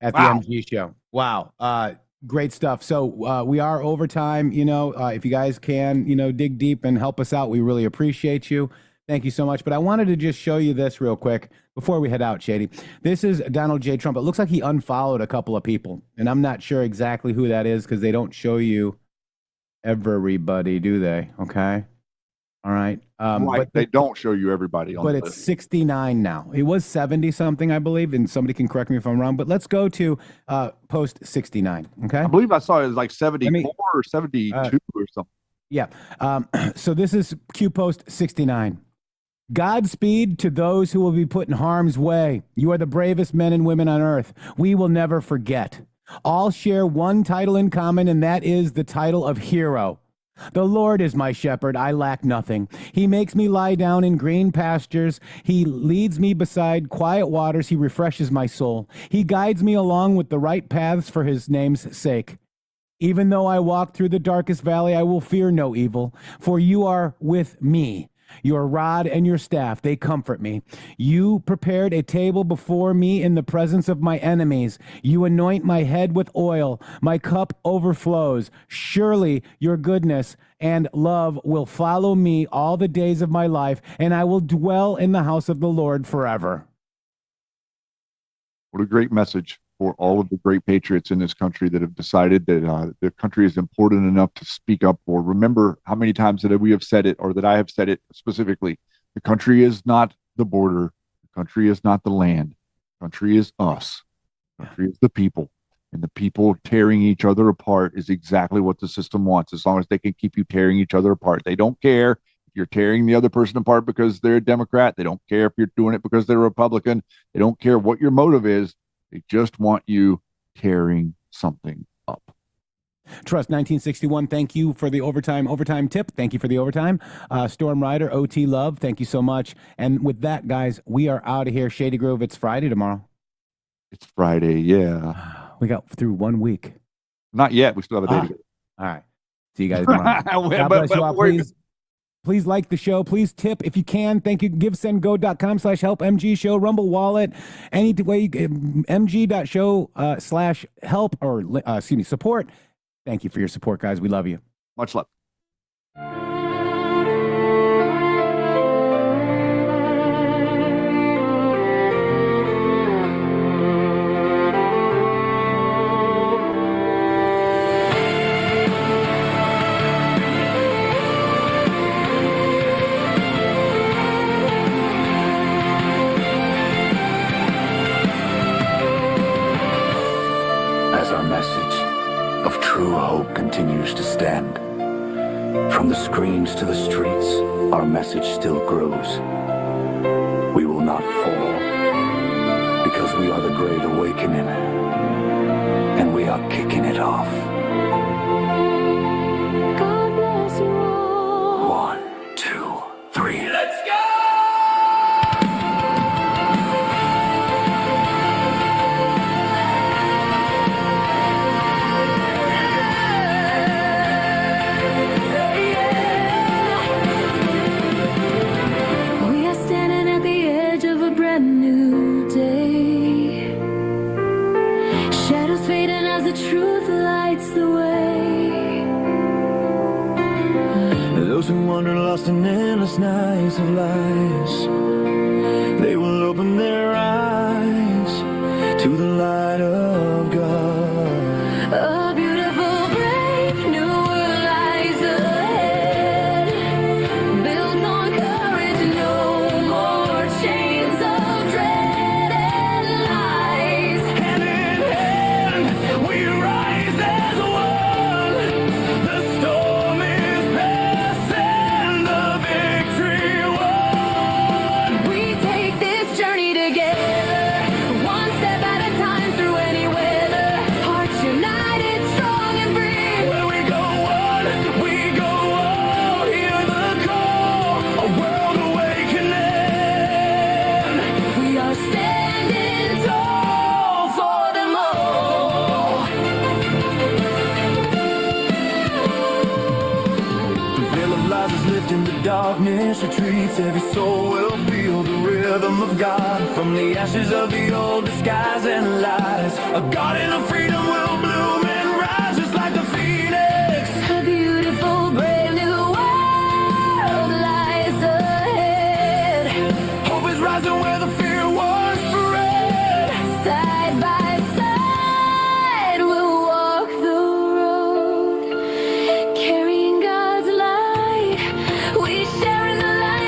Yeah. At the MG show. Wow. Great stuff. So we are over time. If you guys can, dig deep and help us out, we really appreciate you. Thank you so much. But I wanted to just show you this real quick before we head out, Shady. This is Donald J. Trump. It looks like he unfollowed a couple of people, and I'm not sure exactly who that is because they don't show you everybody, do they? Okay. All right. Right, But they don't show you everybody on but the it's list. 69 now. It was 70 something, I believe, and somebody can correct me if I'm wrong. But let's go to post 69. Okay. I believe I saw it was like 74 or 72 or something. Yeah. So this is Q post 69. Godspeed to those who will be put in harm's way. You are the bravest men and women on earth. We will never forget. All share one title in common, and that is the title of hero. The Lord is my shepherd, I lack nothing. He makes me lie down in green pastures. He leads me beside quiet waters. He refreshes my soul. He guides me along with the right paths for his name's sake. Even though I walk through the darkest valley, I will fear no evil, for you are with me. Your rod and your staff, they comfort me. You prepared a table before me in the presence of my enemies. You anoint my head with oil. My cup overflows. Surely your goodness and love will follow me all the days of my life, and I will dwell in the house of the Lord forever. What a great message for all of the great patriots in this country that have decided that the country is important enough to speak up for. Remember how many times that we have said it, or that I have said it specifically. The country is not the border. The country is not the land. The country is us. The country is the people. And the people tearing each other apart is exactly what the system wants, as long as they can keep you tearing each other apart. They don't care if you're tearing the other person apart because they're a Democrat. They don't care if you're doing it because they're a Republican. They don't care what your motive is. They just want you tearing something up. Trust 1961, thank you for the overtime tip. Thank you for the overtime. Storm Rider, OT Love, thank you so much. And with that, guys, we are out of here. Shady Grove, it's Friday tomorrow. It's Friday, yeah. We got through 1 week. Not yet. We still have a day to go. All right. See you guys tomorrow. God bless you all. Please like the show. Please tip if you can. Thank you. GiveSendGo.com/help MG Show. Rumble Wallet. Any way. MG.show/help or support. Thank you for your support, guys. We love you. Much love. Our message of true hope continues to stand. From the screens to the streets, our message still grows. We will not fall, because we are the Great Awakening, and we are kicking it off. God bless you all. 1, 2, 3, let's go! Those who wander lost in endless nights of lies, they will open their eyes to the light of God. A beautiful, brave new world lies ahead, built on courage, no more chains of dread and lies. Hand in hand, we rise as one. The storm is past and the victory won. We take this journey together, one step at a time through any weather. Hearts united, strong and free. Where we go on, hear the call, a world awakening. We are standing tall for them all. The veil of lies is lifting, the darkness retreats. Every soul will feel the rhythm of God. From the ashes of the old disguise and lies, a garden of freedom will bloom and rise just like the phoenix. A beautiful, brave new world lies ahead. Hope is rising where the fear was spread. Side by side, we'll walk the road, carrying God's light. We share in the light.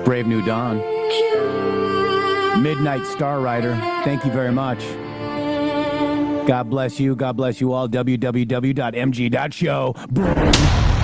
Brave New Dawn. Midnight Star Rider. Thank you very much. God bless you. God bless you all. www.mg.show. Boom.